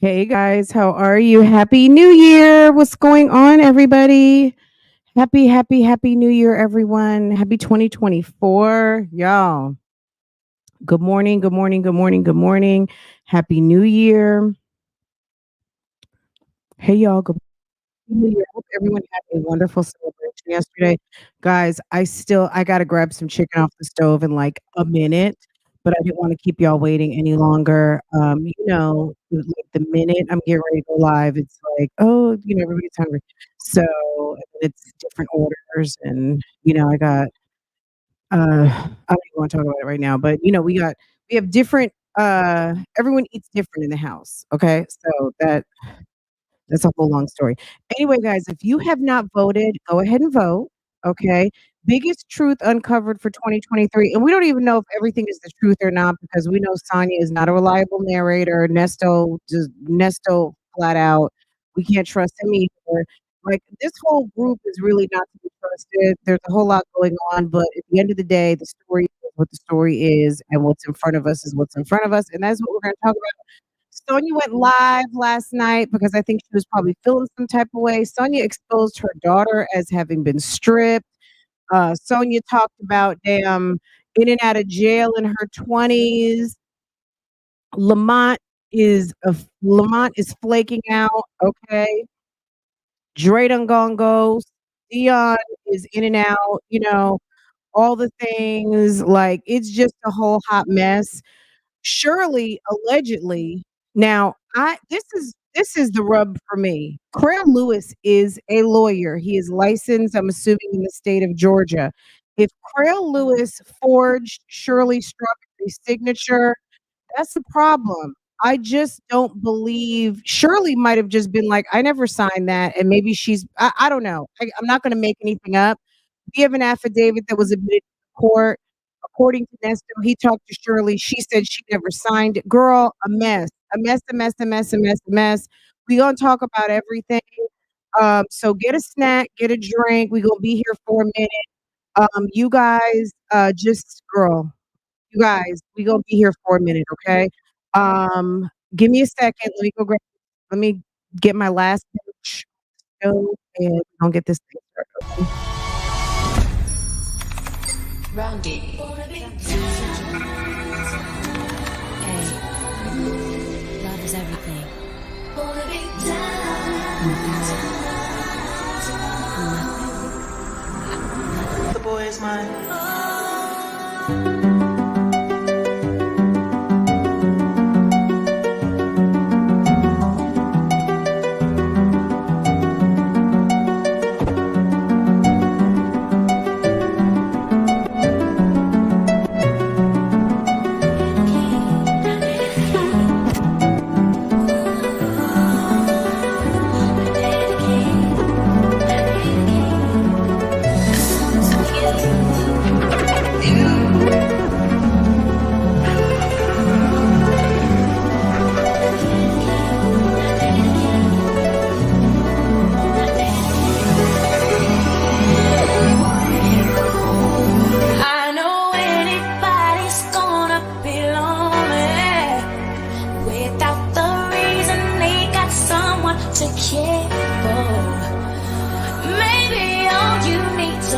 Hey guys, how are you? Happy New Year. What's going on, everybody? Happy New Year, everyone. Happy 2024. Y'all. Good morning, good morning, good morning, good morning. Happy New Year. Hey y'all, good New Year. I hope everyone had a wonderful celebration yesterday. Guys, I gotta grab some chicken off the stove in like a minute, but I didn't want to keep y'all waiting any longer. Like the minute I'm getting ready to go live, it's like, oh, everybody's hungry. So and it's different orders and I got I don't even want to talk about it right now, but we have different everyone eats different in the house. Okay. So that's a whole long story. Anyway, guys, if you have not voted, go ahead and vote. Okay. Biggest truth uncovered for 2023. And we don't even know if everything is the truth or not because we know Sonia is not a reliable narrator. Nesto flat out. We can't trust him either. Like this whole group is really not to be trusted. There's a whole lot going on, but at the end of the day, the story is what the story is, and what's in front of us is what's in front of us. And that's what we're going to talk about. Sonia went live last night because I think she was probably feeling some type of way. Sonia exposed her daughter as having been stripped. Sonia talked about damn in and out of jail in her 20s. Lamont Lamont is flaking out. Okay. Dre done gone ghost. Dion is in and out, all the things. Like it's just a whole hot mess. Shirley allegedly. Now, I this is the rub for me. Craig Lewis is a lawyer. He is licensed, I'm assuming, in the state of Georgia. If Craig Lewis forged Shirley Strawberry's signature, that's the problem. I just don't believe Shirley might have just been like, I never signed that. And maybe I don't know. I'm not going to make anything up. We have an affidavit that was admitted to court. According to Nesto, he talked to Shirley. She said she never signed it. Girl, a mess, a mess, a mess, a mess, a mess, a mess. We gonna talk about everything. So get a snack, get a drink. We gonna be here for a minute. You guys, you guys, we gonna be here for a minute, okay? Give me a second. Let me get my last show and we're gonna get this thing started. Okay? Roundy. Hey, love is everything. The boy is mine.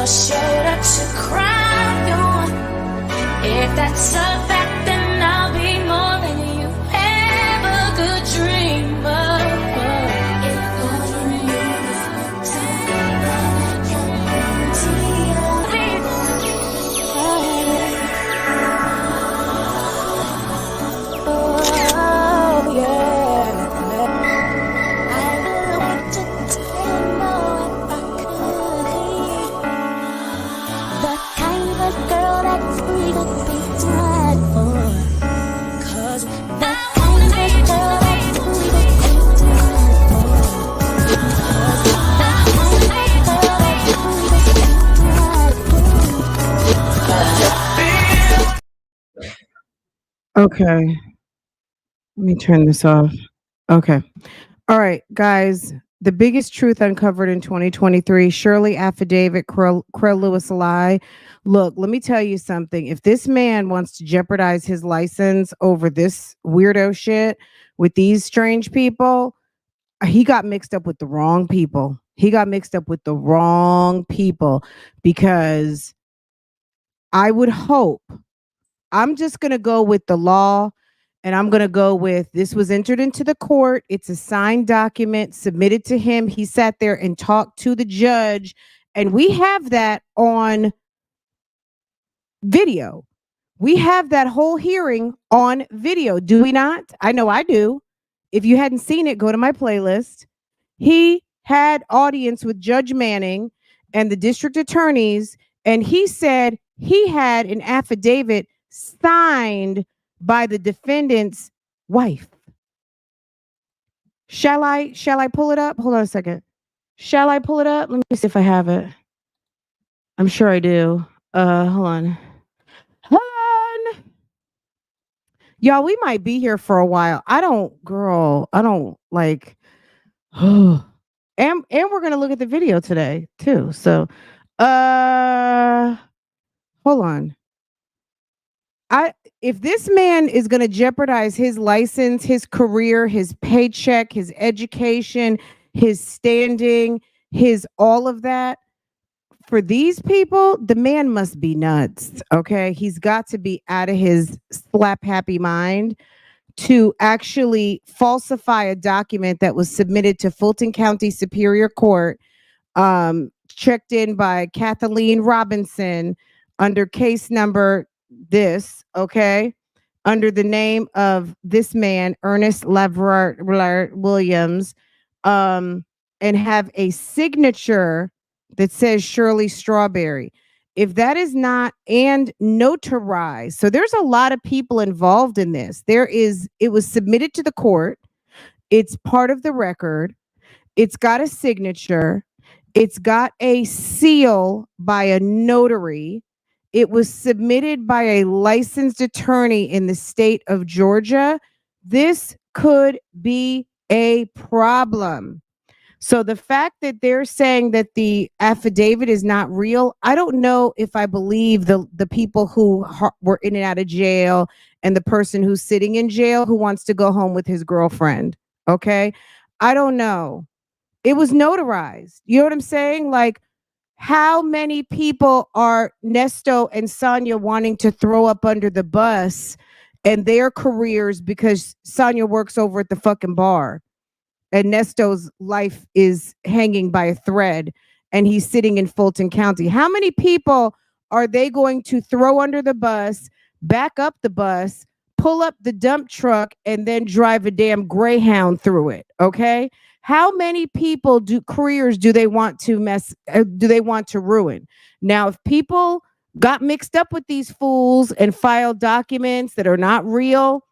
Shoulder to cry on. If that's a fact, then I'll be more than you ever could dream of. If all you need is oh, yeah. I really want to know if I could be the kind of girl that's free to be tried for. 'Cause the kind of girl that's free to be tried for. 'Cause the kind of girl that's free to be tried for. Okay. Let me turn this off. Okay. All right, guys. The biggest truth uncovered in 2023, Shirley affidavit, Krell Lewis lie. Look, let me tell you something. If this man wants to jeopardize his license over this weirdo shit with these strange people, he got mixed up with the wrong people. He got mixed up with the wrong people because I would hope I'm just going to go with the law and I'm going to go with this was entered into the court. It's a signed document submitted to him. He sat there and talked to the judge. And we have that on video. We have that whole hearing on video. Do we not? I know I do. If you hadn't seen it, go to my playlist. He had audience with Judge Manning and the district attorneys, and he said he had an affidavit signed by the defendant's wife. Shall I pull it up? Hold on a second. Shall I pull it up? Let me see if I have it. I'm sure I do. Hold on. Hold on. Y'all, we might be here for a while. I don't like and we're gonna look at the video today too. So hold on. I if this man is gonna jeopardize his license, his career, his paycheck, his education, his standing, his all of that, for these people, the man must be nuts. Okay. He's got to be out of his slap happy mind to actually falsify a document that was submitted to Fulton County Superior Court, checked in by Kathleen Robinson under case number this, okay, under the name of this man, Ernest Leverard Williams, and have a signature that says Shirley Strawberry. If that is not and notarized, so there's a lot of people involved in this. It was submitted to the court. It's part of the record. It's got a signature. It's got a seal by a notary. It was submitted by a licensed attorney in the state of Georgia. This could be a problem. So the fact that they're saying that the affidavit is not real, I don't know if I believe the people who were in and out of jail and the person who's sitting in jail who wants to go home with his girlfriend. Okay. I don't know. It was notarized. You know what I'm saying? Like, how many people are Nesto and Sonia wanting to throw up under the bus and their careers because Sonia works over at the fucking bar? And Nesto's life is hanging by a thread and he's sitting in Fulton County. How many people are they going to throw under the bus, back up the bus, pull up the dump truck, and then drive a damn Greyhound through it? Okay. How many people careers do they want to ruin? Now, if people got mixed up with these fools and filed documents that are not real,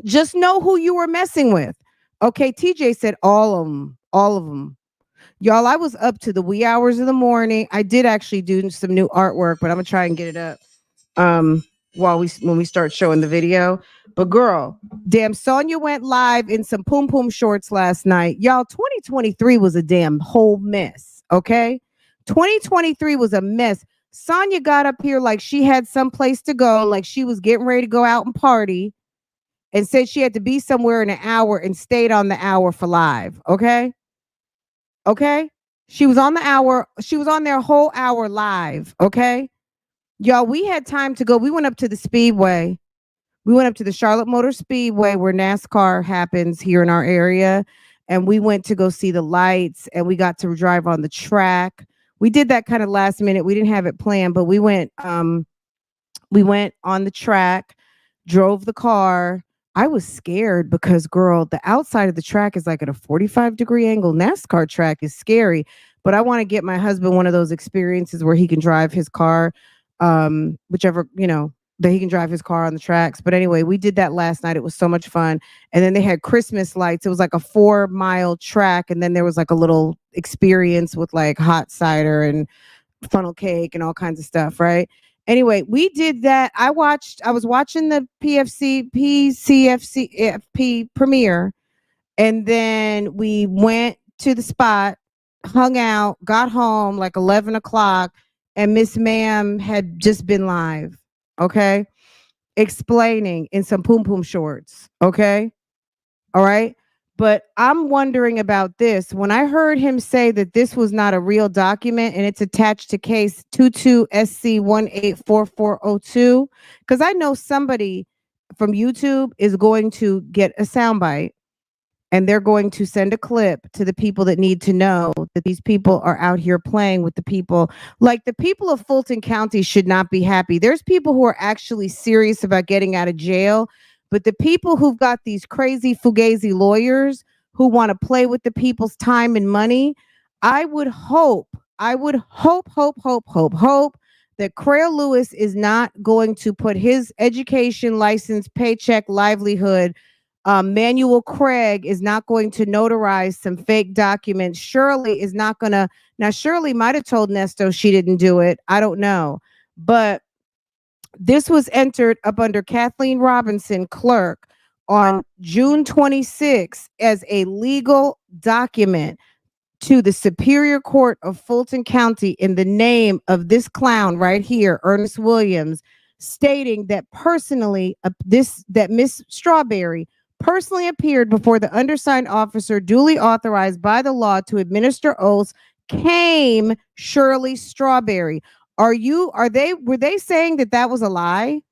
just know who you were messing with. Okay, TJ said all of them, all of them. Y'all, I was up to the wee hours of the morning. I did actually do some new artwork, but I'm gonna try and get it up when we start showing the video. But girl, damn, Sonya went live in some poom poom shorts last night. Y'all, 2023 was a damn whole mess. Okay, 2023 was a mess. Sonya got up here like she had some place to go, like she was getting ready to go out and party, and said she had to be somewhere in an hour and stayed on the hour for live. Okay. Okay. She was on the hour. She was on their whole hour live. Okay. Y'all, we had time to go. We went up to the Speedway. We went up to the Charlotte Motor Speedway where NASCAR happens here in our area. And we went to go see the lights and we got to drive on the track. We did that kind of last minute. We didn't have it planned, but we went on the track, drove the car. I was scared because, girl, the outside of the track is like at a 45-degree angle. NASCAR track is scary, but I want to get my husband one of those experiences where he can drive his car, whichever, that he can drive his car on the tracks. But anyway, we did that last night. It was so much fun. And then they had Christmas lights. It was like a 4-mile track. And then there was like a little experience with like hot cider and funnel cake and all kinds of stuff, right? Anyway, we did that. I was watching the PCFP premiere, and then we went to the spot, hung out, got home like 11 o'clock, and Miss Ma'am had just been live. Okay. Explaining in some poom poom shorts. Okay. All right. But I'm wondering about this. When I heard him say that this was not a real document and it's attached to case 22SC184402, because I know somebody from YouTube is going to get a soundbite and they're going to send a clip to the people that need to know that these people are out here playing with the people. Like the people of Fulton County should not be happy. There's people who are actually serious about getting out of jail, but the people who've got these crazy fugazi lawyers who want to play with the people's time and money, I would hope that Crail Lewis is not going to put his education, license, paycheck, livelihood. Manuel Craig is not going to notarize some fake documents. Shirley is not going to. Now, Shirley might have told Nesto she didn't do it. I don't know. But this was entered up under Kathleen Robinson, clerk, on June 26th as a legal document to the Superior Court of Fulton County in the name of this clown right here, Ernest Williams, stating that personally, that Miss Strawberry personally appeared before the undersigned officer duly authorized by the law to administer oaths, came Shirley Strawberry. Were they saying that that was a lie?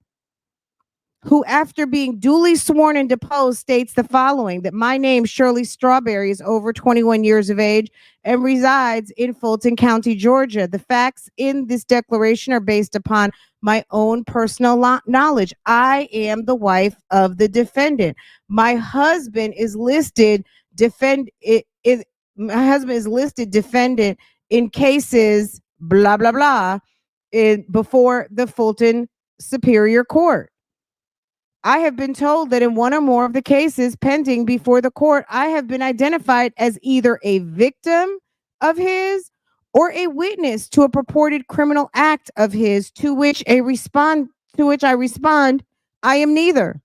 Who, after being duly sworn and deposed, states the following: that my name, Shirley Strawberry, is over 21 years of age and resides in Fulton County, Georgia. The facts in this declaration are based upon my own personal knowledge. I am the wife of the defendant. My husband is listed my husband is listed defendant in cases blah blah blah before the Fulton Superior Court. I have been told that in one or more of the cases pending before the court, I have been identified as either a victim of his or a witness to a purported criminal act of his, to which I respond, I am neither.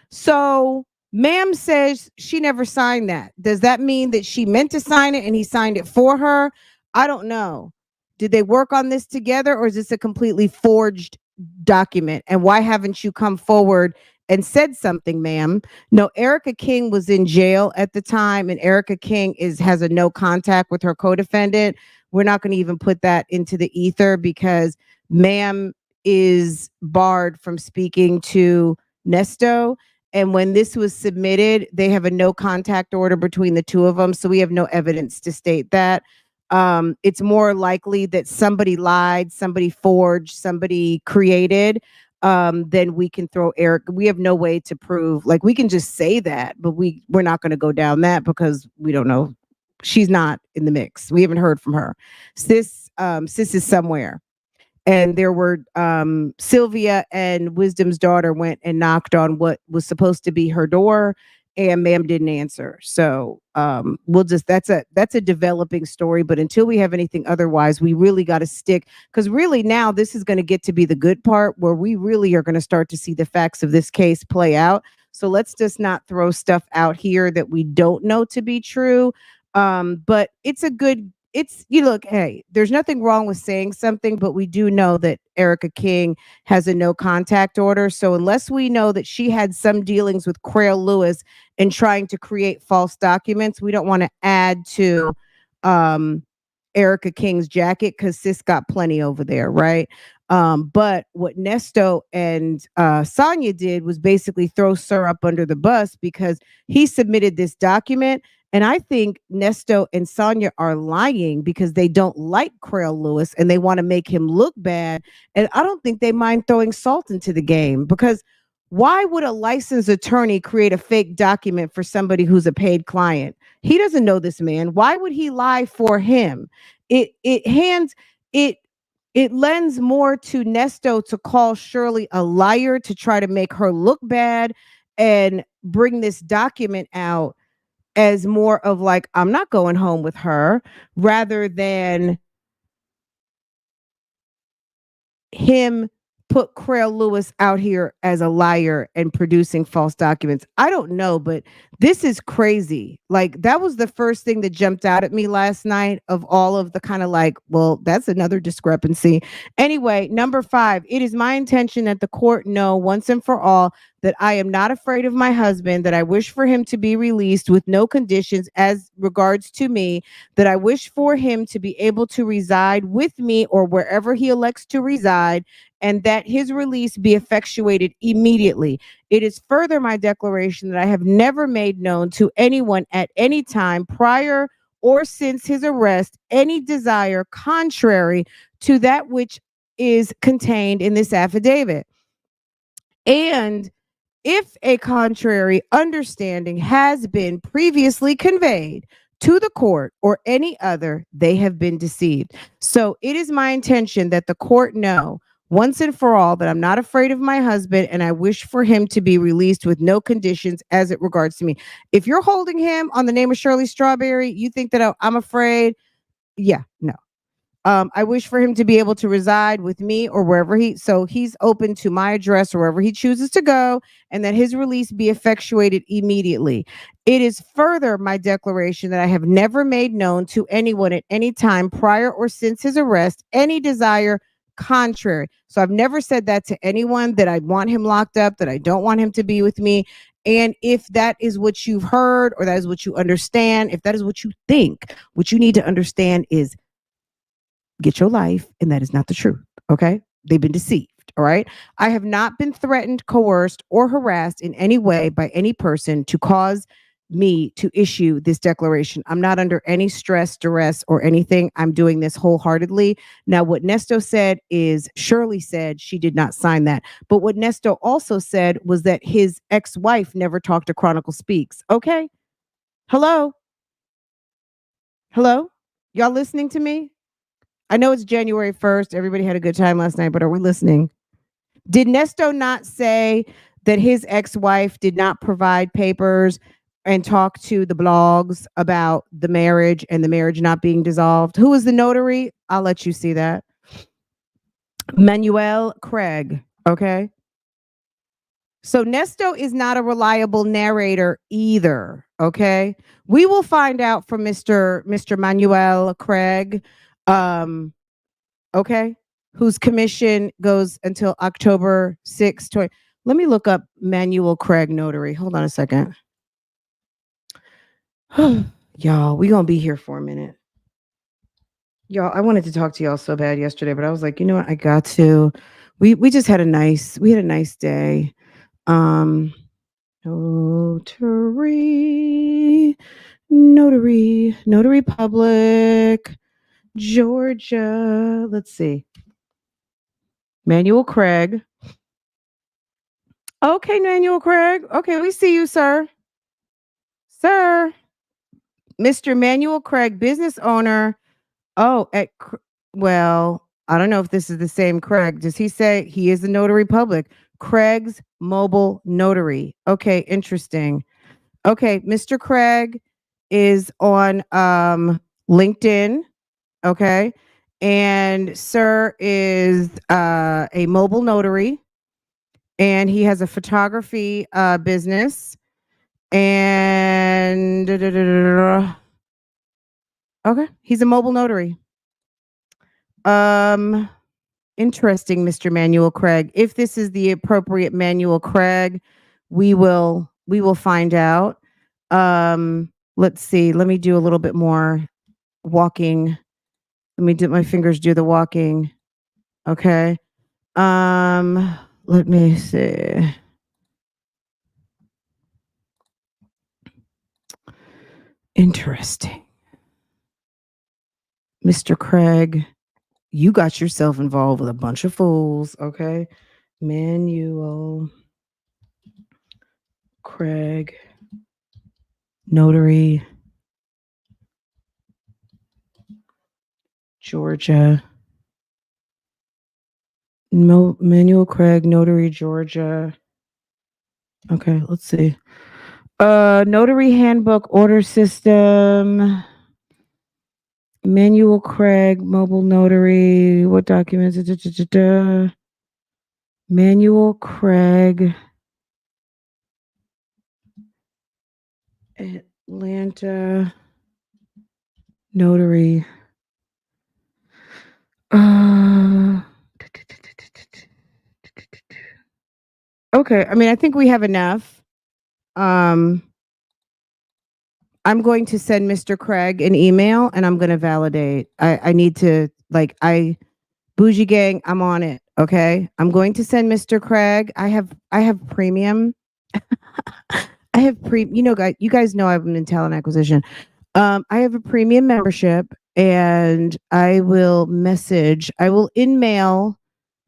So, ma'am says she never signed that. Does that mean that she meant to sign it and he signed it for her? I don't know. Did they work on this together, or is this a completely forged document? And why haven't you come forward and said something, ma'am? No, Erica King was in jail at the time, and Erica King has a no contact with her co-defendant. We're not going to even put that into the ether because ma'am is barred from speaking to Nesto. And when this was submitted, they have a no contact order between the two of them. So we have no evidence to state that. It's more likely that somebody lied, somebody forged, somebody created. Then we can throw Eric. We have no way to prove. Like, we can just say that, but we're not going to go down that because we don't know. She's not in the mix. We haven't heard from her. Sis is somewhere. And there were Sylvia and Wisdom's daughter went and knocked on what was supposed to be her door, and ma'am didn't answer. So that's a developing story. But until we have anything otherwise, we really got to stick, because really now this is going to get to be the good part where we really are going to start to see the facts of this case play out. So let's just not throw stuff out here that we don't know to be true. But you look, hey, there's nothing wrong with saying something, but we do know that Erica King has a no contact order. So unless we know that she had some dealings with Crail Lewis in trying to create false documents, we don't want to add to Erica King's jacket, because sis got plenty over there, right? But what Nesto and Sonia did was basically throw Sir up under the bus because he submitted this document. And I think Nesto and Sonia are lying because they don't like Crail Lewis and they want to make him look bad. And I don't think they mind throwing salt into the game, because why would a licensed attorney create a fake document for somebody who's a paid client? He doesn't know this man. Why would he lie for him? It lends more to Nesto to call Shirley a liar to try to make her look bad and bring this document out as more of like, I'm not going home with her, rather than him put Crail Lewis out here as a liar and producing false documents? I don't know, but this is crazy. Like, that was the first thing that jumped out at me last night of all of the kind of like, well, that's another discrepancy. Anyway, number 5, it is my intention that the court know once and for all that I am not afraid of my husband, that I wish for him to be released with no conditions as regards to me, that I wish for him to be able to reside with me or wherever he elects to reside, and that his release be effectuated immediately. It is further my declaration that I have never made known to anyone at any time prior or since his arrest any desire contrary to that which is contained in this affidavit. And if a contrary understanding has been previously conveyed to the court or any other, they have been deceived. So it is my intention that the court know once and for all that I'm not afraid of my husband and I wish for him to be released with no conditions as it regards to me. If you're holding him on the name of Shirley Strawberry, you think that I'm afraid? Yeah, no. I wish for him to be able to reside with me or wherever so he's open to my address or wherever he chooses to go, and that his release be effectuated immediately. It is further my declaration that I have never made known to anyone at any time prior or since his arrest any desire contrary. So I've never said that to anyone, that I want him locked up, that I don't want him to be with me. And if that is what you've heard or that is what you understand, if that is what you think, what you need to understand is get your life, and that is not the truth. Okay. They've been deceived. All right. I have not been threatened, coerced, or harassed in any way by any person to cause me to issue this declaration. I'm not under any stress, duress, or anything. I'm doing this wholeheartedly. Now, what Nesto said is Shirley said she did not sign that. But what Nesto also said was that his ex wife never talked to Chronicle Speaks. Okay. Hello. Hello. Y'all listening to me? I know it's January 1st. Everybody had a good time last night, but are we listening? Did Nesto not say that his ex-wife did not provide papers and talk to the blogs about the marriage and the marriage not being dissolved? Who is the notary? I'll let you see that. Manuel Craig. Okay. So Nesto is not a reliable narrator either. Okay. We will find out from Mr. Manuel Craig. Okay, whose commission goes until October 6th. Let me look up Manuel Craig Notary. Hold on a second. Y'all, we gonna be here for a minute. Y'all, I wanted to talk to y'all so bad yesterday, but I was like, you know what? I got to. We just had a nice day. Notary Public, Georgia. Let's see. Manuel Craig. Okay, Manuel Craig. Okay, we see you, sir. Sir. Mr. Manuel Craig, business owner. Oh, well, I don't know if this is the same Craig. Does he say he is the notary public? Craig's mobile notary. Okay, interesting. Okay, Mr. Craig is on LinkedIn. Okay. And sir is a mobile notary, and he has a photography business. And okay, he's a mobile notary. Interesting, Mr. Manuel Craig. If this is the appropriate Manuel Craig, we will find out. Let's see. Let me do a little bit more walking. Let me do my fingers do the walking. Okay. Let me see. Interesting. Mr. Craig, you got yourself involved with a bunch of fools, okay? Manuel Craig, notary, Georgia. Manuel Craig, notary, Georgia. Okay, let's see. Notary handbook order system. Manuel Craig, mobile notary. What documents? Manuel Craig, Atlanta notary. Uh, okay, I mean, I think we have enough. Um, I'm going to send Mr. Craig an email and I'm going to validate. I need to, like, bougie gang, I'm on it. Okay. I'm going to send Mr. Craig. I have premium. I have guys, you guys know I'm in talent acquisition. I have a premium membership and I will in mail,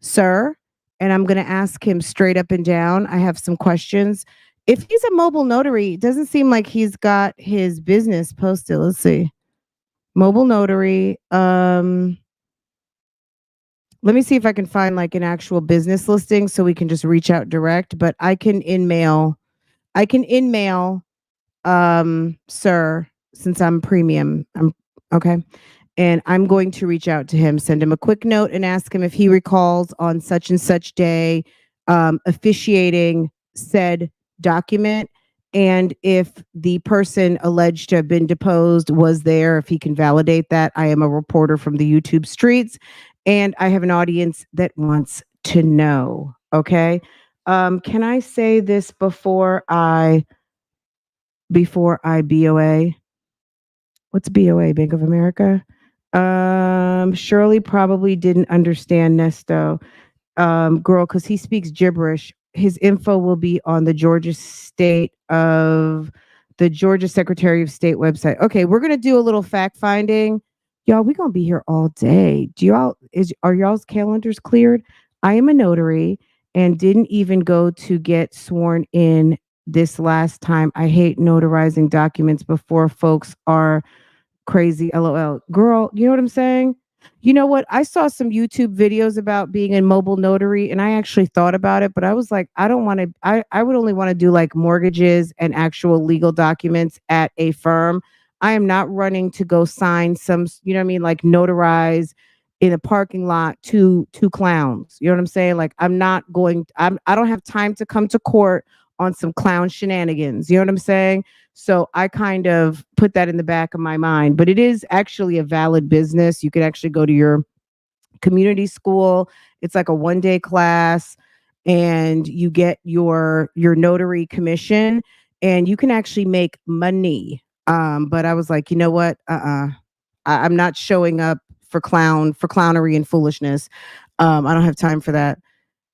sir, and I'm going to ask him straight up and down. I have some questions. If he's a mobile notary, it doesn't seem like he's got his business posted. Let's see. Mobile notary. Let me see if I can find like an actual business listing so we can just reach out direct, but I can in mail sir, since I'm premium. I'm okay. And I'm going to reach out to him, send him a quick note and ask him if he recalls on such and such day officiating said document. And if the person alleged to have been deposed was there, if he can validate that. I am a reporter from the YouTube streets and I have an audience that wants to know. Okay. Can I say this before I BOA? What's BOA? Bank of America? Shirley probably didn't understand Nesto, girl, because he speaks gibberish. His info will be on the Georgia Secretary of State website. Okay, we're gonna do a little fact finding. Y'all, we're gonna be here all day. Are y'all's calendars cleared? I am a notary and didn't even go to get sworn in this last time. I hate notarizing documents before folks are crazy. LOL. Girl, you know what I'm saying? You know what? I saw some YouTube videos about being a mobile notary and I actually thought about it, but I was like, I don't want to, I would only want to do like mortgages and actual legal documents at a firm. I am not running to go sign some, you know what I mean? Like notarize in a parking lot two clowns. You know what I'm saying? Like I don't have time to come to court on some clown shenanigans. You know what I'm saying? So I kind of put that in the back of my mind, but it is actually a valid business. You could actually go to your community school. It's like a 1 day class and you get your notary commission and you can actually make money. But I was like, you know what? I'm not showing up for clownery and foolishness. I don't have time for that.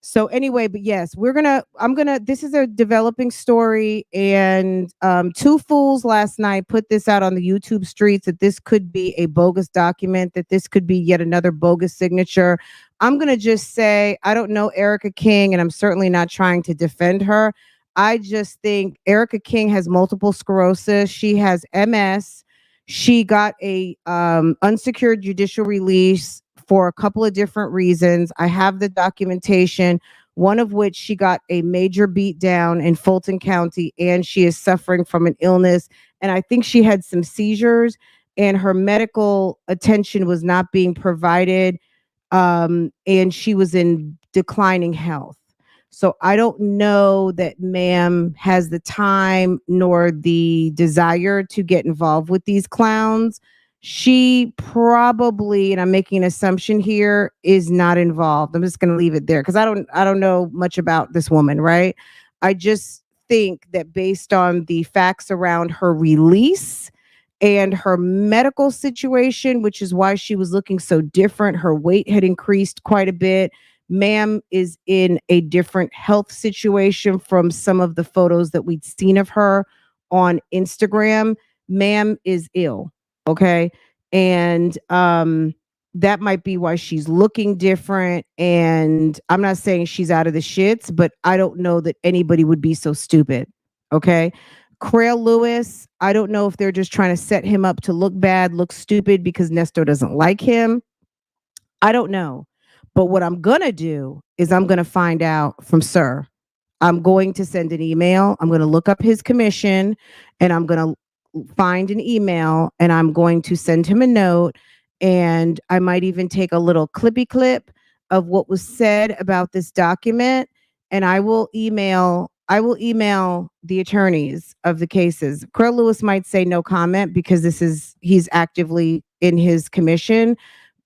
So anyway, but yes, this is a developing story and two fools last night put this out on the YouTube streets that this could be a bogus document, that this could be yet another bogus signature. I'm going to just say I don't know Erica King and I'm certainly not trying to defend her. I just think Erica King has multiple sclerosis. She has MS. She got a unsecured judicial release for a couple of different reasons. I have the documentation, one of which she got a major beat down in Fulton County and she is suffering from an illness. And I think she had some seizures and her medical attention was not being provided. And she was in declining health. So I don't know that ma'am has the time nor the desire to get involved with these clowns. She probably, and I'm making an assumption here, is not involved. I'm just going to leave it there because I don't know much about this woman, right? I just think that based on the facts around her release and her medical situation, which is why she was looking so different, her weight had increased quite a bit. Ma'am is in a different health situation from some of the photos that we'd seen of her on Instagram. Ma'am is ill. Okay. And that might be why she's looking different. And I'm not saying she's out of the shits, but I don't know that anybody would be so stupid. Okay. Crail Lewis, I don't know if they're just trying to set him up to look bad, look stupid because Nesto doesn't like him. I don't know. But what I'm going to do is I'm going to find out from Sir. I'm going to send an email. I'm going to look up his commission and I'm going to find an email and I'm going to send him a note. And I might even take a little clippy clip of what was said about this document, and I will email the attorneys of the cases. Carl Lewis might say no comment because he's actively in his commission,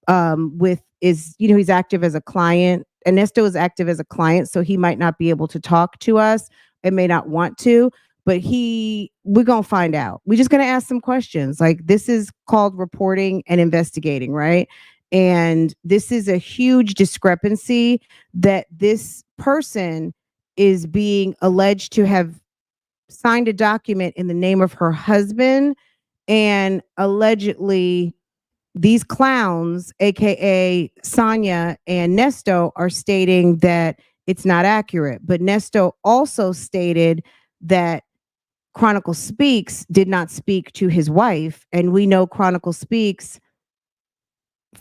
with is he's active as a client. Nesto is active as a client, so he might not be able to talk to us and may not want to, but we're gonna find out. We're just gonna ask some questions. Like, this is called reporting and investigating, right? And this is a huge discrepancy that this person is being alleged to have signed a document in the name of her husband, and allegedly these clowns, aka Sonia and Nesto, are stating that it's not accurate. But Nesto also stated that Chronicle Speaks did not speak to his wife. And we know Chronicle Speaks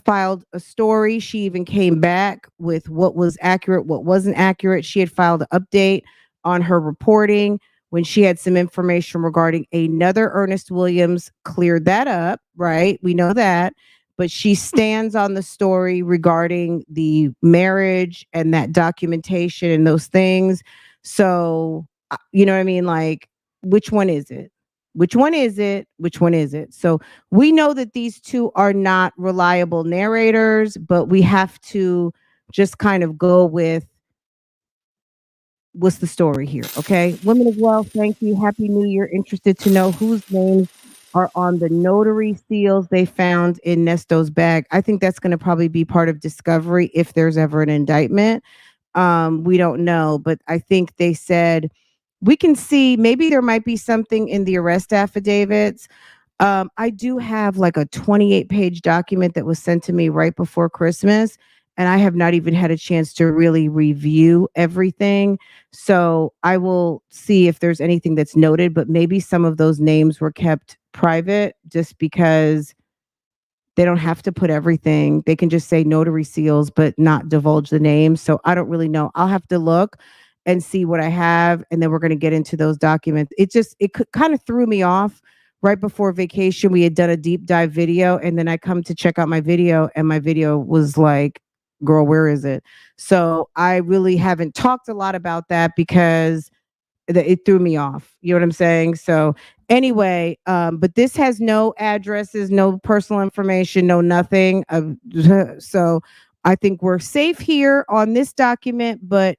filed a story. She even came back with what was accurate, what wasn't accurate. She had filed an update on her reporting when she had some information regarding another Ernest Williams, cleared that up, right? We know that. But she stands on the story regarding the marriage and that documentation and those things. So, you know what I mean? Like, which one is it? Which one is it? Which one is it? So we know that these two are not reliable narrators, but we have to just kind of go with what's the story here. Okay. Women of Wealth, thank you. Happy New Year. Interested to know whose names are on the notary seals they found in Nesto's bag. I think that's going to probably be part of discovery if there's ever an indictment. We don't know, but I think they said we can see maybe there might be something in the arrest affidavits. I do have like a 28-page document that was sent to me right before Christmas, and I have not even had a chance to really review everything. So I will see if there's anything that's noted, but maybe some of those names were kept private just because they don't have to put everything. They can just say notary seals, but not divulge the names. So I don't really know. I'll have to look and see what I have, and then we're going to get into those documents. It kind of threw me off. Right before vacation, we had done a deep dive video, and then I come to check out my video, and my video was like, girl, where is it? So I really haven't talked a lot about that because it threw me off. You know what I'm saying? So anyway, but this has no addresses, no personal information, no nothing. So I think we're safe here on this document, but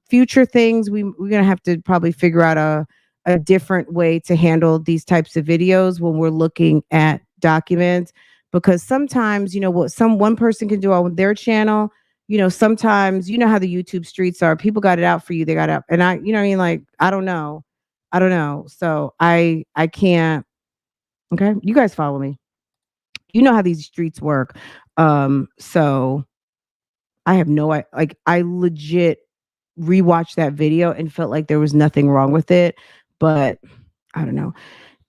future things, we're gonna have to probably figure out a different way to handle these types of videos when we're looking at documents, because sometimes what one person can do on their channel, sometimes how the YouTube streets are. People got it out for you. They got it out. And what I mean? Like, I don't know. I don't know. So I can't. Okay. You guys follow me. You know how these streets work. So I have I legit rewatched that video and felt like there was nothing wrong with it, but I don't know.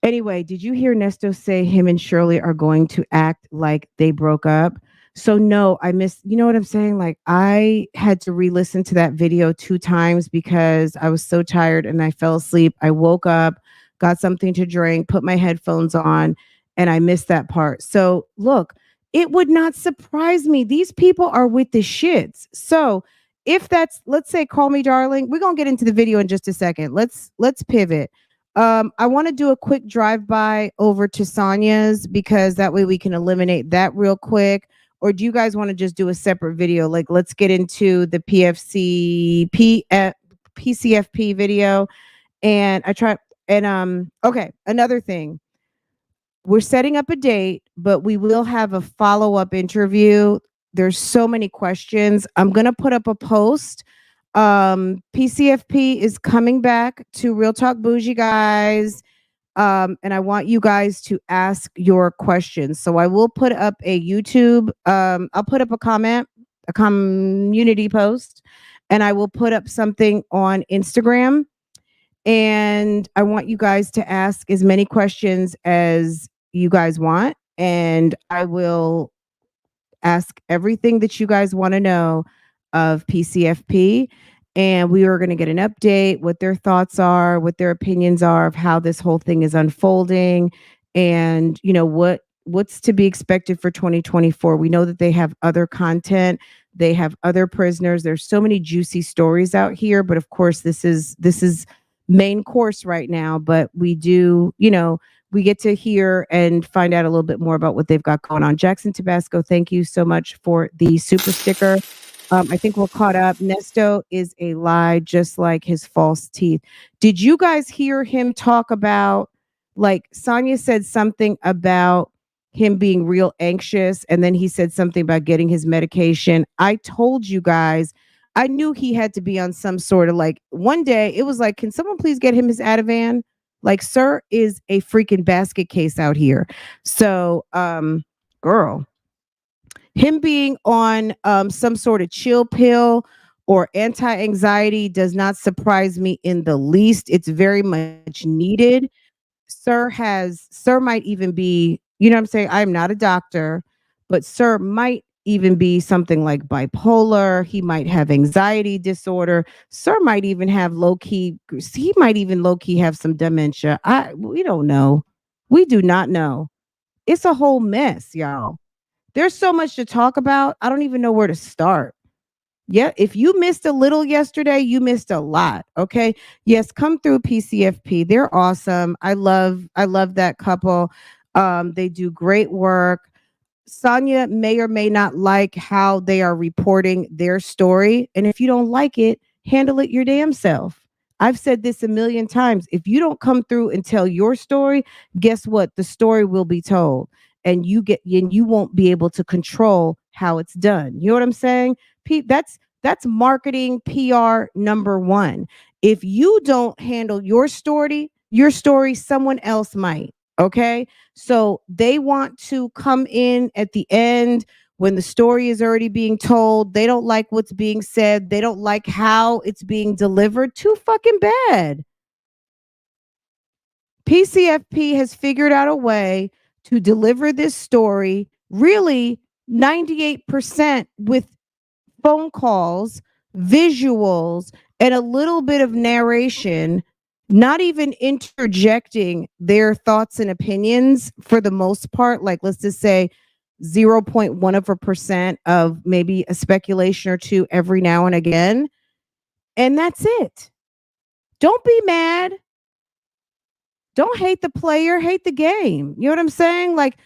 Anyway, did you hear Nesto say him and Shirley are going to act like they broke up? So no, I missed, you know what I'm saying? Like, I had to re-listen to that video 2 times because I was so tired and I fell asleep. I woke up, got something to drink, put my headphones on, and I missed that part. So look, it would not surprise me. These people are with the shits. So if that's, let's say, call me darling, we're gonna get into the video in just a second. Let's pivot. I want to do a quick drive-by over to Sonia's because that way we can eliminate that real quick. Or do you guys want to just do a separate video? Like, let's get into the PCFP video. And okay, another thing. We're setting up a date, but we will have a follow-up interview. There's so many questions. I'm going to put up a post. PCFP is coming back to Real Talk Bougie, guys. And I want you guys to ask your questions. So I will put up a YouTube, I'll put up a community post, and I will put up something on Instagram. And I want you guys to ask as many questions as you guys want. And I will ask everything that you guys want to know of PCFP. And we are going to get an update, what their thoughts are, what their opinions are of how this whole thing is unfolding, and what's to be expected for 2024. We know that they have other content They have other prisoners. There's so many juicy stories out here, but of course this is main course right now, but we do, we get to hear and find out a little bit more about what they've got going on. Jackson Tabasco, thank you so much for the super sticker. I think we're caught up. Nesto is a lie, just like his false teeth. Did you guys hear him talk about, like, Sonia said something about him being real anxious, and then he said something about getting his medication? I told you guys, I knew he had to be on some sort of, like, one day it was like, can someone please get him his Ativan? Like, sir is a freaking basket case out here. So, girl, him being on some sort of chill pill or anti-anxiety does not surprise me in the least. It's very much needed. Sir might even be, you know what I'm saying? I'm not a doctor, but sir might even be something like bipolar. He might have anxiety disorder. Sir might even have low key, he might even low key have some dementia. We don't know. We do not know. It's a whole mess, y'all. There's so much to talk about. I don't even know where to start. Yeah, if you missed a little yesterday, you missed a lot. Okay. Yes, come through PCFP. They're awesome. I love that couple. They do great work. Sonia may or may not like how they are reporting their story. And if you don't like it, handle it your damn self. I've said this a million times. If you don't come through and tell your story, guess what? The story will be told. And you won't be able to control how it's done. You know what I'm saying? That's marketing PR number one. If you don't handle your story, someone else might. Okay. So they want to come in at the end when the story is already being told. They don't like what's being said. They don't like how it's being delivered. Too fucking bad. PCFP has figured out a way to deliver this story really 98% with phone calls, visuals, and a little bit of narration, not even interjecting their thoughts and opinions for the most part. Like, let's just say 0.1% of maybe a speculation or two every now and again. And that's it. Don't be mad. Don't hate the player, hate the game. You know what I'm saying? Like,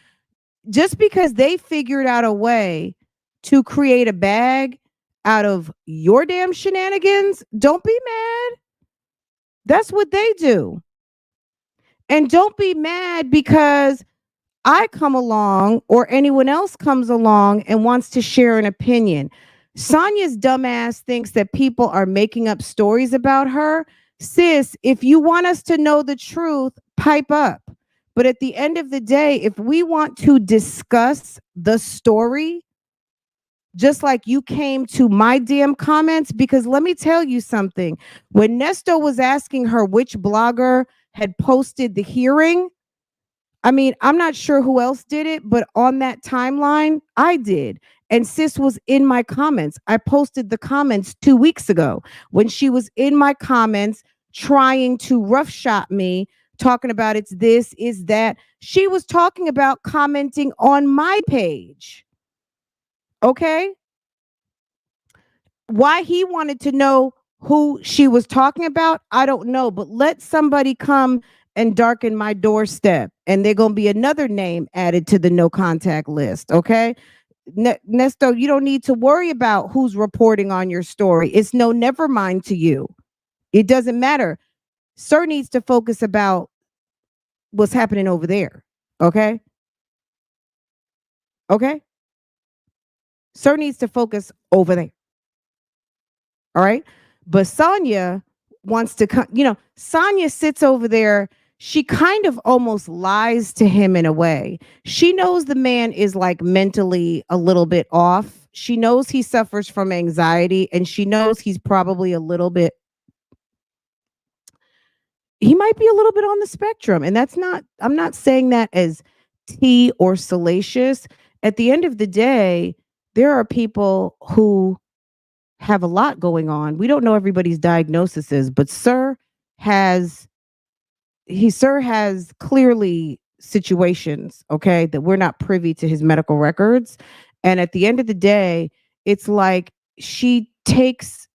just because they figured out a way to create a bag out of your damn shenanigans, don't be mad. That's what they do. And don't be mad because I come along or anyone else comes along and wants to share an opinion. Sonia's dumbass thinks that people are making up stories about her. Sis, if you want us to know the truth, pipe up. But at the end of the day, if we want to discuss the story, just like you came to my damn comments, because let me tell you something. When Nesto was asking her which blogger had posted the hearing, I mean, I'm not sure who else did it, but on that timeline, I did. And sis was in my comments. I posted the comments 2 weeks ago when she was in my comments trying to roughshod me, talking about it's this, is that. She was talking about commenting on my page. Okay. Why he wanted to know who she was talking about, I don't know. But let somebody come and darken my doorstep, and they're going to be another name added to the no contact list. Okay. Nesto, you don't need to worry about who's reporting on your story. It's no never mind to you. It doesn't matter. Sir needs to focus about what's happening over there. Okay. Okay. Sir needs to focus over there. All right. But Sonia wants to come, Sonia sits over there. She kind of almost lies to him in a way. She knows the man is like mentally a little bit off. She knows he suffers from anxiety, and she knows he's probably he might be a little bit on the spectrum. And I'm not saying that as tea or salacious. At the end of the day, there are people who have a lot going on. We don't know everybody's diagnoses, but has Sir has clearly situations, okay, that we're not privy to his medical records. And at the end of the day, it's like she takes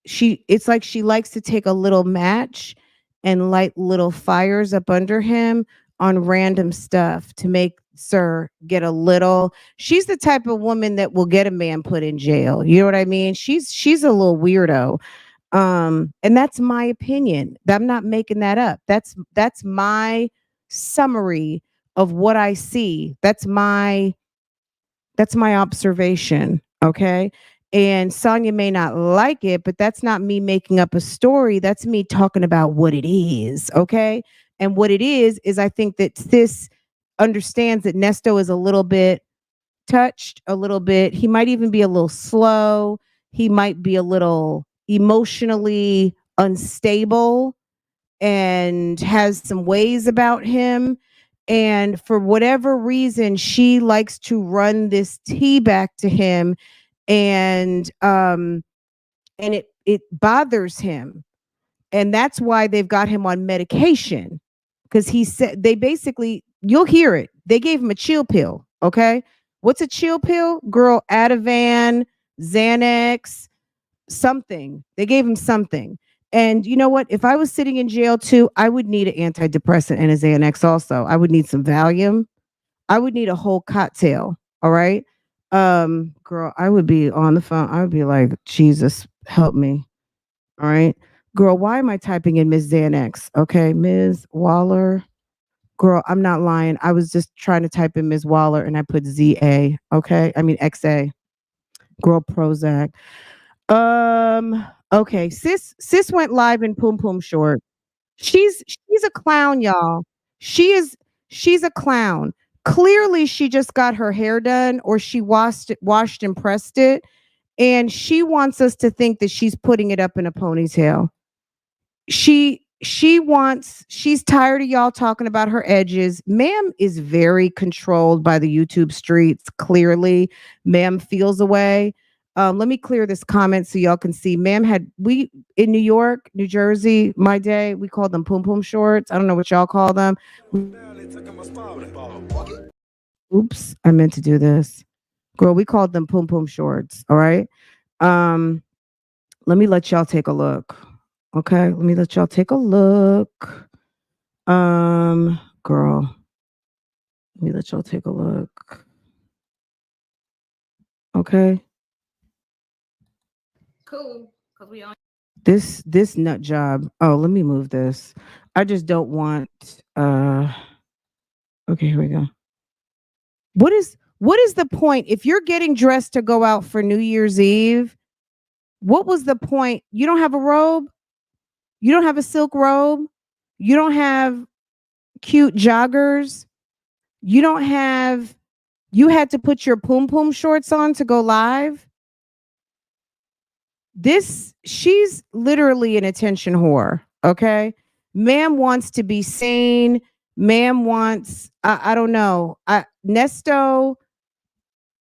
she it's like she likes to take a little match and light little fires up under him on random stuff to make Sir get a little. She's the type of woman that will get a man put in jail. You know what I mean? She's a little weirdo. And that's my opinion. I'm not making that up. That's my summary of what I see. That's my observation. Okay. And Sonya may not like it, but that's not me making up a story. That's me talking about what it is. Okay. And what it is I think that Sis understands that Nesto is a little bit touched, a little bit. He might even be a little slow. He might be a little emotionally unstable and has some ways about him. And for whatever reason, she likes to run this tea back to him, and it bothers him, and that's why they've got him on medication. Because he said they basically, you'll hear it. They gave him a chill pill. Okay, what's a chill pill, girl? Ativan, Xanax, something. They gave him something. And you know what? If I was sitting in jail too, I would need an antidepressant and a Xanax also. I would need some Valium. I would need a whole cocktail. All right. Girl, I would be on the phone. I would be like, Jesus, help me. All right. Girl, why am I typing in Ms. Xanax? Okay, Ms. Waller. Girl, I'm not lying. I was just trying to type in Ms. Waller and I put ZA. Okay. I mean XA. Girl, Prozac. Okay, sis went live in Poom Poom Short. She's a clown, y'all. She is she's a clown. Clearly she just got her hair done, or she washed and pressed it, and she wants us to think that she's putting it up in a ponytail. She's tired of y'all talking about her edges. Ma'am is very controlled by the YouTube streets. Clearly, ma'am feels away. Let me clear this comment so y'all can see. Ma'am had we in New York, New Jersey, my day, we called them poom poom shorts. I don't know what y'all call them. Oops, I meant to do this. Girl, we called them poom poom shorts. All right. Um, let me let y'all take a look. Okay, let me let y'all take a look. Girl, let me let y'all take a look. Okay. Cool. Cause we on this nut job. Oh, let me move this. I just don't want okay, here we go. What is the point if you're getting dressed to go out for New Year's Eve? What was the point? You don't have a robe? You don't have a silk robe? You don't have cute joggers? You don't have you had to put your poom poom shorts on to go live? This She's literally an attention whore, okay? Ma'am wants to be seen. Ma'am wants I don't know. Nesto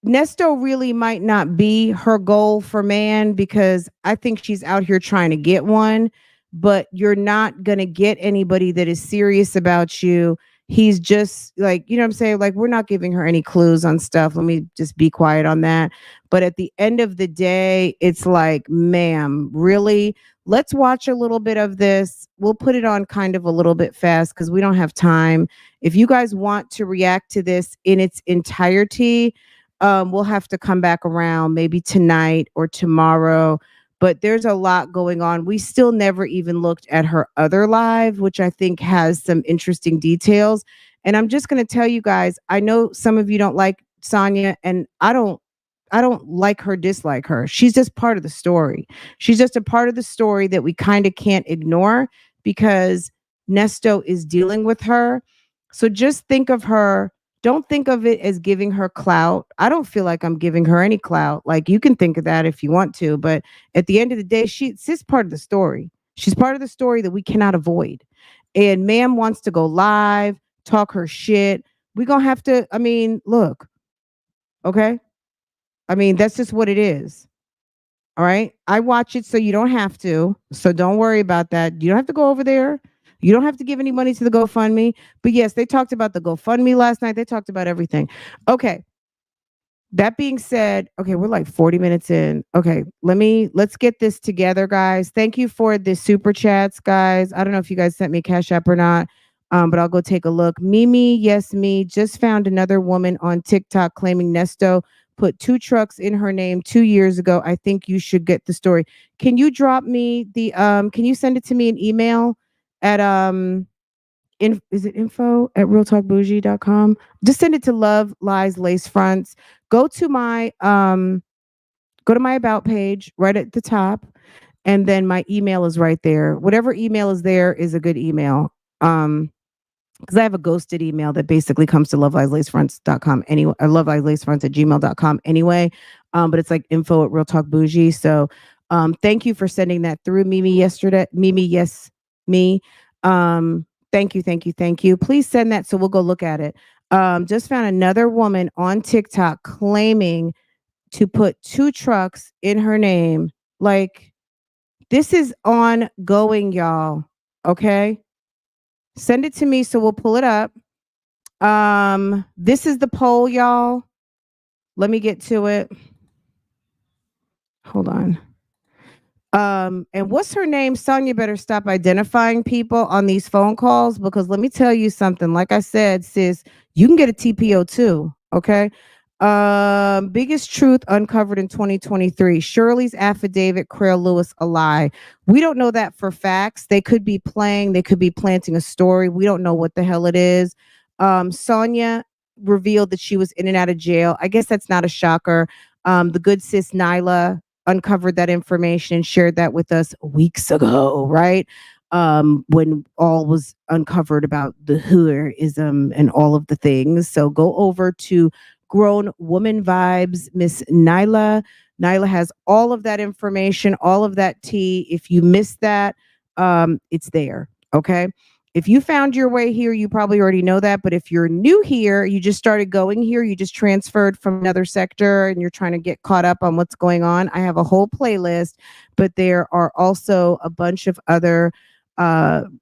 really might not be her goal for man, because I think she's out here trying to get one, but you're not going to get anybody that is serious about you. He's just like, you know what I'm saying? Like, we're not giving her any clues on stuff. Let me just be quiet on that. But at the end of the day, it's like, ma'am, really? Let's watch a little bit of this. We'll put it on kind of a little bit fast because we don't have time. If you guys want to react to this in its entirety, we'll have to come back around maybe tonight or tomorrow. But there's a lot going on. We still never even looked at her other live, which I think has some interesting details. And I'm just going to tell you guys, I know some of you don't like Sonya, and I don't like her, dislike her. She's just part of the story. She's just a part of the story that we kind of can't ignore because Nesto is dealing with her. So just think of her. Don't think of it as giving her clout. I don't feel like I'm giving her any clout. Like, you can think of that if you want to, but at the end of the day, she's part of the story. She's part of the story that we cannot avoid. And ma'am wants to go live, talk her shit. We're gonna have to, I mean, look, okay? I mean, that's just what it is. All right. I watch it so you don't have to. So don't worry about that. You don't have to go over there. You don't have to give any money to the GoFundMe. But yes, they talked about the GoFundMe last night. They talked about everything. Okay. That being said, okay, we're like 40 minutes in. Okay, let's get this together, guys. Thank you for the super chats, guys. I don't know if you guys sent me Cash App or not, but I'll go take a look. Mimi, yes, me, just found another woman on TikTok claiming Nesto put two trucks in her name 2 years ago. I think you should get the story. Can you drop me the can you send it to me in email at is it info at realtalkbougie.com? Just send it to Love Lies Lace Fronts. Go to my go to my about page right at the top, and then my email is right there. Whatever email is there is a good email. Um because I have a ghosted email that basically comes to lovelieslacefronts.com anyway, lovelieslacefronts at gmail.com anyway. But it's like info at Real Talk Bougie. So thank you for sending that through, Mimi, yesterday. Mimi, yes, me. Thank you, thank you, thank you. Please send that so we'll go look at it. Just found another woman on TikTok claiming to put two trucks in her name. Like, this is ongoing, y'all. Okay. Send it to me so we'll pull it up. This is the poll, y'all. Let me get to it. Hold on. And what's her name? Sonya better stop identifying people on these phone calls because let me tell you something. Like I said, sis, you can get a TPO too. Okay. Biggest truth uncovered in 2023. Shirley's affidavit, Craig Lewis, a lie. We don't know that for facts. They could be playing, they could be planting a story. We don't know what the hell it is. Sonya revealed that she was in and out of jail. I guess that's not a shocker. The good sis Nyla uncovered that information and shared that with us weeks ago, right? When all was uncovered about the hoorism and all of the things. So go over to Grown Woman Vibes, Miss Nyla. Nyla has all of that information, all of that tea. If you missed that, it's there. Okay. If you found your way here, you probably already know that. But if you're new here, you just started going here, you just transferred from another sector and you're trying to get caught up on what's going on, I have a whole playlist, but there are also a bunch of other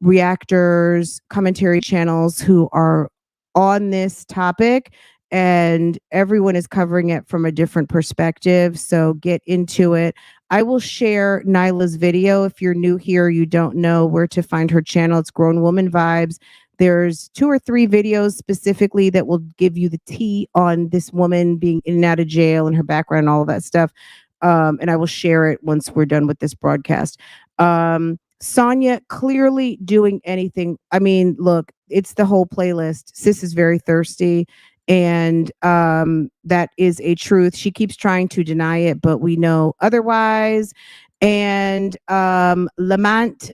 reactors, commentary channels who are on this topic, and everyone is covering it from a different perspective. So get into it. I will share Nyla's video. If you're new here, you don't know where to find her channel. It's Grown Woman Vibes. There's 2 or 3 videos specifically that will give you the tea on this woman being in and out of jail and her background and all of that stuff. And I will share it once we're done with this broadcast. Sonya clearly doing anything. I mean, look, it's the whole playlist. Sis is very thirsty, and that is a truth. She keeps trying to deny it, but we know otherwise. And Lamont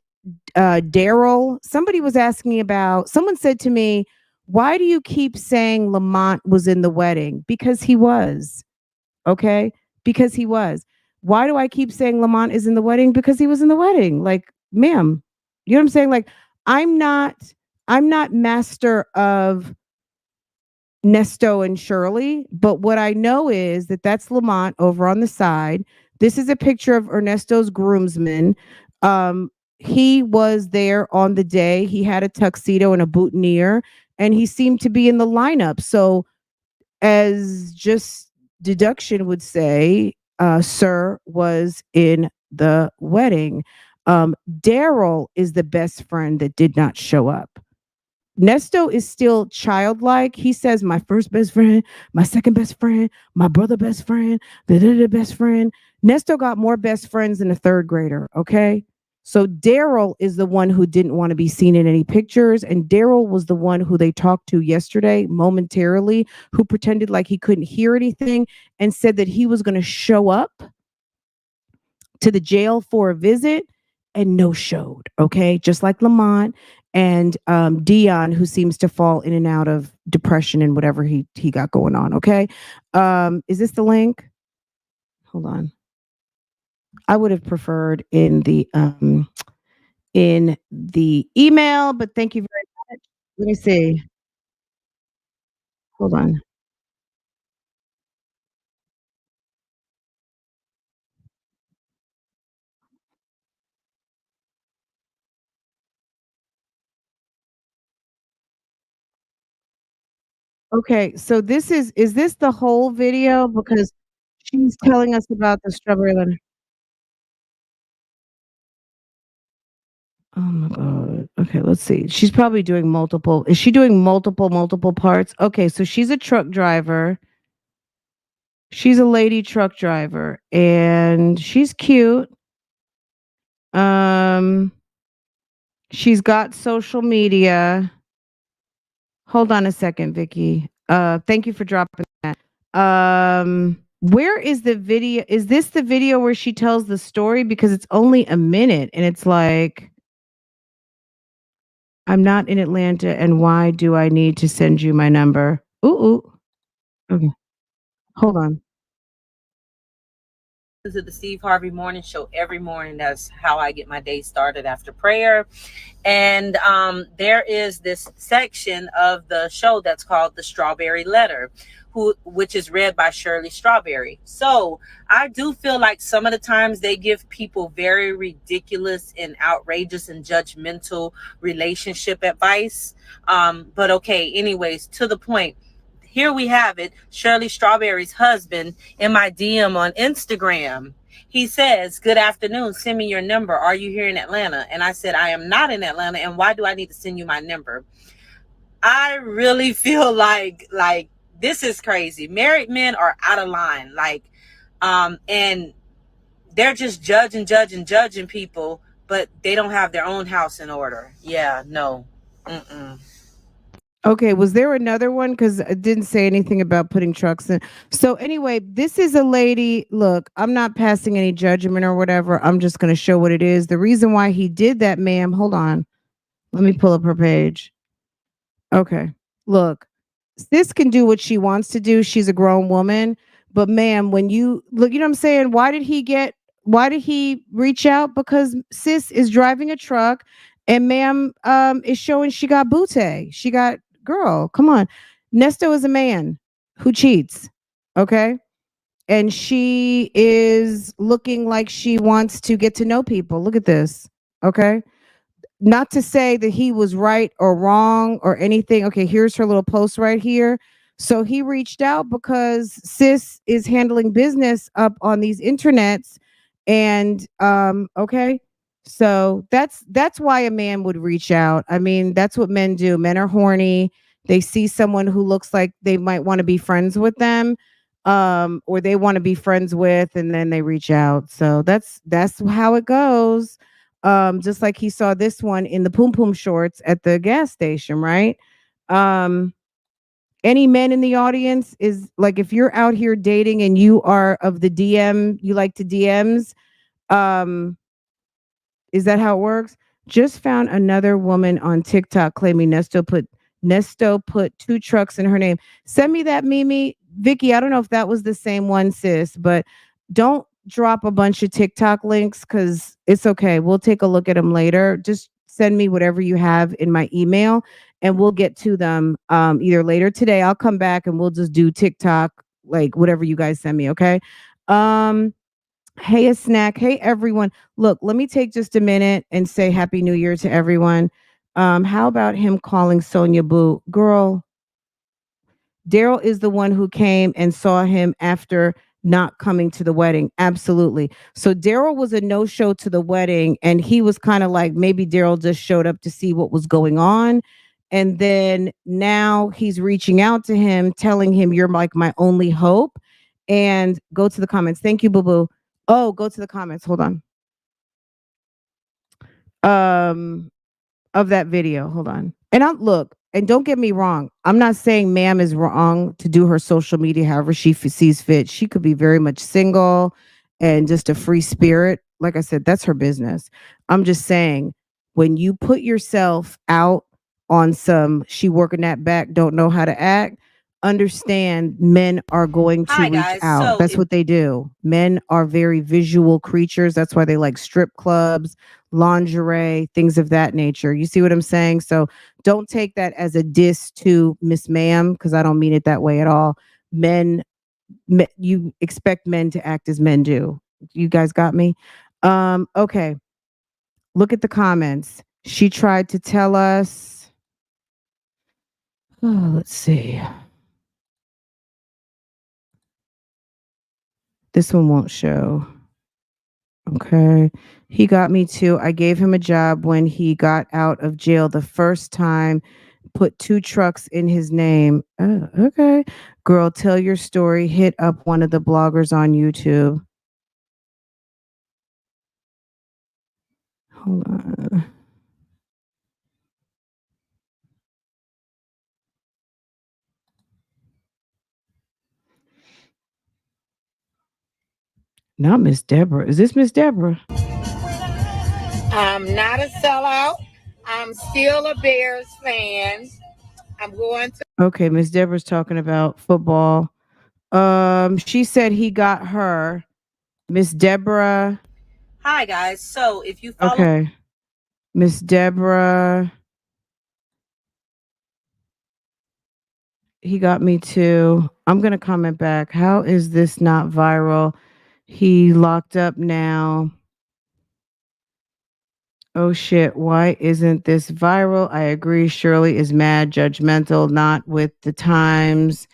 Daryl, somebody was asking about, someone said to me, why do you keep saying Lamont was in the wedding? Because he was. Okay. Because he was. Why do I keep saying Lamont is in the wedding? Because he was in the wedding. Like, ma'am, you know what I'm saying? Like, I'm not, I'm not master of Nesto and Shirley, but what I know is that that's Lamont over on the side. This is a picture of Ernesto's groomsman. He was there on the day. He had a tuxedo and a boutonniere, and he seemed to be in the lineup. So, as just deduction would say, Sir was in the wedding. Daryl is the best friend that did not show up. Nesto is still childlike. He says, my first best friend, my second best friend, my brother best friend, the best friend. Nesto got more best friends than a third grader. Okay. So Daryl is the one who didn't want to be seen in any pictures. And Daryl was the one who they talked to yesterday momentarily, who pretended like he couldn't hear anything and said that he was going to show up to the jail for a visit and no showed. Okay. Just like Lamont and Dion, who seems to fall in and out of depression and whatever he got going on. Okay. Is this the link? Hold on. I would have preferred in the email, but thank you very much. Let me see. Hold on. Okay, so is this the whole video? Because she's telling us about the strawberry letter. Oh my god. Okay, let's see. She's probably doing multiple. Is she doing multiple parts? Okay, so she's a truck driver. She's a lady truck driver and she's cute. Um she's got social media. Hold on a second, Vicky. Thank you for dropping that. Where is the video? Is this the video where she tells the story? Because it's only a minute and it's like, I'm not in Atlanta and why do I need to send you my number? Ooh, ooh. Okay. Hold on. To the Steve Harvey Morning Show every morning. That's how I get my day started after prayer. And there is this section of the show that's called The Strawberry Letter, which is read by Shirley Strawberry. So I do feel like some of the times they give people very ridiculous and outrageous and judgmental relationship advice. But okay, anyways, to the point. Here we have it, Shirley Strawberry's husband in my DM on Instagram. He says, "Good afternoon. Send me your number. Are you here in Atlanta?" And I said, "I am not in Atlanta. And why do I need to send you my number?" I really feel like this is crazy. Married men are out of line. And they're just judging people, but they don't have their own house in order. Yeah, no. Mm-mm. Okay, was there another one? Because it didn't say anything about putting trucks in. So anyway, this is a lady. Look, I'm not passing any judgment or whatever. I'm just going to show what it is. The reason why he did that, ma'am. Hold on. Let me pull up her page. Okay. Look, sis can do what she wants to do. She's a grown woman. But ma'am, when you look, you know what I'm saying? Why did he reach out? Because sis is driving a truck and ma'am is showing she got booty. She got girl, come on. Nesto is a man who cheats. Okay. And she is looking like she wants to get to know people. Look at this. Okay, not to say that he was right or wrong or anything. Okay, here's her little post right here. So he reached out because sis is handling business up on these internets and okay. So that's why a man would reach out. I mean, that's what men do. Men are horny. They see someone who looks like they might want to be friends with them or they want to be friends with and then they reach out. So that's how it goes, just like he saw this one in the Poom Poom shorts at the gas station, right? Um, any men in the audience is like if you're out here dating and you are of the DM, you like to DMs, um, is that how it works? Just found another woman on TikTok claiming Nesto put two trucks in her name. Send me that, Mimi. Vicky, I don't know if that was the same one, sis, but don't drop a bunch of TikTok links because it's okay. We'll take a look at them later. Just send me whatever you have in my email and we'll get to them either later today. I'll come back and we'll just do TikTok, like whatever you guys send me, okay? Um, Hey, a snack. Hey, everyone. Look, let me take just a minute and say Happy New Year to everyone. How about him calling Sonia Boo? Girl, Daryl is the one who came and saw him after not coming to the wedding. Absolutely. So Daryl was a no-show to the wedding, and he was kind of like maybe Daryl just showed up to see what was going on. And then now he's reaching out to him, telling him, "You're like my only hope." And go to the comments. Thank you, Boo Boo. Oh, go to the comments. Hold on. Um, of that video. Hold on. And I'm look, and don't get me wrong. I'm not saying ma'am is wrong to do her social media however she sees fit. She could be very much single and just a free spirit. Like I said, that's her business. I'm just saying when you put yourself out on some she working that back, don't know how to act, understand men are going to Hi reach guys. out. So That's if what they do. Men are very visual creatures. That's why they like strip clubs, lingerie, things of that nature. You see what I'm saying? So don't take that as a diss to Miss Ma'am because I don't mean it that way at all. Men, you expect men to act as men do. You guys got me? Okay. Look at the comments. She tried to tell us. Oh, let's see. This one won't show. Okay. He got me too. I gave him a job when he got out of jail the first time, put 2 trucks in his name. Oh, okay. Girl, tell your story. Hit up one of the bloggers on YouTube. Hold on. Not Miss Deborah. Is this Miss Deborah? I'm not a sellout. I'm still a Bears fan. I'm going to. Okay, Miss Deborah's talking about football. She said he got her. Miss Deborah. Hi guys. So if you follow Okay. Miss Deborah. He got me too. I'm gonna comment back. How is this not viral? He locked up now. Oh shit, why isn't this viral? I agree. Shirley is mad, judgmental, not with the times.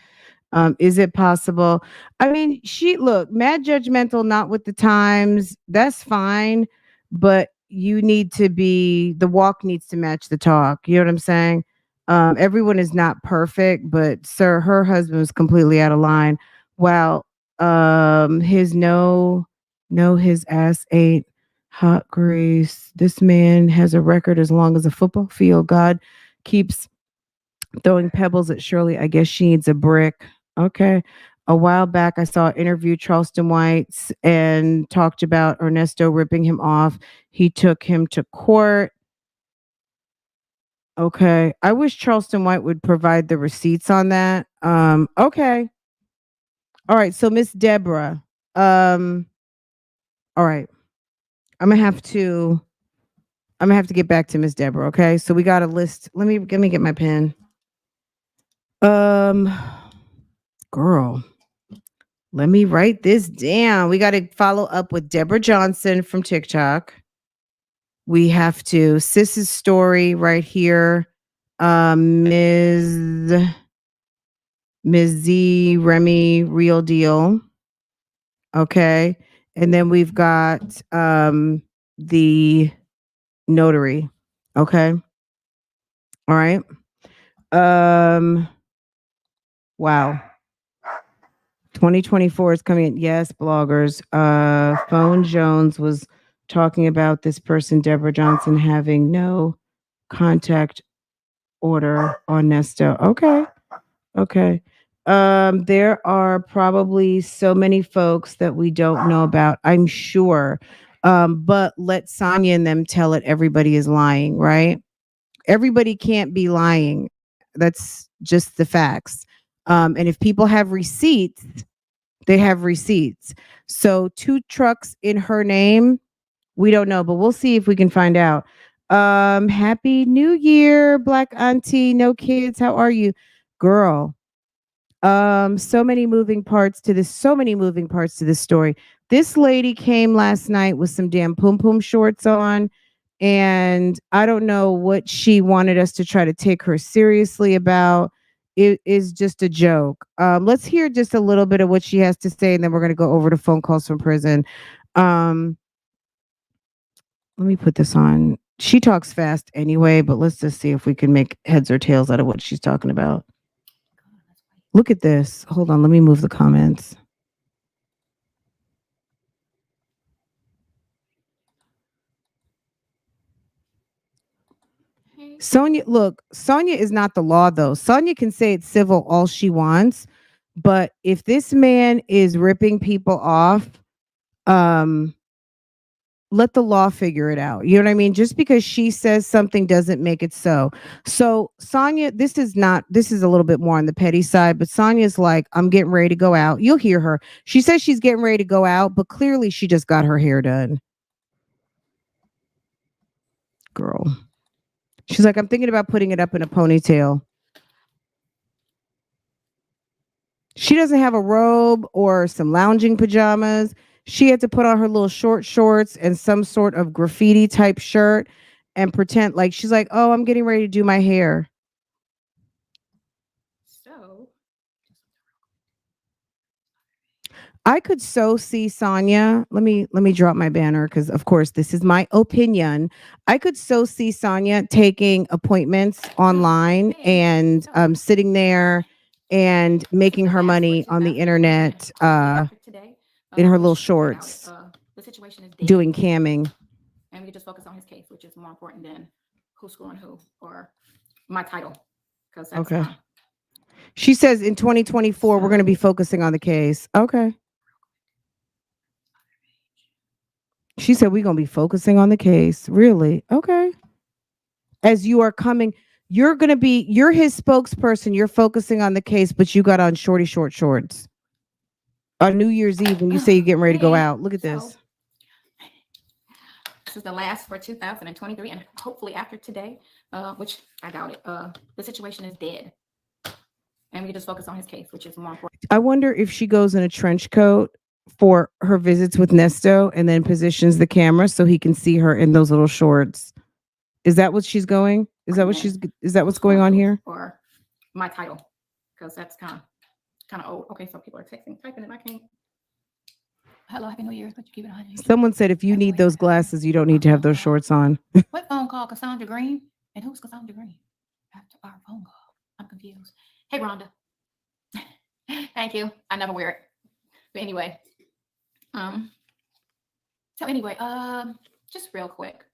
Is it possible? I mean, she look, mad judgmental, not with the times. That's fine, but you need to be the walk needs to match the talk. You know what I'm saying? Everyone is not perfect, but sir, her husband was completely out of line. Wow. His no, his ass ain't hot grease. This man has a record as long as a football field. God keeps throwing pebbles at Shirley. I guess she needs a brick. Okay. A while back, I saw interview Charleston White's and talked about Ernesto ripping him off. He took him to court. Okay. I wish Charleston White would provide the receipts on that. Okay. All right. So Miss Deborah. Um, all right. I'm gonna have to get back to Miss Deborah. Okay. So we got a list. Let me get my pen. Um girl. Let me write this down. We got to follow up with Deborah Johnson from TikTok. We have to Sis's story right here. Ms. Z Remy Real Deal. Okay. And then we've got the notary. Okay. All right. Um wow. 2024 is coming in. Yes, bloggers. Phone Jones was talking about this person, Deborah Johnson, having no contact order on Nesto. Okay. Okay. There are probably so many folks that we don't know about, I'm sure. But let Sonya and them tell it. Everybody is lying, right? Everybody can't be lying. That's just the facts. And if people have receipts, they have receipts. So 2 trucks in her name, we don't know, but we'll see if we can find out. Happy New Year, Black Auntie, no kids. How are you? Girl, so many moving parts to this story. This lady came last night with some damn pum pum shorts on, and I don't know what she wanted us to try to take her seriously about. It is just a joke. Let's hear just a little bit of what she has to say, and then we're gonna go over to phone calls from prison. Um, Let me put this on. She talks fast anyway, but let's just see if we can make heads or tails out of what she's talking about. Look at this. Hold on, let me move the comments. Sonia, look, Sonia is not the law though. Sonia can say it's civil all she wants, but if this man is ripping people off, um, let the law figure it out. You know what I mean? Just because she says something doesn't make it so. So Sonia, this is a little bit more on the petty side, but Sonia's like, I'm getting ready to go out. You'll hear her. She says she's getting ready to go out, but clearly she just got her hair done. Girl. She's like, I'm thinking about putting it up in a ponytail. She doesn't have a robe or some lounging pajamas. She had to put on her little short shorts and some sort of graffiti type shirt and pretend like she's like, oh, I'm getting ready to do my hair. I could so see Sonya. Let me drop my banner because of course this is my opinion. I could so see Sonya taking appointments online and sitting there and making her money on the internet in her little shorts doing camming. And we could just focus on his case, which is more important than who's screwing who or my title. Because that's Okay. She says in 2024 we're going to be focusing on the case. Okay. She said we're going to be focusing on the case. Really? Okay. As you are coming, you're going to be, you're his spokesperson. You're focusing on the case, but you got on shorty short shorts on New Year's Eve when you say you're getting ready to go out. Look at this. This is the last for 2023, and hopefully after today, which I doubt it, the situation is dead. And we can just focus on his case, which is more important. I wonder if she goes in a trench coat for her visits with Nesto and then positions the camera so he can see her in those little shorts. Is that what she's going? Is that what's going on here? Or my title, because that's kind of old. Okay, so people are typing it. I can't. Hello, Happy New Year. But you keep it on. Someone said if you need those glasses, you don't need to have those shorts on. What phone call? Cassandra Green? And who's Cassandra Green? After our phone call. I'm confused. Hey, Rhonda. Thank you. I never wear it. But anyway. Just real quick.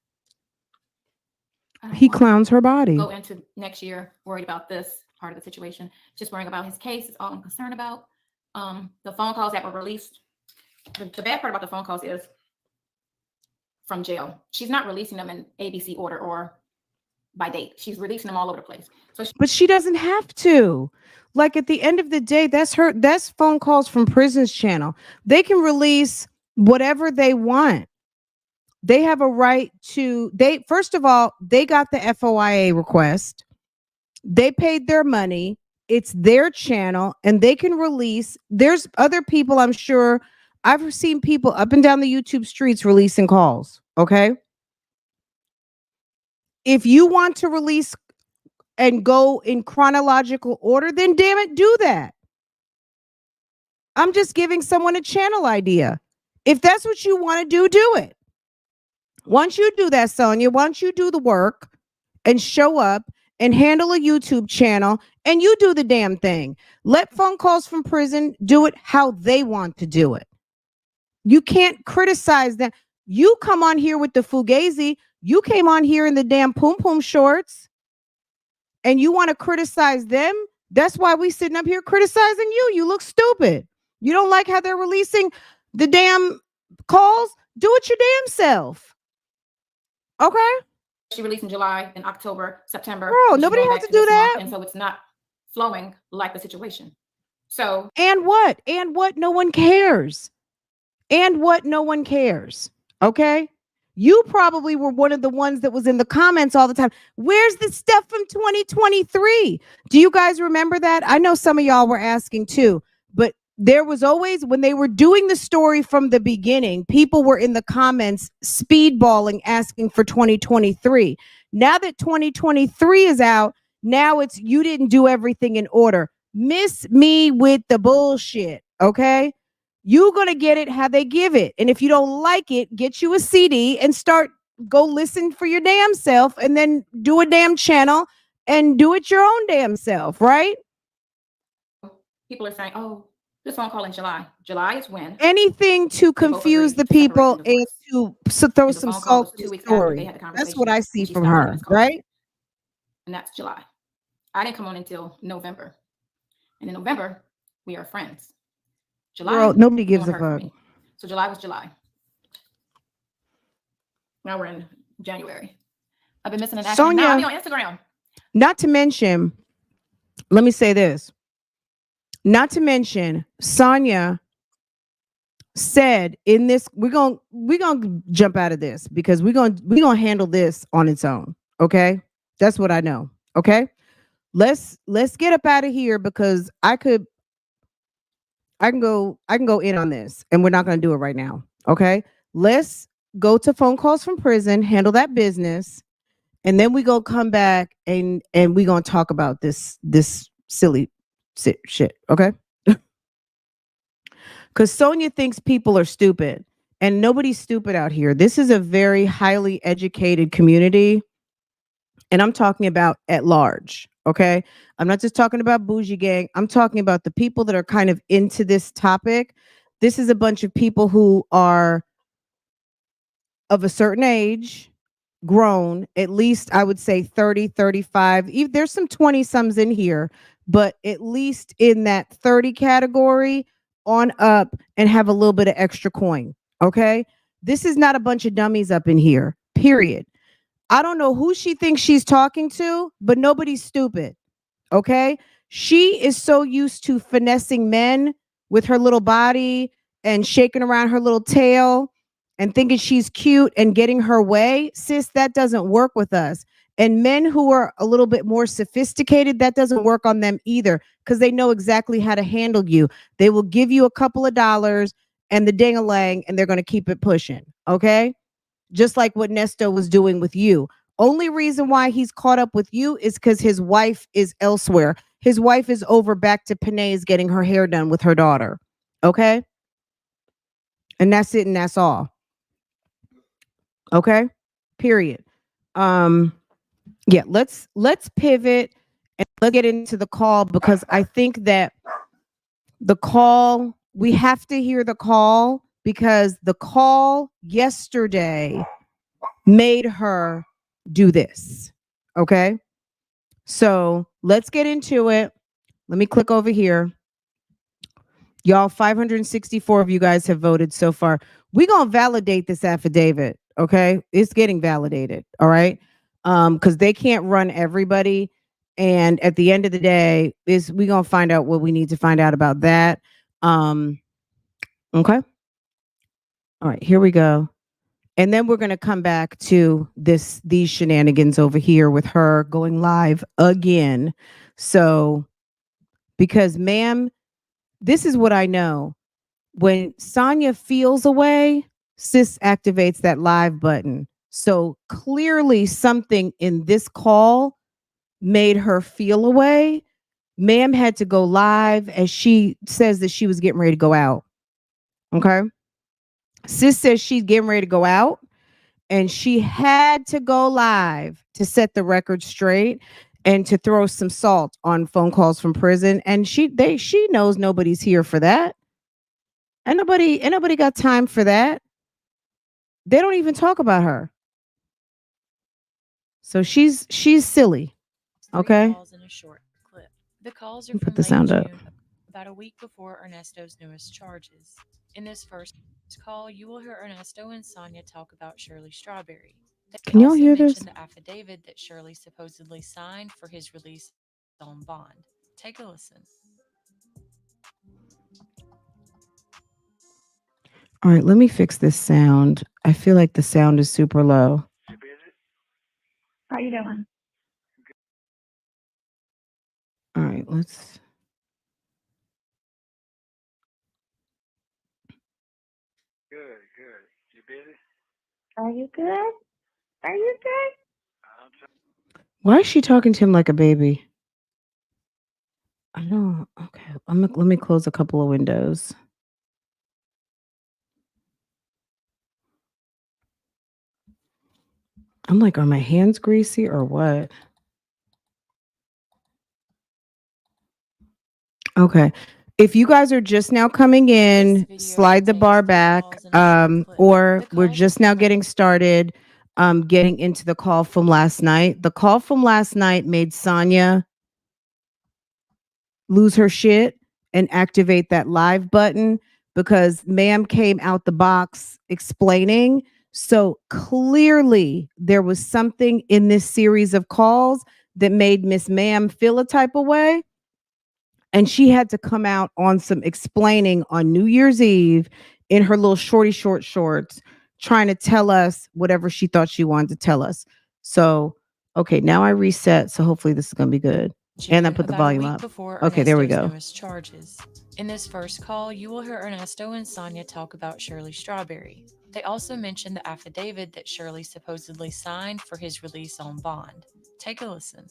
He clowns her body. Go into next year worried about this part of the situation. Just worrying about his case is all I'm concerned about. The phone calls that were released. The bad part about the phone calls is from jail. She's not releasing them in ABC order or by date. She's releasing them all over the place. But she doesn't have to. Like at the end of the day, that's phone calls from Prison's channel. They can release whatever they want. They have a right to, first of all, they got the FOIA request. They paid their money. It's their channel and they can release. There's other people, I'm sure. I've seen people up and down the YouTube streets releasing calls. Okay. If you want to release and go in chronological order, then damn it, do that. I'm just giving someone a channel idea. If that's what you want to do it. Once you do that, Sonya, once you do the work and show up and handle a YouTube channel and you do the damn thing, let phone calls from prison do it how they want to do it. You can't criticize them. You come on here with the fugazi. You came on here in the damn poom poom shorts and you want to criticize them. That's why we sitting up here criticizing you. You look stupid. You don't like how they're releasing the damn calls? Do it your damn self. Okay. She released in July, in October, September. Bro, nobody has to do that. And so it's not flowing like the situation. So. And what? No one cares. No one cares. Okay. You probably were one of the ones that was in the comments all the time. Where's the stuff from 2023? Do you guys remember that? I know some of y'all were asking too, but there was always, when they were doing the story from the beginning, people were in the comments speedballing, asking for 2023. Now that 2023 is out, now it's, you didn't do everything in order. Miss me with the bullshit, okay? You're going to get it how they give it. And if you don't like it, get you a CD and go listen for your damn self and then do a damn channel and do it your own damn self, right? People are saying, oh, this phone call in July. July is when anything to confuse the people and to throw some salt in the story. That's what I see from her, right? And that's July. I didn't come on until November. And in November, we are friends. July, girl, nobody gives a fuck. So July was July. Now we're in January. I've been missing an action. Sonya, now I'm on Instagram. Not to mention, let me say this. Not to mention, Sonya said in this, we're gonna jump out of this because we're gonna handle this on its own. Okay, that's what I know. Okay, let's get up out of here because I can go in on this, and we're not gonna do it right now. Okay, let's go to phone calls from prison, handle that business, and then we go come back and we gonna talk about this silly shit. Okay. Because Sonia thinks people are stupid, and nobody's stupid out here. This is a very highly educated community, and I'm talking about at large. Okay. I'm not just talking about bougie gang. I'm talking about the people that are kind of into this topic. This is a bunch of people who are of a certain age, grown, at least I would say 30, 35. There's some 20 sums in here, but at least in that 30 category on up and have a little bit of extra coin. Okay. This is not a bunch of dummies up in here, period. I don't know who she thinks she's talking to, but nobody's stupid. Okay. She is so used to finessing men with her little body and shaking around her little tail and thinking she's cute and getting her way. Sis, that doesn't work with us. And men who are a little bit more sophisticated, that doesn't work on them either because they know exactly how to handle you. They will give you a couple of dollars and the ding-a-lang and they're going to keep it pushing. Okay. Just like what Nesto was doing with you. Only reason why he's caught up with you is because his wife is elsewhere. His wife is over back to Panay's getting her hair done with her daughter. Okay. And that's it. And that's all. Okay. Period. Um, yeah, let's pivot and let's get into the call because I think that the call, we have to hear the call because the call yesterday made her do this. Okay. So let's get into it. Let me click over here. Y'all, 564 of you guys have voted so far. We're going to validate this affidavit. Okay. It's getting validated. All right. Because they can't run everybody. And at the end of the day, is we going to find out what we need to find out about that. Okay. All right. Here we go. And then we're going to come back to these shenanigans over here with her going live again. So, because ma'am, this is what I know. When Sonya feels away, sis activates that live button. So clearly something in this call made her feel away. Ma'am had to go live as she says that she was getting ready to go out. Okay. Sis says she's getting ready to go out. And she had to go live to set the record straight and to throw some salt on phone calls from prison. And she knows nobody's here for that. And nobody got time for that. They don't even talk about her. So she's silly. Okay. Calls in a short clip. The calls are Put from the late sound up. June, about a week before Ernesto's newest charges. In this first call, you will hear Ernesto and Sonia talk about Shirley Strawberry. They Can y'all also hear this? mention the affidavit that Shirley supposedly signed for his release on bond. Take a listen. All right, let me fix this sound. I feel like the sound is super low. How you doing? All right, let's. Good. You busy? Are you good? Are you good? Why is she talking to him like a baby? I don't. Okay, let me close a couple of windows. I'm like, are my hands greasy or what? Okay. If you guys are just now coming in, slide the bar back, or we're just now getting started, getting into the call from last night. The call from last night made Sonya lose her shit and activate that live button because ma'am came out the box explaining. So clearly there was something in this series of calls that made Miss Ma'am feel a type of way. And she had to come out on some explaining on New Year's Eve in her little short shorts, trying to tell us whatever she thought she wanted to tell us. So, okay, now I reset. So hopefully this is going to be good. And I put the volume up. Okay, there we go. Newest charges. In this first call, you will hear Ernesto and Sonia talk about Shirley Strawberry. They also mention the affidavit that Shirley supposedly signed for his release on bond. Take a listen.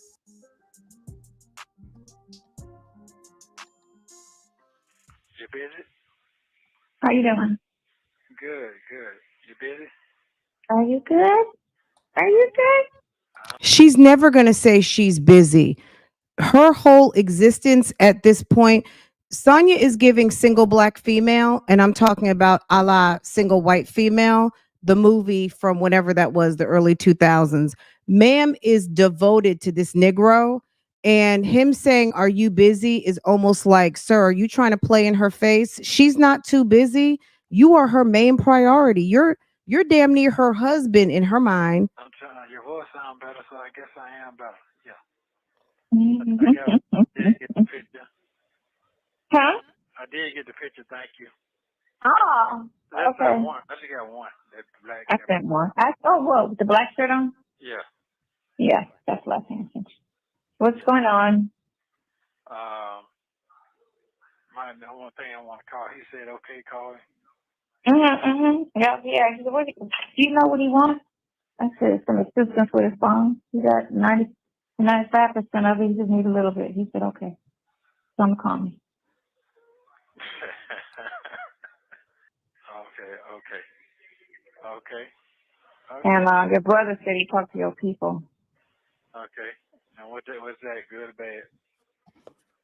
You busy? How you doing? Good, good. You busy? Are you good? Are you good? She's never going to say she's busy. Her whole existence at this point, Sonya is giving single black female, and I'm talking about a la single white female, the movie from whenever that was, the early 2000s. Ma'am is devoted to this Negro, and him saying, "Are you busy?" is almost like, "Sir, are you trying to play in her face?" She's not too busy. You are her main priority. You're damn near her husband in her mind. I'm trying. Your voice sound better, so I guess I am better. Yeah. Did get the picture. Huh? I did get the picture. Thank you. Oh, that's okay. One. I just got one. That black. I sent one. I saw what with the black shirt on. Yeah. Yeah, that's left hand. What's going on? My the one thing I want to call. He said, "Okay, call him." Yeah, yeah. He said, do you know what he wants? I said, some assistance with his phone. He got 95% of it. He just need a little bit. He said, okay. Some call me. Okay, okay. Okay. Okay. And your brother said he talked to your people. Okay. And what's that, good or bad?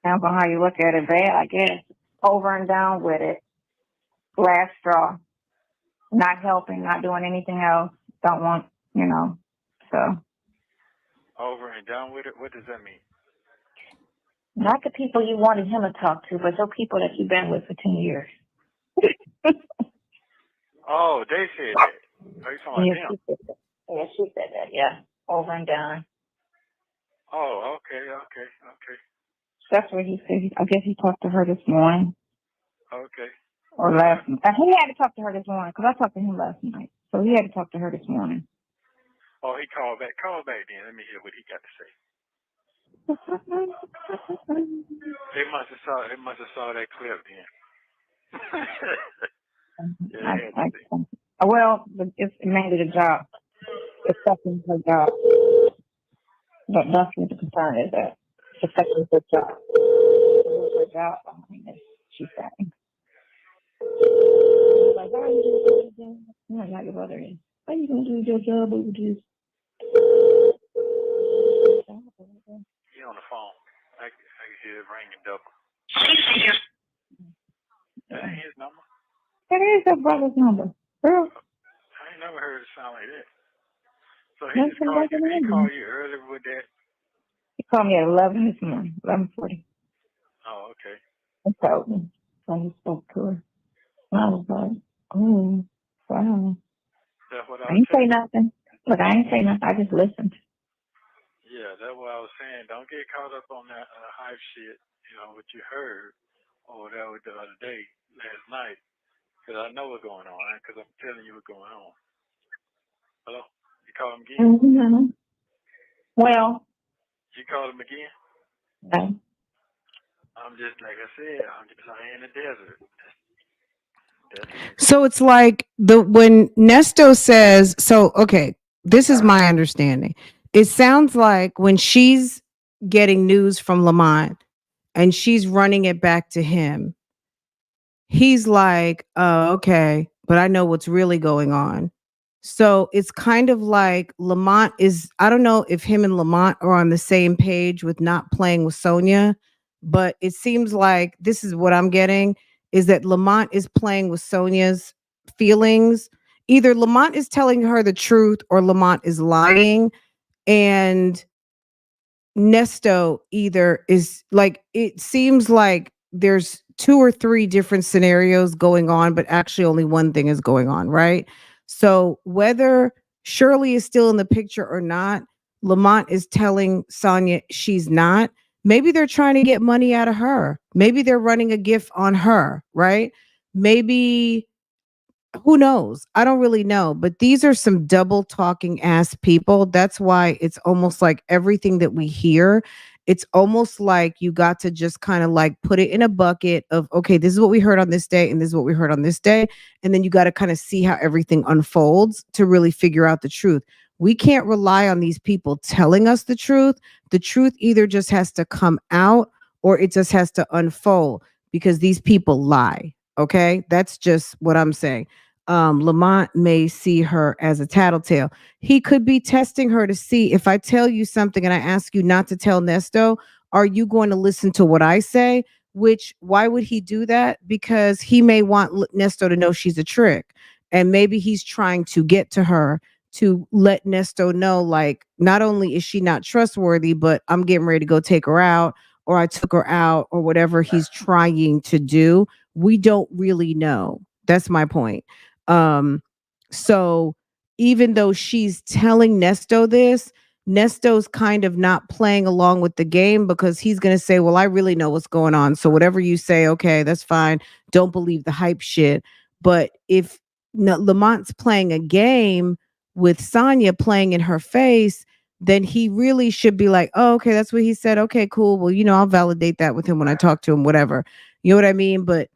Depends on how you look at it. Bad, I guess. Over and down with it. Last straw. Not helping, not doing anything else. Don't want, so. Over and done with it? What does that mean? Not the people you wanted him to talk to, but the people that you've been with for 10 years. Oh, they said that. Are you talking about them? Yeah, she said that, yeah. Over and done. Oh, okay. That's what he said. I guess he talked to her this morning. Okay. Or last night. He had to talk to her this morning, because I talked to him last night. So he had to talk to her this morning. Oh, he called back. Call back then. Let me hear what he got to say. They must have saw that clip then. Yeah, well, it's mainly the job. It's affecting her job. That's what the concern is, that it's affecting her job. Her job, she's saying. Like, why are you doing your job? No, not your brother is. Why are you going to do your job over this? He on the phone. I can hear it ringing double. That ain't his number. That is your brother's number. Girl. I ain't never heard it sound like that. So he just called you. He called you earlier with that. He called me at 11 this morning, 11:40. Oh, okay. He told me. So he spoke to her. And I was like, oh, wow. That's what I ain't say nothing. Look, I ain't say nothing. I just listened. Yeah, that's what I was saying. Don't get caught up on that hype shit, what you heard or that was the other day, last night. Because I know what's going on, because I'm telling you what's going on. Hello? You call him again? Mm-hmm. Well. You call him again? No. I'm just, like I said, I'm just in the desert. So it's like when Nesto says, so okay, this is my understanding. It sounds like when she's getting news from Lamont and she's running it back to him, he's like, oh, okay, but I know what's really going on. So it's kind of like Lamont is, I don't know if him and Lamont are on the same page with not playing with Sonia, but it seems like this is what I'm getting is that Lamont is playing with Sonia's feelings. Either Lamont is telling her the truth or Lamont is lying. And Nesto either is like, it seems like there's two or three different scenarios going on, but actually only one thing is going on, right? So whether Shirley is still in the picture or not, Lamont is telling Sonia she's not. Maybe they're trying to get money out of her. Maybe they're running a gift on her, right? Maybe who knows? I don't really know, but these are some double talking ass people. That's why it's almost like everything that we hear, it's almost like you got to just kind of like put it in a bucket of, okay, this is what we heard on this day, and this is what we heard on this day. And then you got to kind of see how everything unfolds to really figure out the truth. We can't rely on these people telling us the truth. The truth either just has to come out or it just has to unfold because these people lie. Okay, that's just what I'm saying. Lamont may see her as a tattletale. He could be testing her to see if I tell you something and I ask you not to tell Nesto, are you going to listen to what I say? Which, why would he do that? Because he may want Nesto to know she's a trick. And maybe he's trying to get to her to let Nesto know, like, not only is she not trustworthy, but I'm getting ready to go take her out, or I took her out, or whatever he's trying to do. We don't really know. That's my point. Um, so even though she's telling Nesto this, Nesto's kind of not playing along with the game because he's going to say, well, I really know what's going on. So whatever you say, okay, that's fine. Don't believe the hype shit. But if Lamont's playing a game with Sonya playing in her face, then he really should be like, oh, okay, that's what he said. Okay, cool. Well, I'll validate that with him when I talk to him, whatever. You know what I mean? But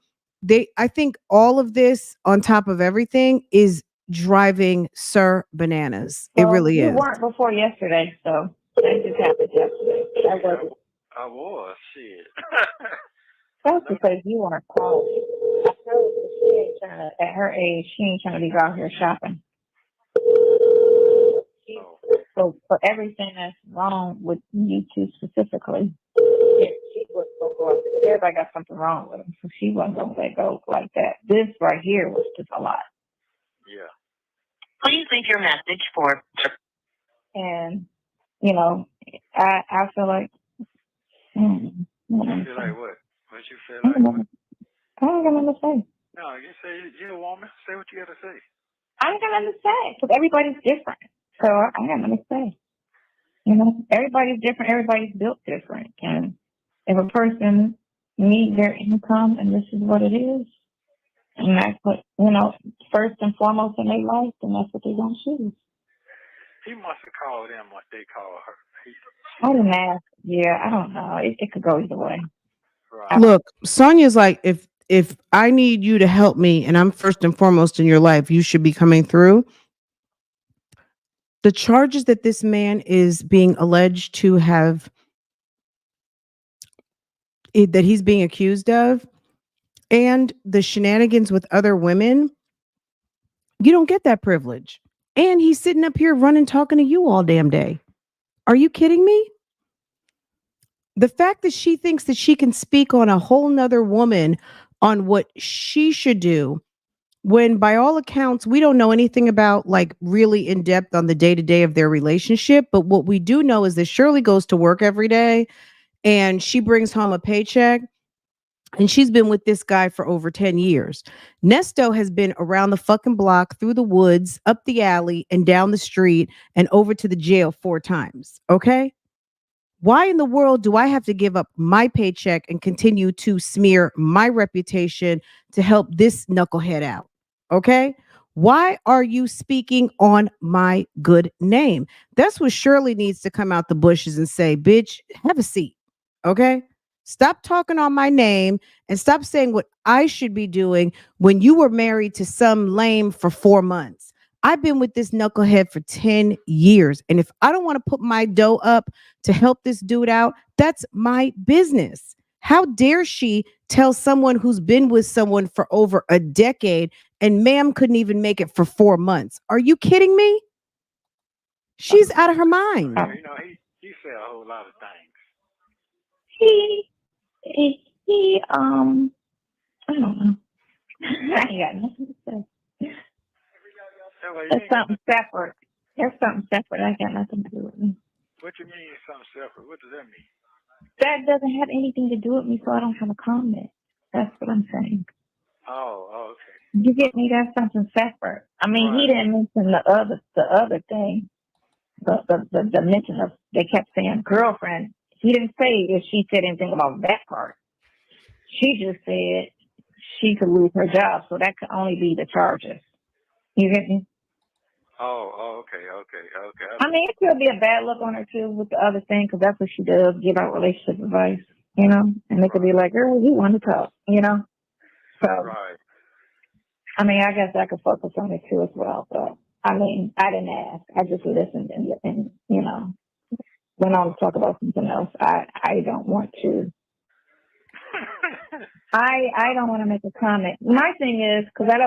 I think all of this on top of everything is driving Sir bananas. It Well, really you is. weren't before yesterday, so that just happened yesterday. That wasn't. I was shit. That's because you weren't calling. I told her she ain't trying to, at her age, she ain't trying to be out here shopping. So for everything that's wrong with you two specifically, she was gonna go up. Everybody got something wrong with them, so she wasn't gonna let go like that. This right here was just a lot. Yeah. Please leave your message for. And I feel like. You feel like what? What you feel like? I ain't got nothing to say. No, you say you're a woman. Say what you got to say. I ain't got nothing to say because everybody's different. So I ain't got nothing to say. Everybody's different. Everybody's built different. And if a person needs their income and this is what it is, and that's what, first and foremost in their life, then that's what they're going to choose. He must have called them what they call her. I didn't ask. Yeah, I don't know. It could go either way. Right. Look, Sonya's like, if I need you to help me and I'm first and foremost in your life, you should be coming through. The charges that this man is being alleged to have, that he's being accused of, and the shenanigans with other women, you don't get that privilege. And he's sitting up here running, talking to you all damn day. Are you kidding me? The fact that she thinks that she can speak on a whole nother woman on what she should do, when by all accounts, we don't know anything about, like, really in depth on the day to day of their relationship. But what we do know is that Shirley goes to work every day and she brings home a paycheck. And she's been with this guy for over 10 years. Nesto has been around the fucking block, through the woods, up the alley, and down the street, and over to the jail 4 times. Okay? Why in the world do I have to give up my paycheck and continue to smear my reputation to help this knucklehead out? Okay? Why are you speaking on my good name? That's what Shirley needs to come out the bushes and say, bitch, have a seat. Okay? Stop talking on my name and stop saying what I should be doing when you were married to some lame for 4 months. I've been with this knucklehead for 10 years. And if I don't want to put my dough up to help this dude out, that's my business. How dare she tell someone who's been with someone for over a decade and ma'am couldn't even make it for 4 months? Are you kidding me? She's out of her mind. He said a whole lot of things. I don't know. I ain't got nothing to say. It's something separate. There's something separate. I got nothing to do with me. What you mean something separate? What does that mean? That doesn't have anything to do with me, so I don't have a comment. That's what I'm saying. Oh, okay. You get me? That's something separate. I mean, right. He didn't mention the other thing. The mention of, they kept saying girlfriend. He didn't say if she said anything about that part. She just said she could lose her job, so that could only be the charges. You get me? Oh, okay. I mean, it could be a bad look on her too with the other thing, because that's what she does, give out relationship advice, and it could be like, girl, he wanted to talk, So, right. I mean, I guess I could focus on it too as well, but I mean, I didn't ask. I just listened and went on to talk about something else. I don't want to I don't want to make a comment. My thing is because I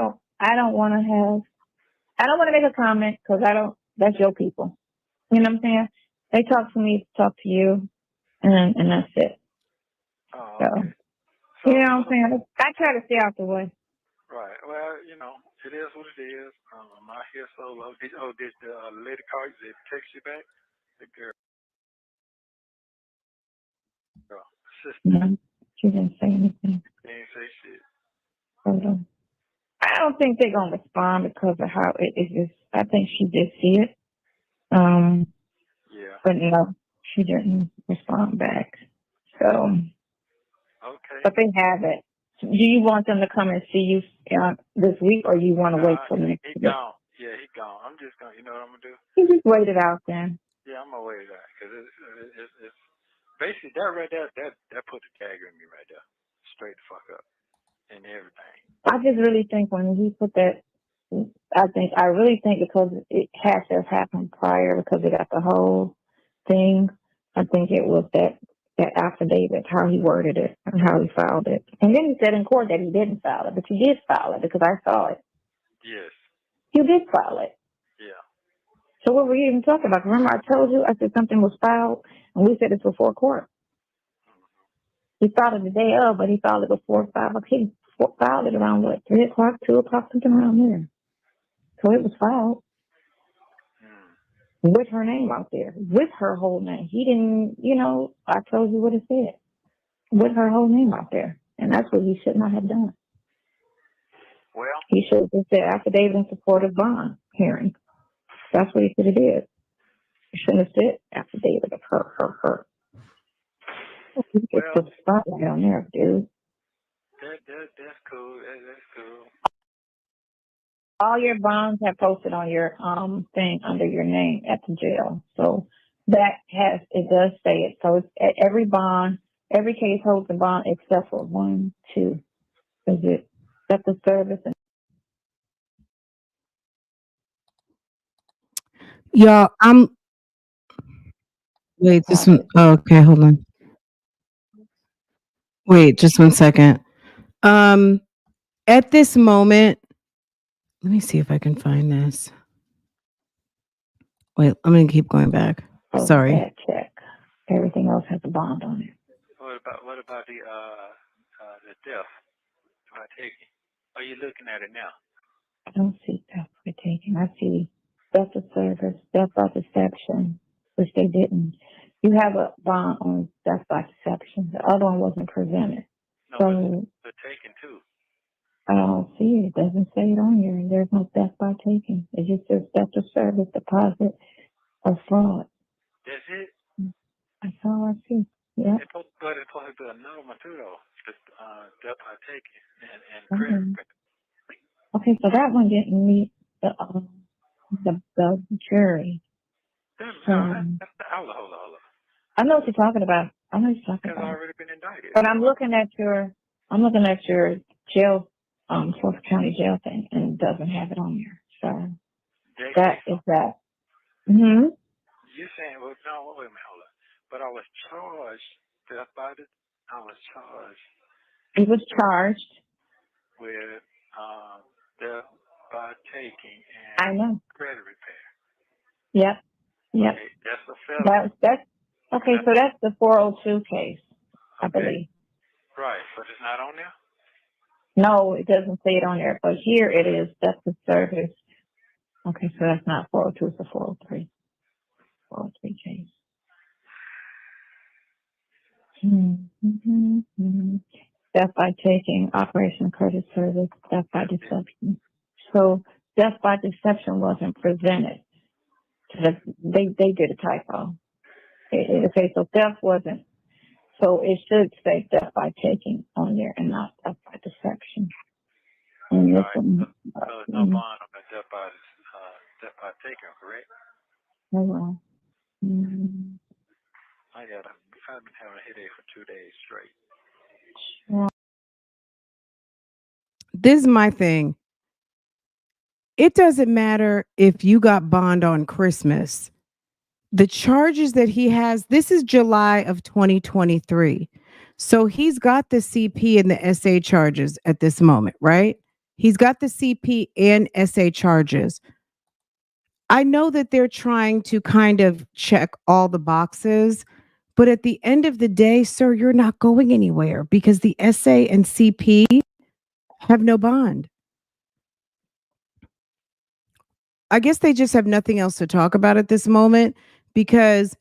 don't want to make a comment because I don't. That's your people. You know what I'm saying? They talk to me, talk to you, and that's it. Oh, So okay. you know what I'm saying? I try to stay out the way. Right. Well, it is what it is. I'm out here solo. Did the lady call you? Did text you back? The girl, sister. No, she didn't say anything. They didn't say shit. I don't think they're gonna respond because of how it's just. I think she did see it. Yeah. But no, she didn't respond back. So, Okay. but they have it. Do you want them to come and see you this week, or you want to wait till next He week? gone. Yeah, he gone. I'm just gonna. You know what I'm gonna do? You just wait it out then. Yeah, I'm gonna wait it out because it's basically that right there. That put the dagger in me right there, straight the fuck up, and everything. I just really think when he put that, I really think because it has to have happened prior because they got the whole thing. I think it was that affidavit, how he worded it and how he filed it. And then he said in court that he didn't file it, but you did file it because I saw it. Yes. You did file it. Yeah. So what were you even talking about? Remember I told you, I said something was filed and we said it's before court. He filed it the day of, but he filed it before 5 o'clock. He filed it around what, 3 o'clock, 2 o'clock, something around there. So it was filed with her name out there, with her whole name. He didn't, I told you what it said, with her whole name out there. And that's what he should not have done. Well, he should have just said affidavit in support of bond hearing. That's what he should have did. He shouldn't have said affidavit of her. You just put the spotlight on there, dude. That's cool. That's cool. All your bonds have posted on your thing under your name at the jail. So it does say it. So it's every bond, every case holds a bond except for 1, 2. Is it debt of service? Y'all, wait, just one. Oh, okay, hold on. Wait, just 1 second. At this moment, let me see if I can find this. Wait, I'm gonna keep going back. Sorry. That check. Everything else has a bond on it. What about the death by taking? Are you looking at it now? I don't see death by taking. I see death of service, death by deception, which they didn't. You have a bond on death by deception. The other one wasn't presented. No, so but taken too. I don't see it. It doesn't say it on here. There's no death by taking. It just says death of service, deposit, or fraud. That's it? That's all I see. Yeah. It's supposed to be another one too, though. Just death by taking and credit. Okay, so that one didn't meet the jury. Hold on. I know what you're talking about. It's already been indicted. But I'm looking at your jail, Fort County jail thing, and it doesn't have it on there. So that is that. Mm-hmm. You're saying, well, no, wait a minute, hold on. But I was charged death by the. I was charged. He was charged with death by taking and I know. credit repair. Yep. Okay, that's a felony. That's okay. So that's the 402 case, I believe. Right, but it's not on there. No, it doesn't say it on there. But here it is. That's the service. Okay, so that's not 402. It's a 403. 403 case. Death by taking, Operation Credit Service, death by deception. So death by deception wasn't presented. They did a typo. Okay, so theft wasn't. So it should say death by taking on there and not death by deception. And this one, so there's no bond on the death by taking, correct? Well. I've been having a headache for 2 days straight. This is my thing. It doesn't matter if you got bond on Christmas. The charges that he has, this is July of 2023. So he's got the CP and the SA charges at this moment, right? He's got the CP and SA charges. I know that they're trying to kind of check all the boxes, but at the end of the day, sir, you're not going anywhere because the SA and CP have no bond. I guess they just have nothing else to talk about at this moment because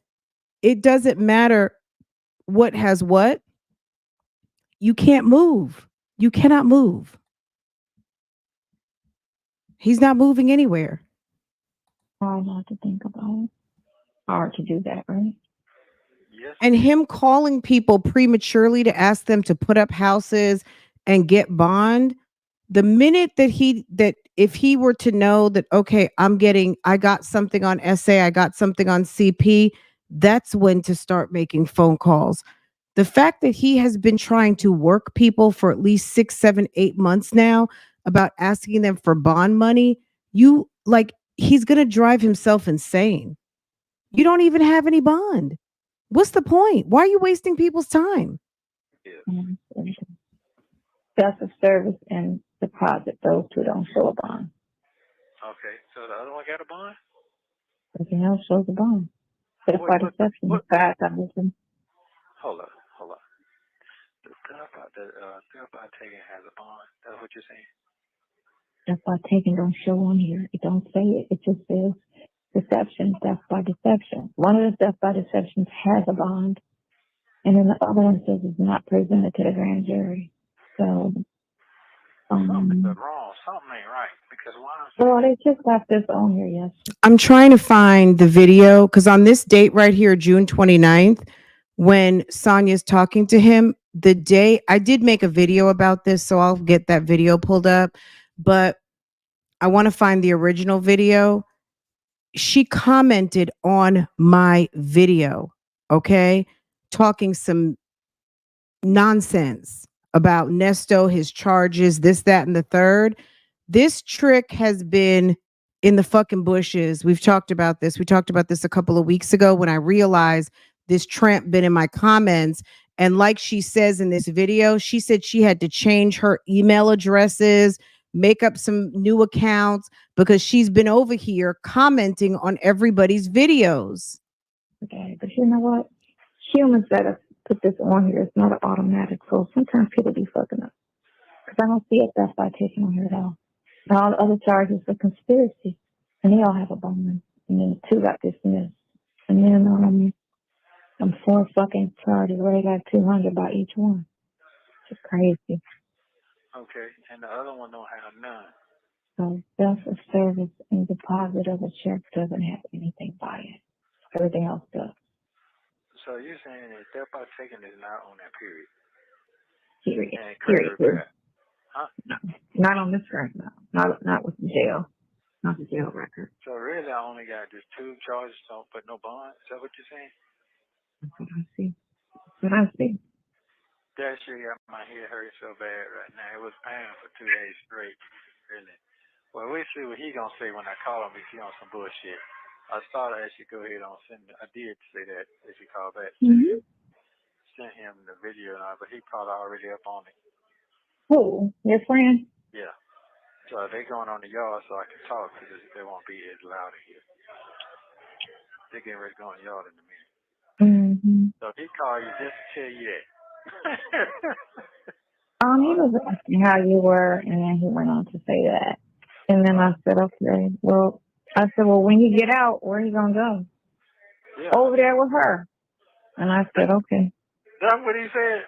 it doesn't matter what has what. You can't move. You cannot move. He's not moving anywhere. Hard not to think about it. Hard to do that, right? Yes, And him calling people prematurely to ask them to put up houses and get bond, the minute that if he were to know that, okay, I got something on SA, I got something on CP, that's when to start making phone calls. The fact that he has been trying to work people for at least 6, 7, 8 months now about asking them for bond money, he's going to drive himself insane. You don't even have any bond. What's the point? Why are you wasting people's time? That's a service and deposit. Those two don't show a bond. Okay, so the other one got a bond? Everything else shows a bond. But by deception, $5,000. Hold up. The stuff I taking has a bond. That's what you're saying? That's by taking don't show on here. It don't say it. It just says deception, theft by deception. One of the theft by deceptions has a bond, and then the other one says it's not presented to the grand jury. So, something's wrong. Something ain't right. Because why? Well, they just got this on here yesterday. I'm trying to find the video because on this date right here, June 29th, when Sonya's talking to him, the day I did make a video about this, so I'll get that video pulled up. But I want to find the original video. She commented on my video, okay, talking some nonsense about Nesto, his charges, this, that, and the third. This trick has been in the fucking bushes. We've talked about this. We talked about this a couple of weeks ago when I realized this tramp been in my comments. And like she says in this video, she said she had to change her email addresses, make up some new accounts because she's been over here commenting on everybody's videos. Okay, but you know what? Humans that have put this on here. It's not an automatic. So sometimes people be fucking up. Because I don't see it theft by taking on here at all. And all the other charges are conspiracy. And they all have a bond. And then the 2 got dismissed. And then I'm 4 fucking charges where they got 200 by each one. It's crazy. Okay, and the other one don't have none. So theft of service and deposit of a check doesn't have anything by it. Everything else does. So you're saying that theft by taking is not on that period? Period. And credit repair. Huh? No, not on this record. No. Not with the jail. Not the jail record. So really, I only got just 2 charges, but no bond. Is that what you're saying? That's what I see. That's what I see. That shit got my head hurt so bad right now. It was pain for 2 days straight. Really. Well, we'll see what he gonna say when I call him if he on some bullshit. I started actually go ahead on send. I did say that if he called back. Sent him the video, but he probably already up on it. Who? Your friend? Yeah. So they going on the yard so I can talk because they won't be as loud in here. They're getting ready to go on the yard in a minute. Mm-hmm. So if he called you just to tell you that. He was asking how you were, and then he went on to say that. And then I said, okay. Well, when you get out, where are you going to go? Yeah. Over there with her. And I said, okay. That's what he said?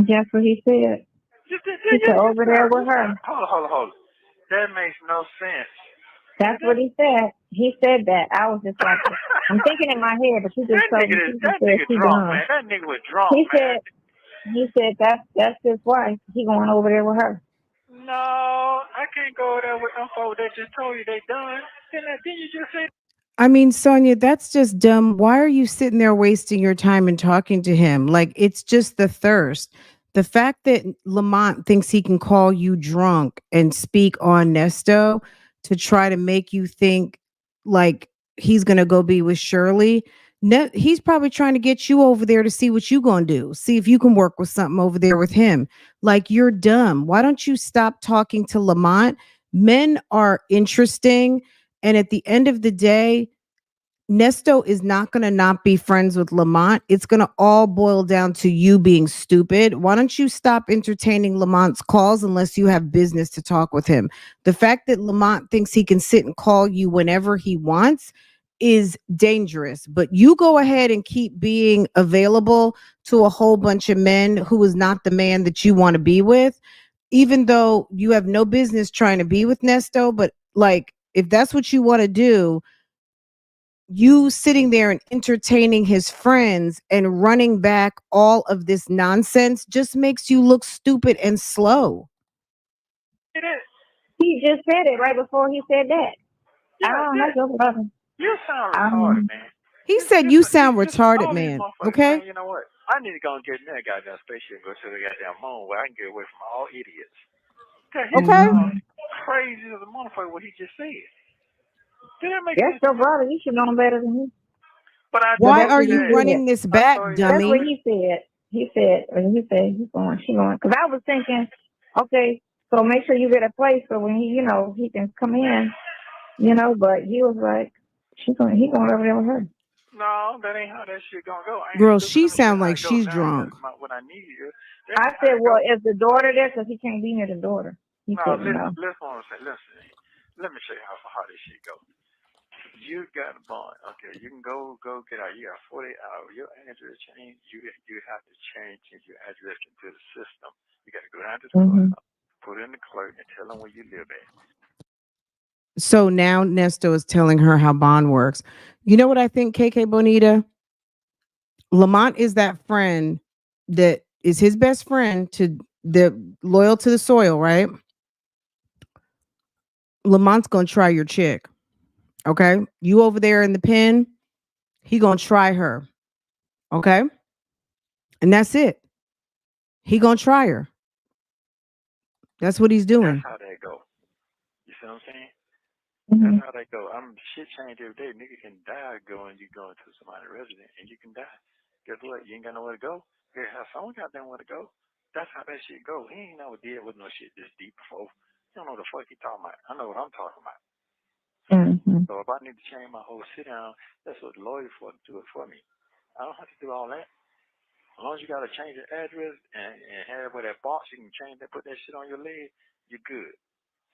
That's what he said. He said, over there with her. Hold on. That makes no sense. That's what he said. He said that. I was just like, I'm thinking in my head, but he just told me. That nigga drunk, man. That nigga was drunk, man. He said that's his wife. He going over there with her. No, I can't go over there with them folks that just told you they done. Didn't you just say? I mean, Sonia, that's just dumb. Why are you sitting there wasting your time and talking to him? Like, it's just the thirst. The fact that Lamont thinks he can call you drunk and speak on Nesto to try to make you think like he's going to go be with Shirley, He's probably trying to get you over there to see what you gonna do. See if you can work with something over there with him. Like you're dumb. Why don't you stop talking to Lamont? Men are interesting, and at the end of the day, Nesto is not going to not be friends with Lamont. It's going to all boil down to you being stupid. Why don't you stop entertaining Lamont's calls unless you have business to talk with him? The fact that Lamont thinks he can sit and call you whenever he wants is dangerous. But you go ahead and keep being available to a whole bunch of men who is not the man that you want to be with, even though you have no business trying to be with Nesto. But like, if that's what you want to do, you sitting there and entertaining his friends and running back all of this nonsense just makes you look stupid and slow. It is. He just said it right before he said that. I Yeah, don't yeah. like your brother. You sound retarded, man. He said you sound Just retarded, all these man. motherfuckers, Okay? man. You know what? I need to go and get in that goddamn spaceship and go to the goddamn moon where I can get away from all idiots. Cause he Okay? sounds crazy as a motherfucker what he just said. Did that make That's any your sense? brother. You should know him better than me. But I But Why that's told are what you he you that. said. running this I back, told you that. That's what dummy? he said. He said, he's going, she going. Because I was thinking, okay, so make sure you get a place so when he can come in, but he was like, he going over there with her. No, that ain't how that shit gonna go. Girl, Listen, she let me show you sound how like it goes. she's Now I got drunk. what I need you. That I ain't how said, that well, goes. is the daughter there? Because he can't be near the daughter. He No, said, listen, no. listen what I'm saying. Listen, let me show you how this shit goes. You got a bond. Okay, you can go get out. You got 48 hours. Your address change. You have to change your address into the system. You got to go down to the Mm-hmm. clerk, put in the clerk, and tell them where you live at. So now Nesto is telling her how bond works. You know what I think, KK Bonita? Lamont is that friend that is his best friend to the loyal to the soil, right? Lamont's gonna try your chick. Okay. You over there in the pen, he gonna try her. Okay. And that's it. He gonna try her. That's what he's That's doing. how that go. You see what I'm saying? Mm-hmm. That's how they go. Shit change every day. Nigga can die you go into somebody's resident and you can die. Guess what? You ain't got nowhere to go. You gotta have someone got nowhere to go. That's how that shit go. He ain't never deal with no shit this deep before. You don't know what the fuck he talking about. I know what I'm talking about. Mm-hmm. So if I need to change my whole sit down, that's what the lawyer for to do it for me. I don't have to do all that. As long as you gotta change the address and have where that box you can change that, put that shit on your leg, you're good.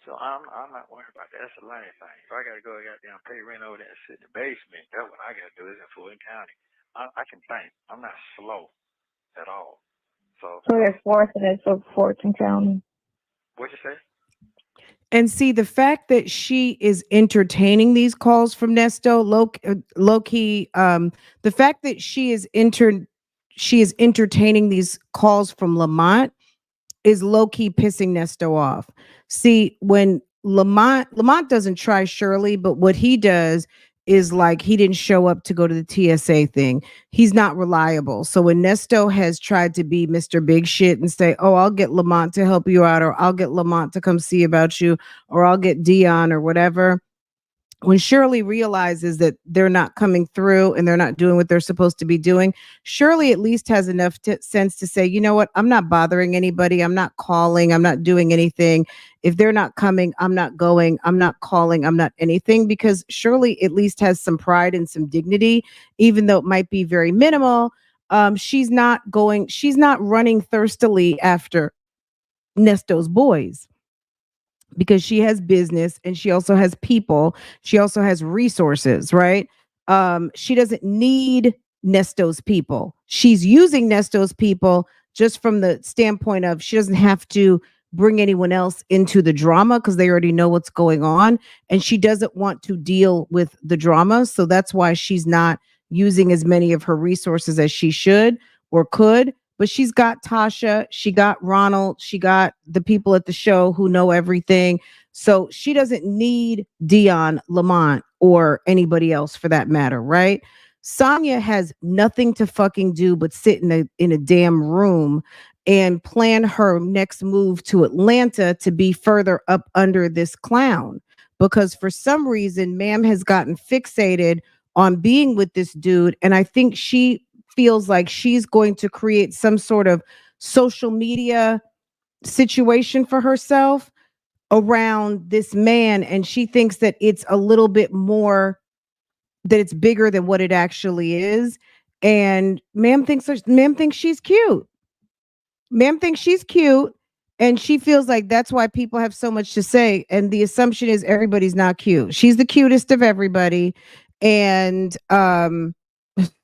So I'm not worried about that. That's the last thing. If I gotta go goddamn pay rent over there and sit in the basement, that's what I gotta do is in Fulton County. I can think. I'm not slow at all. So So there's fourth and it's for Fortune County. what'd you say? And see the fact that she is entertaining these calls from Nesto, low key, the fact that she is entertaining these calls from Lamont is low key pissing Nesto off. See, when Lamont doesn't try Shirley, but what he does is like he didn't show up to go to the TSA thing. He's not reliable. So when Nesto has tried to be Mr. Big Shit and say, "Oh, I'll get Lamont to help you out," or "I'll get Lamont to come see about you," or "I'll get Dion," or whatever, when Shirley realizes that they're not coming through and they're not doing what they're supposed to be doing, Shirley at least has enough sense to say, you know what? I'm not bothering anybody. I'm not calling. I'm not doing anything. If they're not coming, I'm not going. I'm not calling. I'm not anything because Shirley at least has some pride and some dignity, even though it might be very minimal. She's not going, she's not running thirstily after Nesto's boys because she has business and she also has people. She also has resources, right? She doesn't need Nesto's people. She's using Nesto's people just from the standpoint of she doesn't have to bring anyone else into the drama because they already know what's going on. And she doesn't want to deal with the drama. So that's why she's not using as many of her resources as she should or could, but she's got Tasha, she got Ronald, she got the people at the show who know everything. So she doesn't need Dion Lamont or anybody else for that matter, right? Sonya has nothing to fucking do but sit in a damn room and plan her next move to Atlanta to be further up under this clown. Because for some reason, ma'am has gotten fixated on being with this dude. And I think she feels like she's going to create some sort of social media situation for herself around this man. And she thinks that it's a little bit more, that it's bigger than what it actually is. And ma'am thinks she's cute. Ma'am thinks she's cute, and she feels like that's why people have so much to say. And the assumption is everybody's not cute. She's the cutest of everybody. And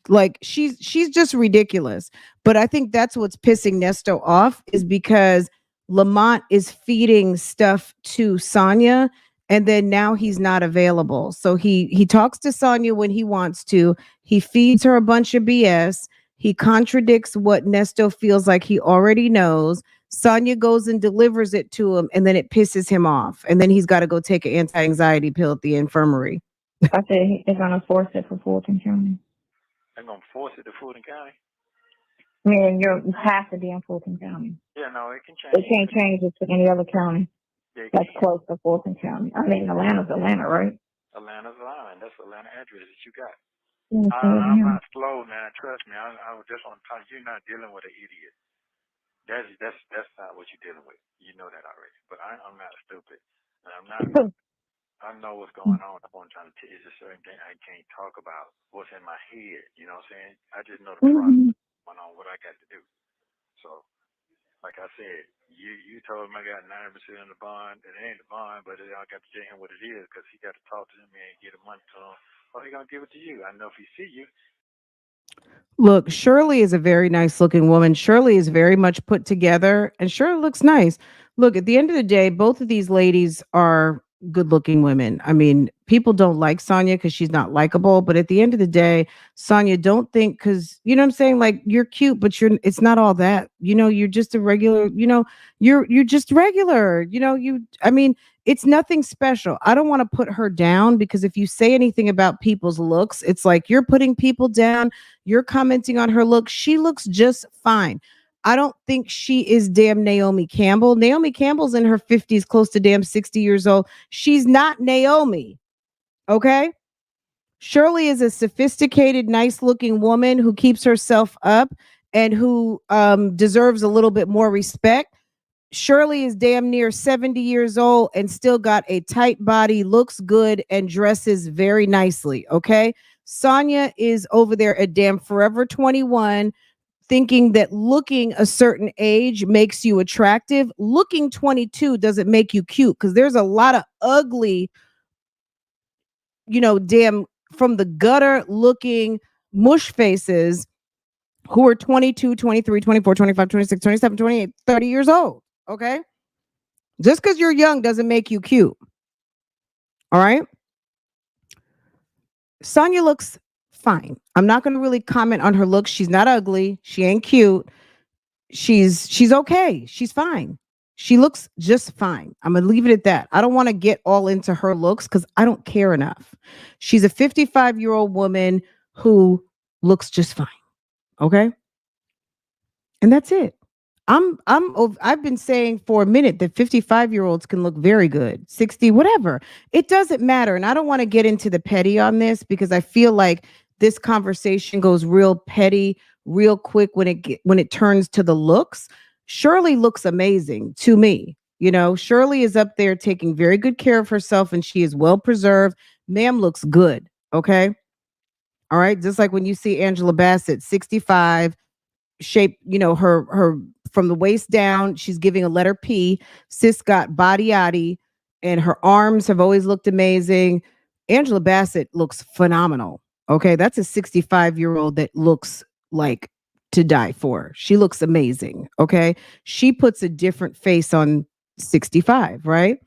like she's just ridiculous. But I think that's what's pissing Nesto off, is because Lamont is feeding stuff to Sonya, and then now he's not available. So he talks to Sonya when he wants to. He feeds her a bunch of BS. He contradicts what Nesto feels like he already knows. Sonya goes and delivers it to him, and then it pisses him off. And then he's got to go take an anti-anxiety pill at the infirmary. I said they're gonna force it for Fulton County. They're gonna force it to Fulton County. I mean, you have to be in Fulton County. Yeah, no, it can change. They can't change it to any other county that's close to Fulton County. I mean, Atlanta's Atlanta, right? Atlanta's Atlanta. That's the Atlanta address that you got. Yeah, I'm not slow now. Trust me. I just want to tell you, you're not dealing with an idiot. That's not what you're dealing with. You know that already. But I'm not stupid. And I'm not. I know what's going on. I'm trying to tell you, it's a certain thing I can't talk about. What's in my head? You know what I'm saying? I just know the process going on. What I got to do. So, like I said, you told him I got 90% in the bond. It ain't the bond, but I got to tell him what it is, because he got to talk to him and get the money to him. Or he gonna give it to you. I know if he see you. Look, Shirley is a very nice looking woman. Shirley is very much put together, and Shirley looks nice. Look, at the end of the day, both of these ladies are good looking women. I mean, people don't like Sonya because she's not likable, but at the end of the day, Sonya, don't think, because you know what I'm saying? Like, you're cute, but it's not all that. You're just a regular, you're just regular. I mean, it's nothing special. I don't want to put her down, because if you say anything about people's looks, it's like you're putting people down. You're commenting on her look. She looks just fine. I don't think she is damn Naomi Campbell. Naomi Campbell's in her 50s, close to damn 60 years old. She's not Naomi. Okay? Shirley is a sophisticated, nice looking woman who keeps herself up and who deserves a little bit more respect. Shirley is damn near 70 years old and still got a tight body, looks good, and dresses very nicely. Okay. Sonya is over there at damn Forever 21, thinking that looking a certain age makes you attractive. Looking 22 doesn't make you cute, because there's a lot of ugly, damn from the gutter looking mush faces who are 22, 23, 24, 25, 26, 27, 28, 30 years old. Okay. Just because you're young doesn't make you cute. All right. Sonya looks fine. I'm not going to really comment on her looks. She's not ugly. She ain't cute. She's okay. She's fine. She looks just fine. I'm going to leave it at that. I don't want to get all into her looks because I don't care enough. She's a 55-year-old woman who looks just fine. Okay. And that's it. I've been saying for a minute that 55-year-olds can look very good, 60, whatever. It doesn't matter. And I don't want to get into the petty on this, because I feel like this conversation goes real petty real quick when it turns to the looks. Shirley looks amazing to me. Shirley is up there taking very good care of herself, and she is well preserved. Ma'am looks good. Okay. All right. Just like when you see Angela Bassett, 65, shape, her from the waist down, she's giving a letter P. Sis got body yaddy, and her arms have always looked amazing. Angela Bassett looks phenomenal. Okay, that's a 65-year-old that looks like to die for. She looks amazing. Okay, she puts a different face on 65, right?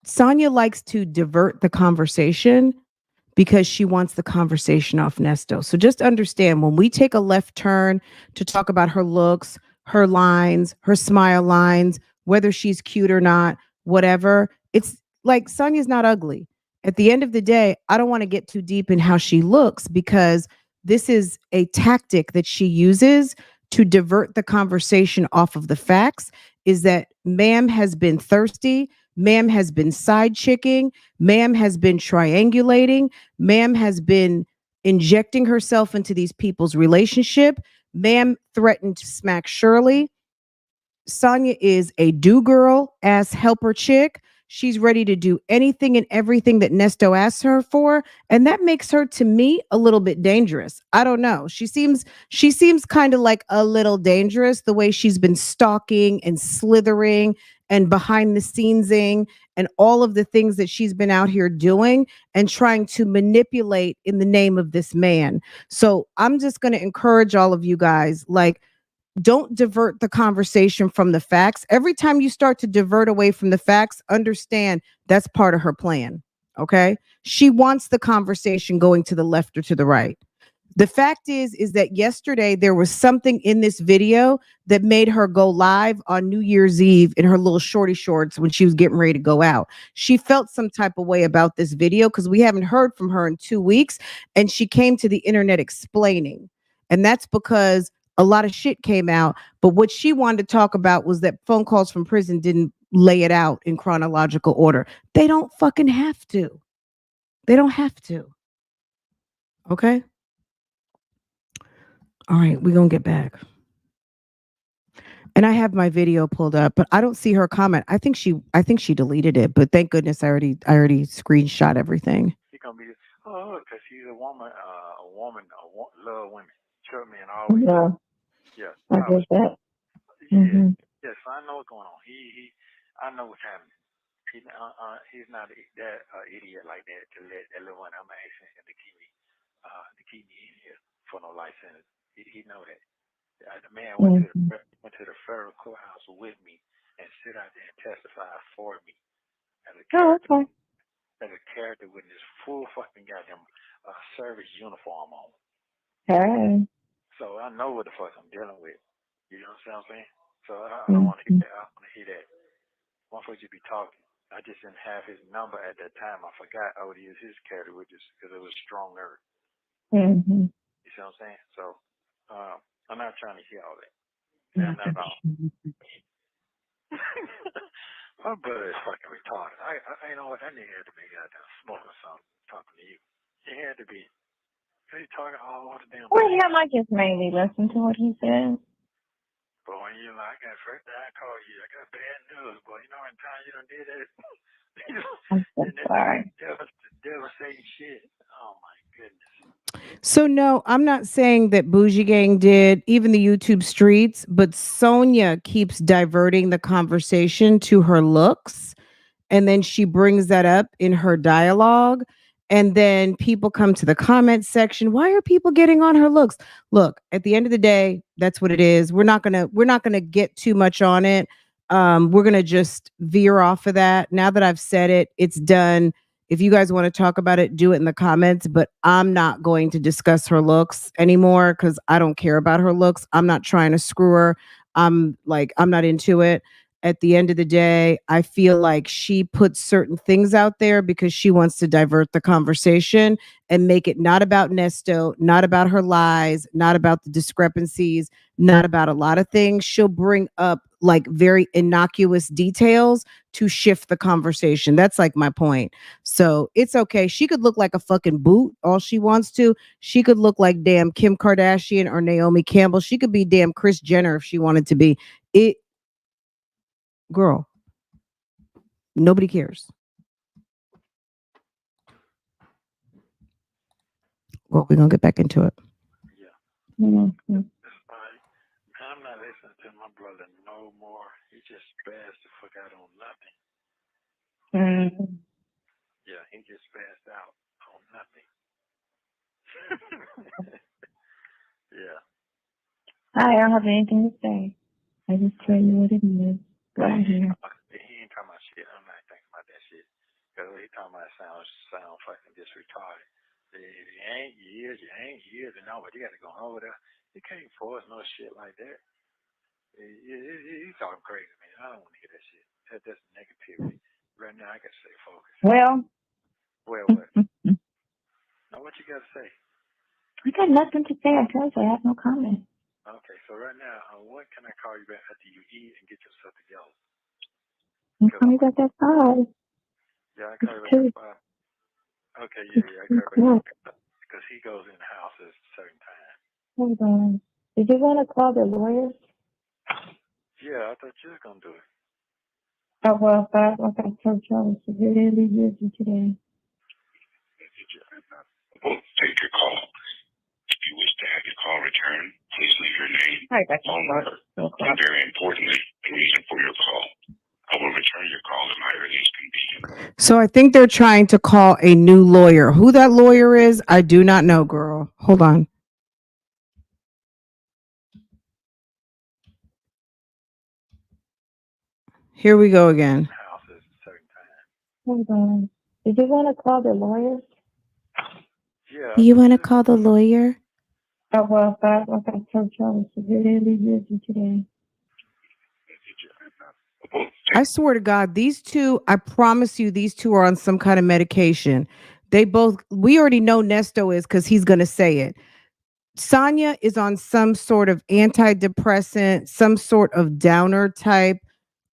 Sonya likes to divert the conversation because she wants the conversation off Nesto. So just understand, when we take a left turn to talk about her looks, her lines, her smile lines, whether she's cute or not, whatever, it's like Sonya's not ugly. At the end of the day, I don't want to get too deep in how she looks, because this is a tactic that she uses to divert the conversation off of the facts, is that ma'am has been thirsty. Ma'am has been side chicking. Ma'am has been triangulating. Ma'am has been injecting herself into these people's relationship. Ma'am threatened to smack Shirley. Sonya is a do girl ass helper chick. She's ready to do anything and everything that Nesto asks her for, and that makes her to me a little bit dangerous. I don't know. She seems kind of like a little dangerous the way she's been stalking and slithering and behind the scenesing and all of the things that she's been out here doing and trying to manipulate in the name of this man. So, I'm just going to encourage all of you guys like don't divert the conversation from the facts. Every time you start to divert away from the facts, understand that's part of her plan. Okay. She wants the conversation going to the left or to the right. The fact is that yesterday there was something in this video that made her go live on New Year's Eve in her little shorty shorts when she was getting ready to go out. She felt some type of way about this video because we haven't heard from her in 2 weeks. And she came to the internet explaining. And that's because a lot of shit came out. But what she wanted to talk about was that phone calls from prison didn't lay it out in chronological order. They don't fucking have to. They don't have to. Okay. All right, we're gonna get back. And I have my video pulled up, but I don't see her comment. I think she deleted it, but thank goodness I already screenshot everything. He gonna be, oh, because he's a woman, love women. Sure, man, always. Yeah, Yeah, I always. get that. Yeah, Mm-hmm. yes, I know what's going on. I know what's happening. He's not that idiot like that to let that little one. I'm asking him to keep me in here for no license. He know that. The man went Mm-hmm. to the federal courthouse with me and sit out there and testify for me as a Oh, character okay. with this full fucking goddamn service uniform on. Hey. So I know what the fuck I'm dealing with. You know what I'm saying? So I don't want to Mm-hmm. hear that. I want to hear that. Motherfucker just be talking. I just didn't have his number at that time. I forgot I would use his character witness because it was stronger. Mm-hmm. You see what I'm saying? So I'm not trying to hear all that. Yeah, Not at all. My brother is fucking retarded. You know what? That nigga had to be goddamn smoking something talking to you. He had to be. He talking all the damn Well, time. yeah, I just mainly listen to what he says. But when you like, I got first time I call you, I got bad news, boy. You know what time you done did that? I'm so And that sorry. devastating shit. Oh my goodness. So no, I'm not saying that Bougie Gang did, even the YouTube streets, but Sonia keeps diverting the conversation to her looks. And then she brings that up in her dialogue. And then people come to the comment section. Why are people getting on her looks? Look, at the end of the day, that's what it is. We're not gonna get too much on it. We're gonna just veer off of that. Now that I've said it, it's done. If you guys want to talk about it, do it in the comments. But I'm not going to discuss her looks anymore because I don't care about her looks. I'm not trying to screw her. I'm not into it. At the end of the day, I feel like she puts certain things out there because she wants to divert the conversation and make it not about Nesto, not about her lies, not about the discrepancies, not about a lot of things. She'll bring up like very innocuous details to shift the conversation. That's like my point. So it's okay. She could look like a fucking boot all she wants to. She could look like damn Kim Kardashian or Naomi Campbell. She could be damn Kris Jenner if she wanted to be. It girl, nobody cares. Well, we're gonna get back into it. Yeah. Mm-hmm. I'm not listening to my brother no more. He just spazzed the fuck out on nothing. Mm-hmm. Yeah, he just spazzed out on nothing. Yeah. I don't have anything to say. I just tell you what it is. Go ahead. He ain't talking about shit. I'm not thinking about that shit. Because what he talking about sound fucking just retarded. You ain't years, and all, but you got to go over there. You can't force no shit like that. He's talking crazy, man. I don't want to hear that shit. That's negativity. Right now, I got to stay focused. Well, What? Now, what you got to say? I got nothing to say. I told you I have no comment. Okay, so right now, what can I call you back after you eat and get yourself together? You call me back at 5. Yeah, I call you back at 5. Okay, yeah, I call you back at 5. Because he goes in the house at a certain time. Hold on. Did you want to call the lawyer? Yeah, I thought you was going to do it. Oh, well, 5, like I told you, I was severely busy today. We'll take your call. If you wish to have your call returned, please leave your name, phone number, and very importantly, the reason for your call. I will return your call at my earliest convenience. So I think they're trying to call a new lawyer. Who that lawyer is, I do not know, girl. Hold on. Here we go again. House at a certain time. Hold on. Did you want to call the lawyer? Yeah. You want to call the lawyer? Oh, well, 5, like I told you, I was severely busy today. I swear to God, these two, I promise you, these two are on some kind of medication. We already know Nesto is because he's going to say it. Sonya is on some sort of antidepressant, some sort of downer type.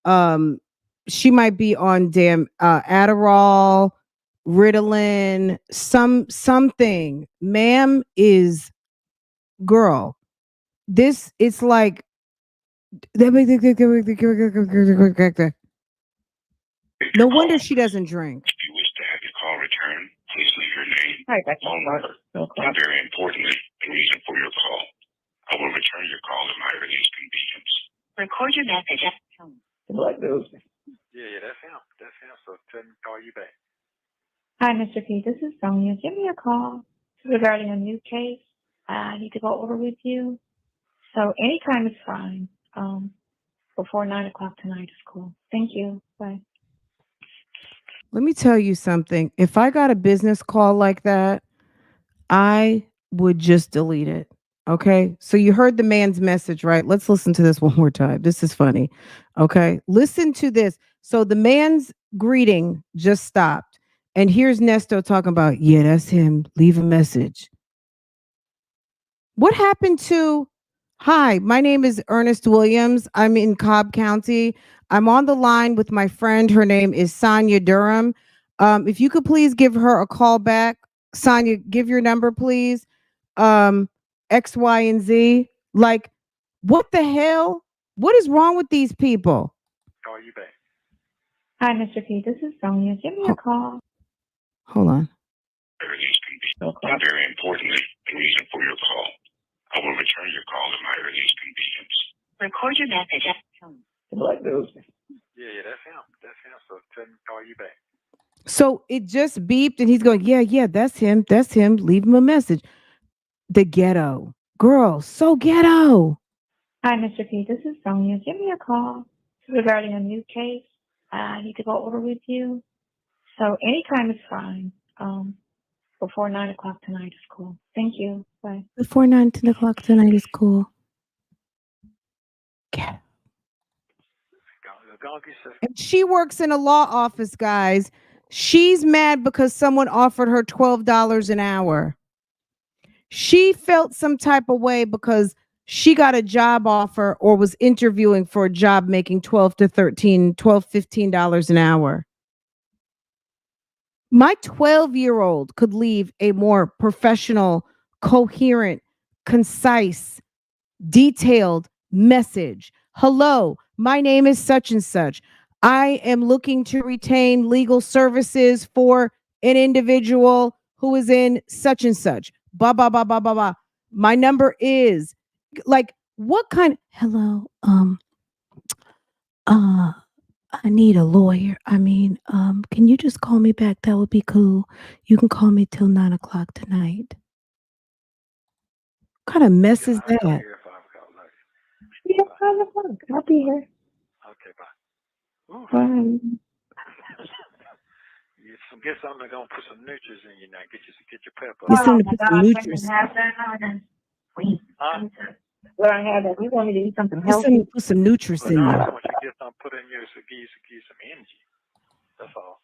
Um, she might be on damn Adderall, Ritalin, something. Ma'am is girl. This it's like no wonder she doesn't drink. If you wish to have your call returned, please leave your name, phone number, and very importantly, the reason for your call. I will return your call at my earliest convenience. Record your message at the tone. Yeah, that's him. That's him. So tell him to call you back. Hi, Mr. P. This is Sonia. Give me a call regarding a new case. I need to go over with you. So anytime is fine. Before 9 o'clock tonight is cool. Thank you. Bye. Let me tell you something. If I got a business call like that, I would just delete it. Okay. So you heard the man's message, right? Let's listen to this one more time. This is funny. Okay. Listen to this. So the man's greeting just stopped. And here's Nesto talking about, yeah, that's him. Leave a message. What happened to, hi, my name is Ernest Williams. I'm in Cobb County. I'm on the line with my friend. Her name is Sonya Durham. If you could please give her a call back. Sonya, give your number, please. X, Y, and Z. Like, what the hell? What is wrong with these people? Call you back. Hi, Mr. P. This is Sonia. Give me a call. Hold on. Earliest convenience. And very importantly, the reason for your call. I will return your call at my earliest convenience. Record your message at the tone. Yeah, that's him. That's him. So tell him to call you back. So it just beeped and he's going, yeah, that's him. That's him. Leave him a message. The ghetto. Girl, so ghetto. Hi, Mr. P. This is Sonia. Give me a call regarding a new case. I need to go over with you. So anytime is fine. Before 9 o'clock tonight is cool. Thank you. Bye. Before 9 o'clock tonight is cool. Yeah. And she works in a law office, guys. She's mad because someone offered her $12 an hour. She felt some type of way because she got a job offer or was interviewing for a job making $15 an hour. My 12-year-old could leave a more professional, coherent, concise, detailed message. Hello, my name is such and such. I am looking to retain legal services for an individual who is in such and such. Blah, blah, blah, blah, blah, blah. My number is like, what kind? Hello, I need a lawyer. Can you just call me back? That would be cool. You can call me till 9 o'clock tonight. What kind of mess is that? Yeah, 5 o'clock. I'll be here. Okay, bye. Bye. Get something that's gonna put some nutrients in you now. Get your pepper. Get some Oh to my put some God, nutrients. Let her have that. We want me to eat something Get some to healthy. put some nutrients in I you. just want you to get something put in you so give you some energy. That's all.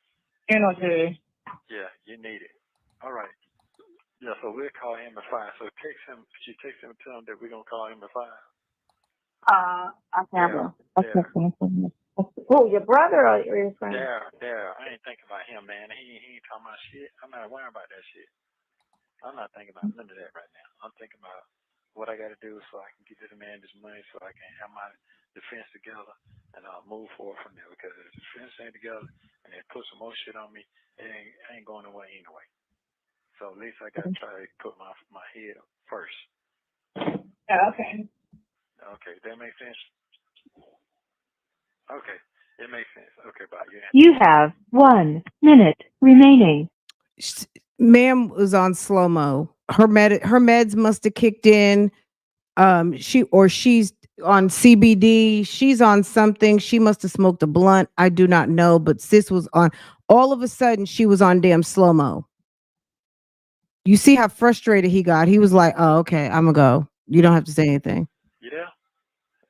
Energy. Yeah, you need it. All right. Yeah, so we'll call him at 5. So text him. She text him and tell him that we're gonna call him at 5. I have a text message. Who, your brother or your friend? There. I ain't thinking about him, man. He ain't talking about shit. I'm not worrying about that shit. I'm not thinking about none of that right now. I'm thinking about what I got to do so I can get this man this money so I can have my defense together and I'll move forward from there. Because if the defense ain't together and they put some more shit on me, I ain't going away anyway. So at least I got to try to put my head up first. Okay. Okay, that makes sense? Okay, it makes sense. Okay, bye. You have 1 minute remaining. Ma'am was on slow-mo. Her meds must have kicked in. She's on CBD. She's on something. She must have smoked a blunt. I do not know, but sis was on. All of a sudden, she was on damn slow-mo. You see how frustrated he got. He was like, "Oh, okay, I'm gonna go. You don't have to say anything." Yeah.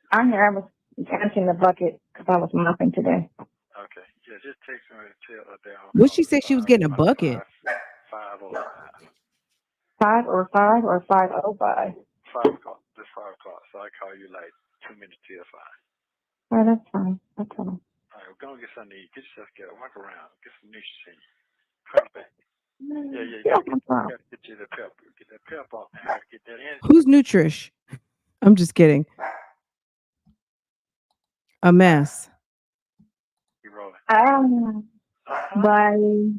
I'm here. I was emptying the bucket because I was mopping today. Okay. Yeah, just text me and tell her that I'll What call she her said she was getting a bucket. 5:05. 5:05 or 5:05? 5 o'clock. Just 5 o'clock. So I call you like 2 minutes till 5. Oh, that's fine. That's fine. All right, we're going to get something to eat. Get yourself together. Walk around. Get some nutrition. Come back. Yeah. You gotta get you the pep. Get that pep off now. Get that in. Who's Nutrish? I'm just kidding. A mess. You rolling. Bye.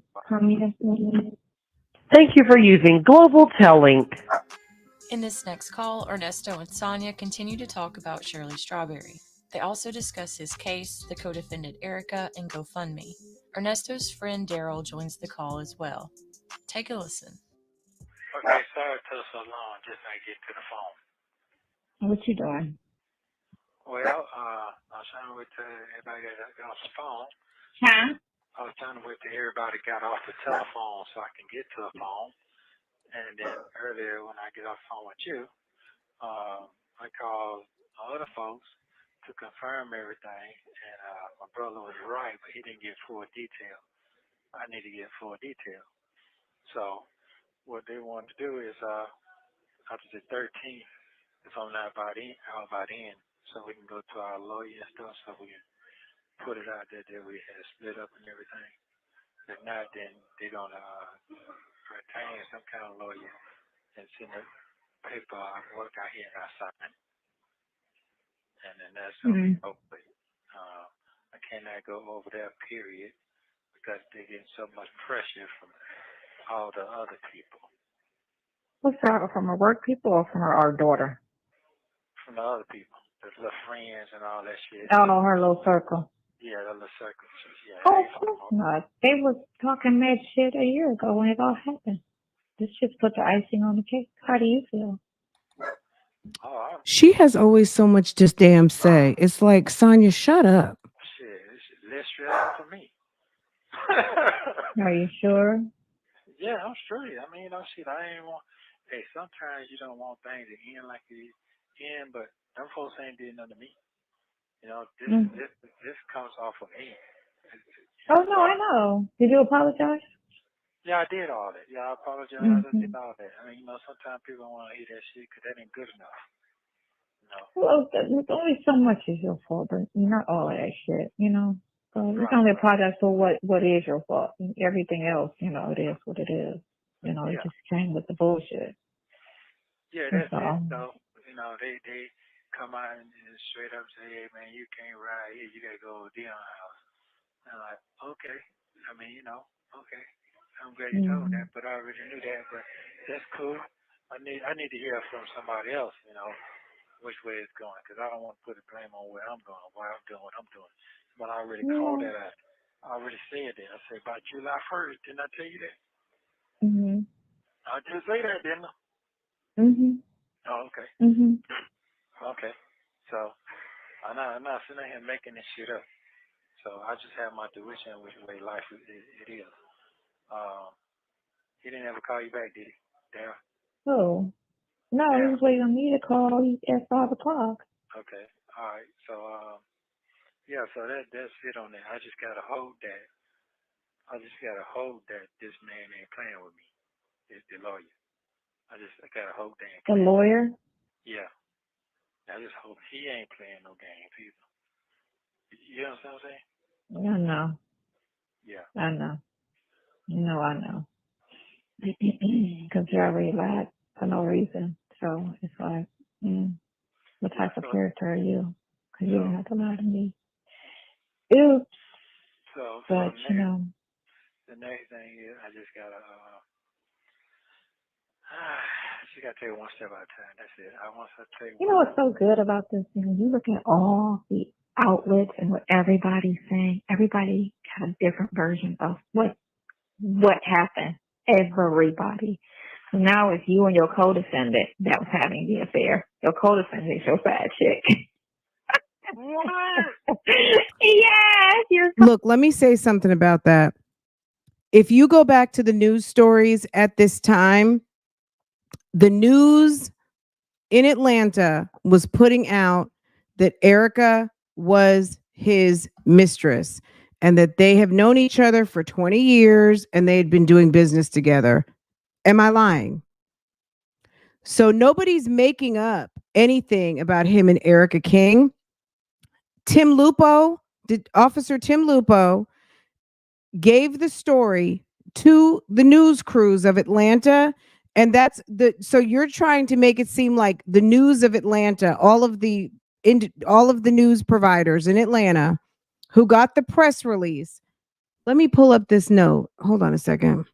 Thank you for using Global Tellink. In this next call, Ernesto and Sonia continue to talk about Shirley Strawberry. They also discuss his case, the co-defendant Erica, and GoFundMe. Ernesto's friend Daryl joins the call as well. Take a listen. Okay, sorry it took so long. Just not get to the phone. What you doing? Well, I was trying to wait till everybody got off the phone. Huh? I was trying to wait till everybody got off the telephone so I can get to the phone. And then earlier when I get off the phone with you, I called other folks to confirm everything. And my brother was right, but he didn't get full detail. I need to get full detail. So what they want to do is after the 13th, if I'm not about in, so we can go to our lawyer and stuff, so we can put it out there that we had split up and everything. If not, then they're gonna retain some kind of lawyer and send a paper work out here and I sign. And then that's hopefully. I cannot go over that period because they're getting so much pressure from all the other people. What's that? From her work people or from our daughter? From the other people. The little friends and all that shit. Oh, her little circle. Yeah, the little circle. Yeah, Oh, of course not. They was talking mad shit a year ago when it all happened. This just put the icing on the cake. How do you feel? She has always so much just damn say. It's like, Sonia, shut up. Shit, it's less stressful for me. Are you sure? Yeah, I'm straight. I mean, shit, I ain't want. Hey, sometimes you don't want things to end like it end, but them folks ain't did nothing to me. You know, this comes off of me. Oh no, I know. Did you apologize? Yeah, I did all that. Yeah, I apologize. I did all that. I mean, sometimes people don't want to hear that shit because that ain't good enough. Well, there's only so much is your fault, but not all of that shit, So you can only apologize for what is your fault. Everything else, it is what it is. It just came with the bullshit. Yeah, that's it. So, they come out and straight up say, hey, man, you can't ride here. You got to go to Dion's house. And I'm like, okay. I mean, okay. I'm glad you told me that, but I already knew that. But that's cool. I need to hear from somebody else, which way it's going, because I don't want to put the blame on where I'm going, why I'm doing what I'm doing. But I already called that out. I already said that. I said, by July 1st, didn't I tell you that? I did say that, didn't I? Oh, okay. Okay. So, I'm not sitting here making this shit up. So, I just have my tuition, which way life it is. He didn't ever call you back, did he? Darryl? Oh. No, he was waiting on me to call at 5 o'clock. Okay. All right. So, yeah, so that's it on that. I just got to hold that. This man ain't playing with me. It's the lawyer. I got to hope they ain't The playing. lawyer? Yeah. I just hope he ain't playing no games either. You know what I'm saying? I know. Yeah. I know. I know. Because you already lied for no reason. So it's like, what type of character are you? Because you didn't have to lie to me. Oops. But, the next thing is I just gotta take it one step at a time. That's it. I want to take. You know what's so good about this thing? You look at all the outlets and what everybody's saying. Everybody got a different version of what happened. Everybody. So now it's you and your co-defendant that was having the affair. Your co-defendant is your side chick. What? Yeah. Look, let me say something about that. If you go back to the news stories at this time, the news in Atlanta was putting out that Erica was his mistress and that they have known each other for 20 years and they had been doing business together. Am I lying? So nobody's making up anything about him and Erica King. Officer Tim Lupo gave the story to the news crews of Atlanta. And so you're trying to make it seem like the news of Atlanta, all of the news providers in Atlanta who got the press release. Let me pull up this note. Hold on a second.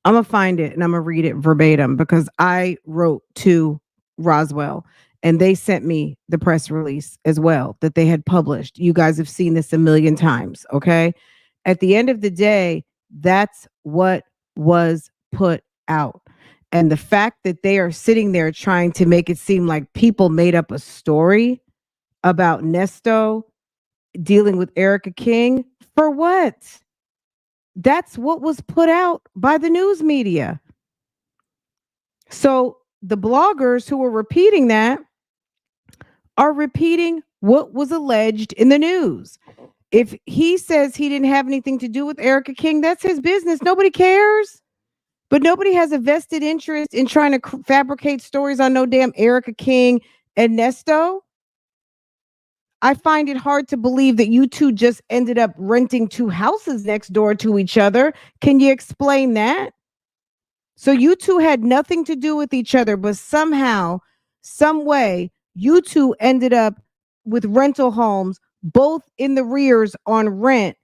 I'm going to find it and I'm going to read it verbatim because I wrote to Roswell and they sent me the press release as well that they had published. You guys have seen this a million times, okay? At the end of the day, that's what was put out. And the fact that they are sitting there trying to make it seem like people made up a story about Nesto dealing with Erica King, for what? That's what was put out by the news media. So the bloggers who were repeating that are repeating what was alleged in the news. If he says he didn't have anything to do with Erica King, that's his business. Nobody cares. But nobody has a vested interest in trying to fabricate stories on no damn Erica King and Nesto. I find it hard to believe that you two just ended up renting two houses next door to each other. Can you explain that? So you two had nothing to do with each other, but somehow, some way, you two ended up with rental homes, both in the rears on rent,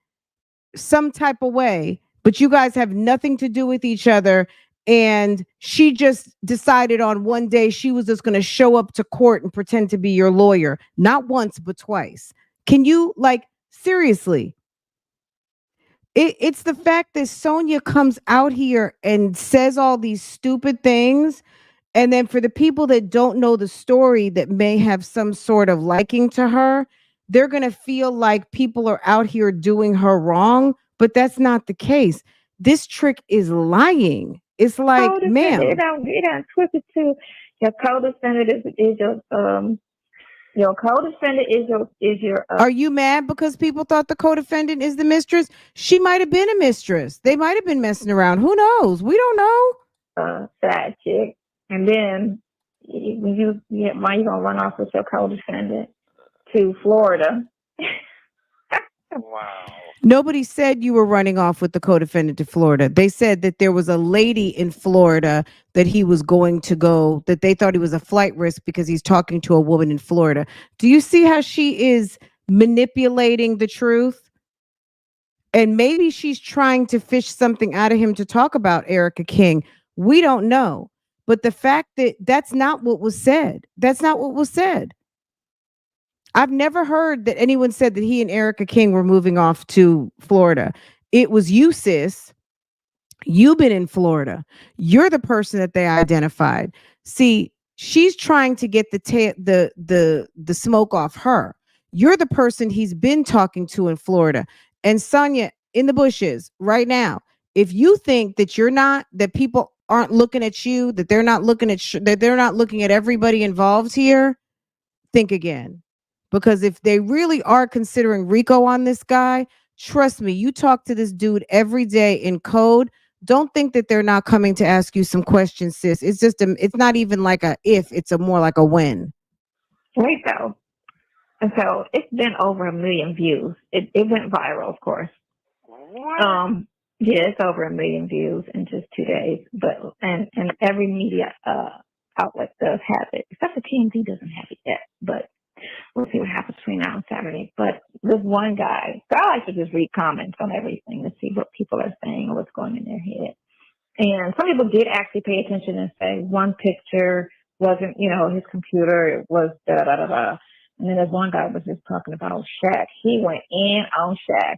some type of way, but you guys have nothing to do with each other. And she just decided on one day she was just going to show up to court and pretend to be your lawyer, not once, but twice. Can you, seriously? It's the fact that Sonia comes out here and says all these stupid things. And then for the people that don't know the story that may have some sort of liking to her, they're going to feel like people are out here doing her wrong. But that's not the case. This trick is lying. It's like, ma'am. It don't twist it to your co-defendant is your co-defendant is your. Are you mad because people thought the co-defendant is the mistress? She might have been a mistress. They might have been messing around. Who knows? We don't know. Side chick, and then why you gonna run off with your co-defendant to Florida? Wow. Nobody said you were running off with the co-defendant to Florida. They said that there was a lady in Florida that he was going to go, that they thought he was a flight risk because he's talking to a woman in Florida. Do you see how she is manipulating the truth? And maybe she's trying to fish something out of him to talk about Erica King. We don't know. But the fact that that's not what was said. That's not what was said. I've never heard that anyone said that he and Erica King were moving off to Florida. It was you, sis. You've been in Florida. You're the person that they identified. See, she's trying to get the smoke off her. You're the person he's been talking to in Florida. And Sonia, in the bushes right now, if you think that that people aren't looking at you, that they're not looking that they're not looking at everybody involved here, think again. Because if they really are considering Rico on this guy, trust me, you talk to this dude every day in code. Don't think that they're not coming to ask you some questions, sis. It's not even like a if, it's a more like a when. Wait though. And so it's been over 1 million views. It went viral, of course. What? Yeah, it's over 1 million views in just 2 days. But and every media outlet does have it, except for TMZ doesn't have it yet. But we'll see what happens between now and Saturday. But this one guy, so I like to just read comments on everything to see what people are saying or what's going in their head. And some people did actually pay attention and say one picture wasn't, his computer, it was da da da da. And then there's one guy was just talking about Shaq. He went in on Shaq.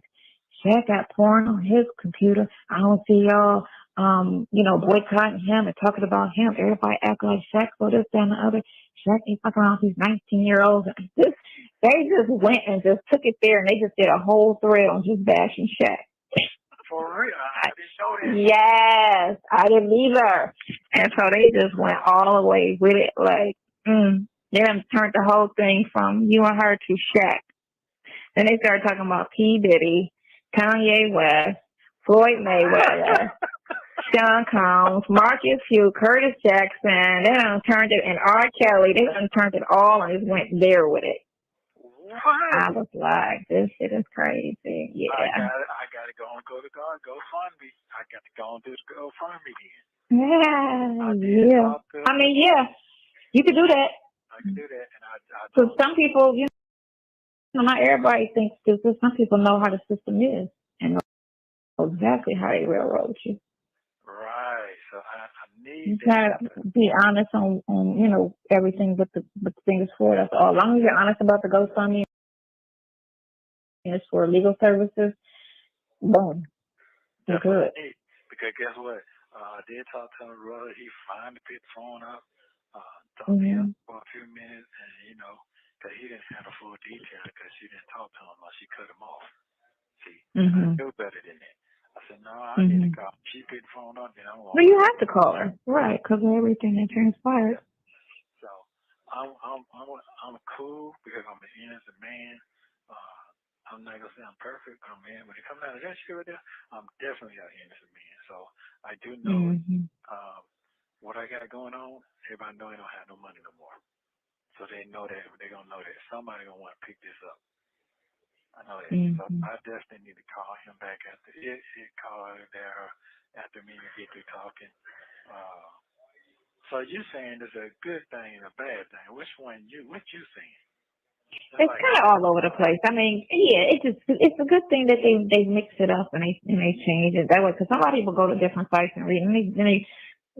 Shaq got porn on his computer. I don't see y'all, boycotting him and talking about him. Everybody act like Shaq for this, that, and the other. Shaq ain't fucking around with these 19-year-olds. They just went and just took it there and they just did a whole thread on just bashing Shaq. For real? I didn't know that. Yes, I didn't either. And so they just went all the way with it. Like, they done turned the whole thing from you and her to Shaq. Then they started talking about P. Diddy, Kanye West, Floyd Mayweather, Sean Combs, Marcus Hugh, Curtis Jackson. They done turned it, and R. Kelly. They done turned it all and just went there with it. What? I was like, this shit is crazy. Yeah. I got to go to GoFundMe. I got to go and do the GoFundMe then. Yeah. I mean, yeah, you could do that. I can do that. And So some people, not everybody thinks this. Some people know how the system is and know exactly how they railroad you. Right. So I need you gotta be honest on everything but the things for us. As long as you're honest about the GoFundMe and it's for legal services, boom, you're good. Because guess what? I did talk to him, brother. He finally picked the phone up, talked to him for a few minutes, and because he didn't have the full detail because she didn't talk to him or she cut him off. See, I knew better than that. I said, no, I need to call. She picked the phone up, then I'm going. Well, you have to call her, right? Because of everything that transpired. So I'm cool because I'm an innocent man. I'm not gonna say I'm perfect, but man, when it comes down to that shit right there, I'm definitely an innocent man. So I do know what I got going on. Everybody know I don't have no money no more. So they know that they're gonna know that somebody gonna want to pick this up. I know that. So I definitely need to call him back after it call there after me and get through talking. So you're saying there's a good thing and a bad thing. What you saying? It's kind of all over the place. I mean, yeah, it's a good thing that they mix it up and they change it that way. Because somebody will go to different sites and read, and they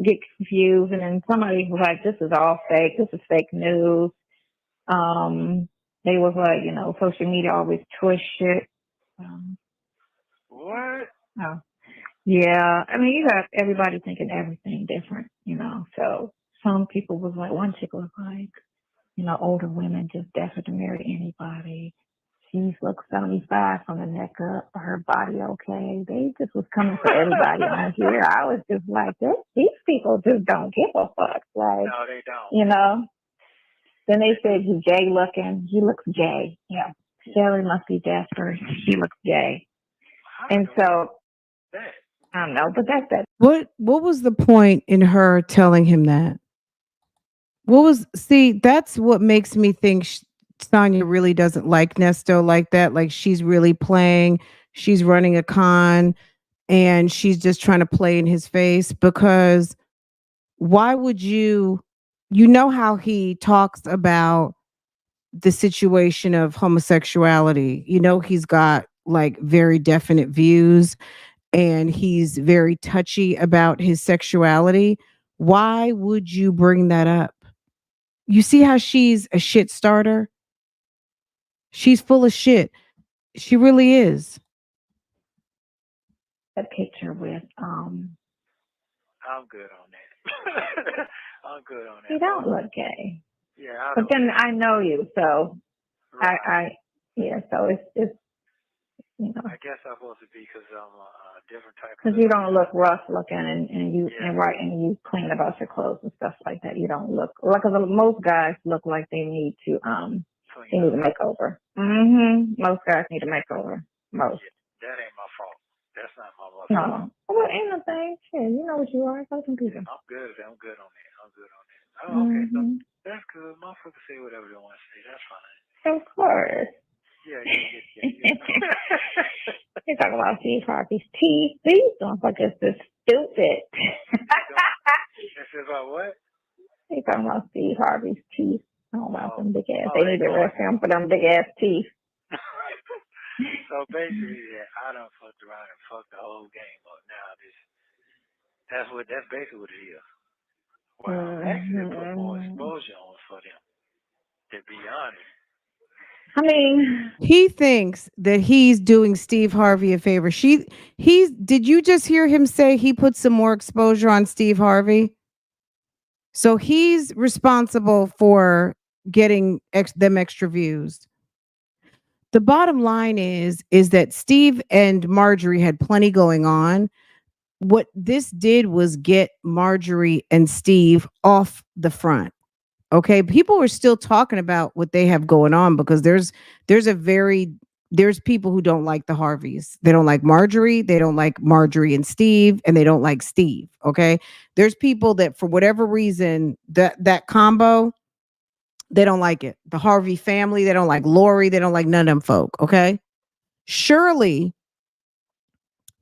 get confused, and then somebody was like, "This is all fake. This is fake news." They was like, social media always twist shit. What? Oh, yeah. I mean, you got everybody thinking everything different, So some people was like, one chick was like, older women just desperate to marry anybody. She looks 75 from the neck up. Her body okay. They just was coming for everybody on here. I was just like, these people just don't give a fuck. Like, no, they don't. Then they said he's gay looking. He looks gay. Yeah. Shelly must be desperate. He looks gay. And so, I don't know, but that's that. What was the point in her telling him that? That's what makes me think Sonya really doesn't like Nesto like that. Like she's really playing, she's running a con and she's just trying to play in his face because why would you know how he talks about the situation of homosexuality. He's got like very definite views and he's very touchy about his sexuality. Why would you bring that up? You see how she's a shit starter? She's full of shit. She really is. That picture with I'm good on that. I'm good on that. You don't look gay. Yeah, but then I know you, so right. So it's I guess I'm supposed to be because I'm a different type. Because you don't look rough looking, and you clean about your clothes and stuff like that. You don't look like most guys look like they need to a makeover. Most guys need a makeover. Most. Yeah, that ain't my fault. That's not my fault. No. Well, ain't nothing. Shit, you know what you are. Fucking people. I'm good on that. Oh, okay. That's good. Motherfuckers say whatever they want to say. That's fine. Of course. Yeah. They talk about Steve Harvey's teeth. These motherfuckers is stupid. This is about what? They talking about Steve Harvey's teeth. Oh, about them big ass. Oh, they need to arrest him for them big ass teeth. So basically, I done fucked around and fucked the whole game up. Now that's basically what it is. Well, actually put more exposure on for them. To be honest. I mean, he thinks that he's doing Steve Harvey a favor. Did you just hear him say he put some more exposure on Steve Harvey? So he's responsible for getting them extra views. The bottom line is that Steve and Marjorie had plenty going on. What this did was get Marjorie and Steve off the front. Okay, people are still talking about what they have going on because there's people who don't like the Harveys. They don't like Marjorie, they don't like Marjorie and Steve, and they don't like Steve. Okay, there's people that for whatever reason that combo, they don't like it. The Harvey family, they don't like Lori, they don't like none of them folk. Okay, Shirley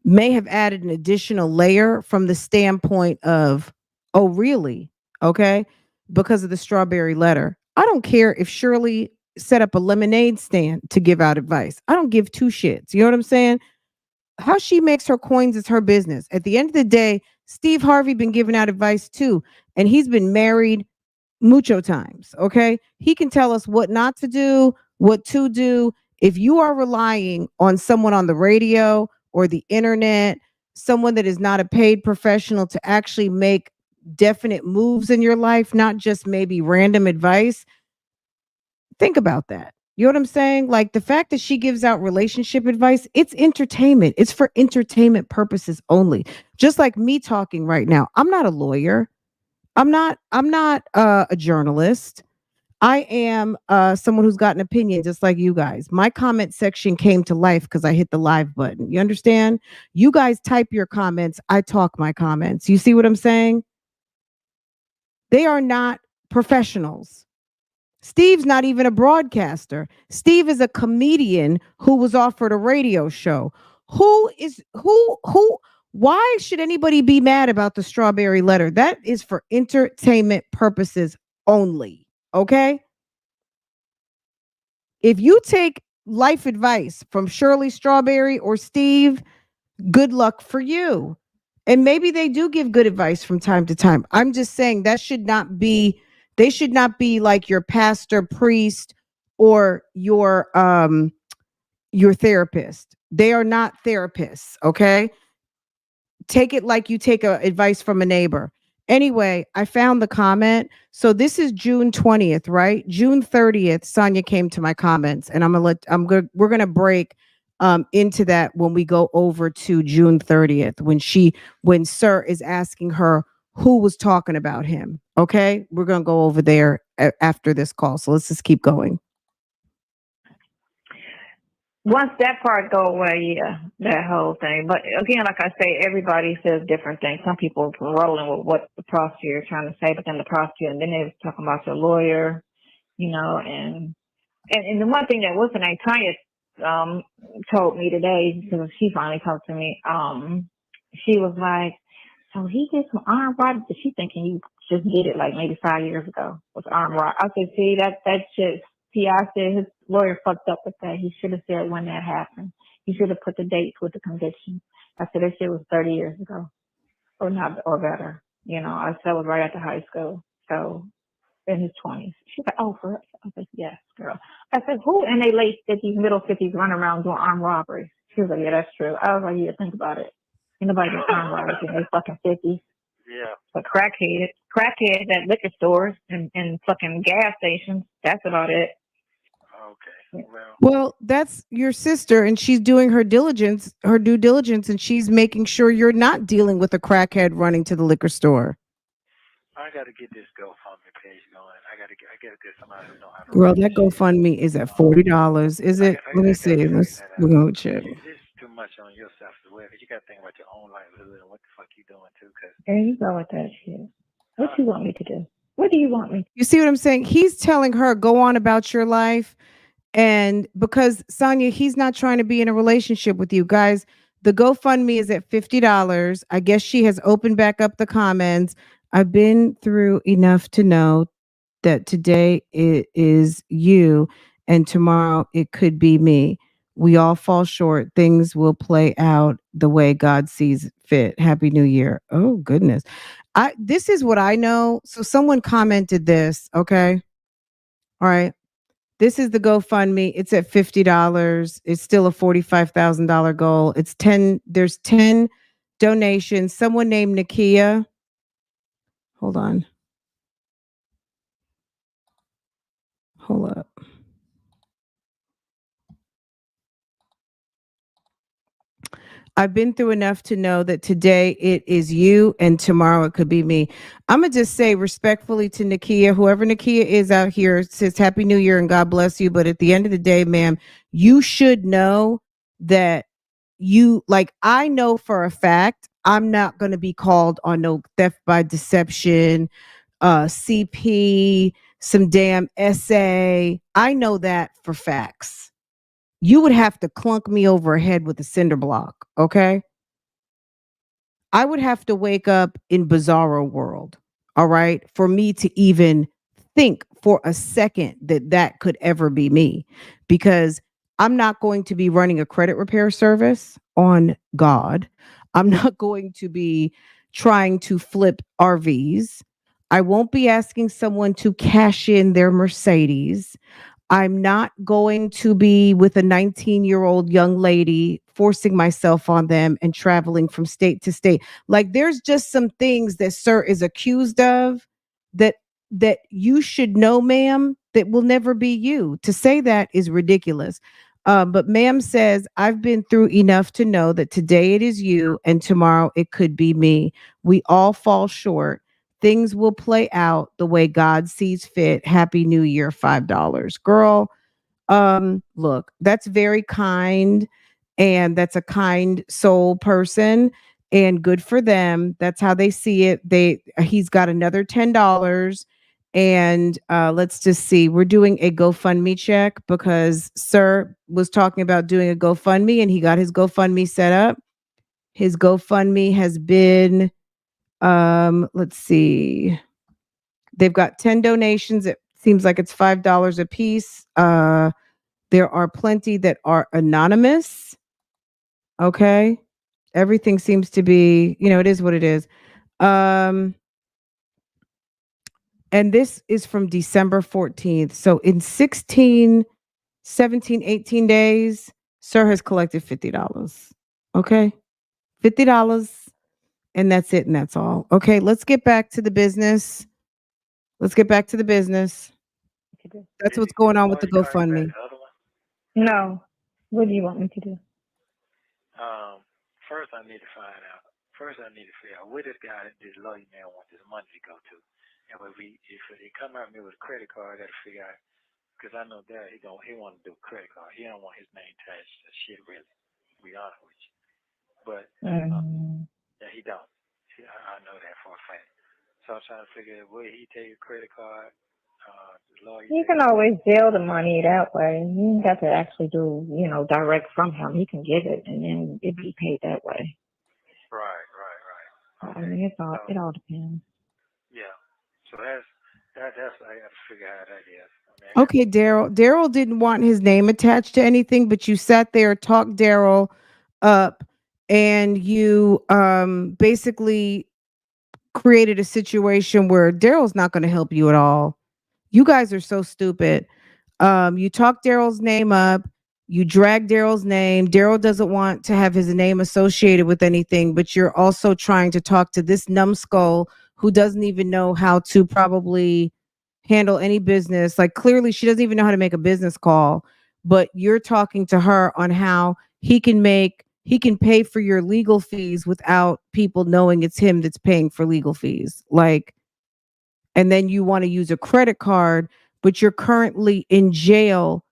may have added an additional layer from the standpoint of, oh, really? Okay. Because of the strawberry letter. I don't care if Shirley set up a lemonade stand to give out advice. I don't give two shits. You know what I'm saying? How she makes her coins is her business. At the end of the day, Steve Harvey been giving out advice too. And he's been married mucho times. Okay. He can tell us what not to do, what to do. If you are relying on someone on the radio or the internet, someone that is not a paid professional to actually make definite moves in your life, not just maybe random advice, think about that. You know what I'm saying? Like the fact that she gives out relationship advice, it's entertainment. It's for entertainment purposes only. Just like me talking right now. I'm not a lawyer. I'm not a journalist. I am someone who's got an opinion just like you guys. My comment section came to life because I hit the live button. You understand? You guys type your comments, I talk my comments. You see what I'm saying? They are not professionals. Steve's not even a broadcaster. Steve is a comedian who was offered a radio show. Who why should anybody be mad about the strawberry letter? That is for entertainment purposes only. Okay? If you take life advice from Shirley Strawberry or Steve, good luck for you. And maybe they do give good advice from time to time. I'm just saying they should not be like your pastor, priest, or your therapist. They are not therapists, okay? Take it like you take advice from a neighbor. Anyway, I found the comment. So this is June 20th, right? June 30th, Sonia came to my comments, and we're gonna break into that when we go over to June 30th, when Sir is asking her who was talking about him. Okay, we're gonna go over there after this call. So let's just keep going. Once that part go away, yeah, that whole thing. But again, like I say, everybody says different things. Some people rolling with what the prosecutor is trying to say, but then the prosecutor, and then they was talking about your lawyer, and the one thing that wasn't Tanya told me today, because she finally talked to me, she was like, so he did some armed robbery. She thinking you just did it like maybe 5 years ago with armed robbery. I said, see, that shit. See, I said his lawyer fucked up with that. He should have said when that happened. He should have put the dates with the conviction. I said that shit was 30 years ago, or not, or better. I said it was right after high school. So in his 20s. She's like, oh, for real? I was like, yes, girl. I said, who in their late 50s, middle 50s run around doing armed robberies? She was like, yeah, that's true. I was like, yeah, think about it. Ain't nobody doing armed robberies in their fucking 50s. Yeah. But crackheads at liquor stores and fucking gas stations. That's about it. Okay. Well, that's your sister, and she's doing her due diligence, and she's making sure you're not dealing with a crackhead running to the liquor store. I got to get this GoFundMe page going. I got to get somebody who know how to. Girl, that GoFundMe is at $40. Is it? Let me see. We're gonna check. This is too much on yourself as well, because you got to think about your own livelihood and what the fuck you doing too. Cause there you go with that shit. What you want me to do? What do you want me? You see what I'm saying? He's telling her, go on about your life. And because Sonia, he's not trying to be in a relationship with you guys. The GoFundMe is at $50. I guess she has opened back up the comments. I've been through enough to know that today it is you and tomorrow it could be me. We all fall short. Things will play out the way God sees fit. Happy New Year. Oh goodness. I This is what I know. So someone commented this, okay? All right. This is the GoFundMe. It's at $50. It's still a $45,000 goal. It's 10 There's 10 donations. Someone named Nakia. Hold on. Hold up. I've been through enough to know that today it is you and tomorrow it could be me. I'm going to just say respectfully to Nakia, whoever Nakia is out here, says Happy New Year and God bless you. But at the end of the day, ma'am, you should know that I know for a fact I'm not going to be called on no theft by deception, CP, some damn essay. I know that for facts. You would have to clunk me over a head with a cinder block, okay? I would have to wake up in bizarro world, all right, for me to even think for a second that that could ever be me because I'm not going to be running a credit repair service on God. I'm not going to be trying to flip RVs. I won't be asking someone to cash in their Mercedes. I'm not going to be with a 19-year-old young lady forcing myself on them and traveling from state to state. Like there's just some things that sir is accused of that you should know, ma'am, that will never be you. To say that is ridiculous. But ma'am says, I've been through enough to know that today it is you and tomorrow it could be me. We all fall short. Things will play out the way God sees fit. Happy New Year, $5. Girl, look, that's very kind and that's a kind soul person and good for them. That's how they see it. He's got another $10 and let's just see. We're doing a GoFundMe check because sir was talking about doing a GoFundMe and he got his GoFundMe set up. His GoFundMe has been let's see. They've got 10 donations. It seems like it's $5 a piece. There are plenty that are anonymous. Okay. Everything seems to be, it is what it is. Um, and this is from December 14th. So in 16, 17, 18 days, sir has collected $50. Okay. $50. And that's it. And that's all. Okay. Let's get back to the business. Let's get back to the business. That's what's going on with the GoFundMe. No. What do you want me to do? First I need to find out. First I need to figure out where this guy, this lawyer man wants this money to go to. And if he come at me with a credit card, I gotta figure out because I know that he want to do a credit card. He don't want his name attached to shit really. To be honest with you. But yeah, he don't. I know that for a fact. So I'm trying to figure out where he take a credit card. You can always deal the money that way. You don't have to actually do, direct from him. He can give it and then it be paid that way. Right. Okay. I mean, it all depends. Yeah. So that's I got to figure out how that is. Okay, Daryl. Daryl didn't want his name attached to anything, but you sat there, talked Daryl up, and you basically created a situation where Daryl's not going to help you at all. You guys are so stupid. You talk Daryl's name up. You drag Daryl's name. Daryl doesn't want to have his name associated with anything, but you're also trying to talk to this numbskull who doesn't even know how to probably handle any business. Like clearly she doesn't even know how to make a business call, but you're talking to her on how he can pay for your legal fees without people knowing it's him that's paying for legal fees. Like, and then you want to use a credit card, but you're currently in jail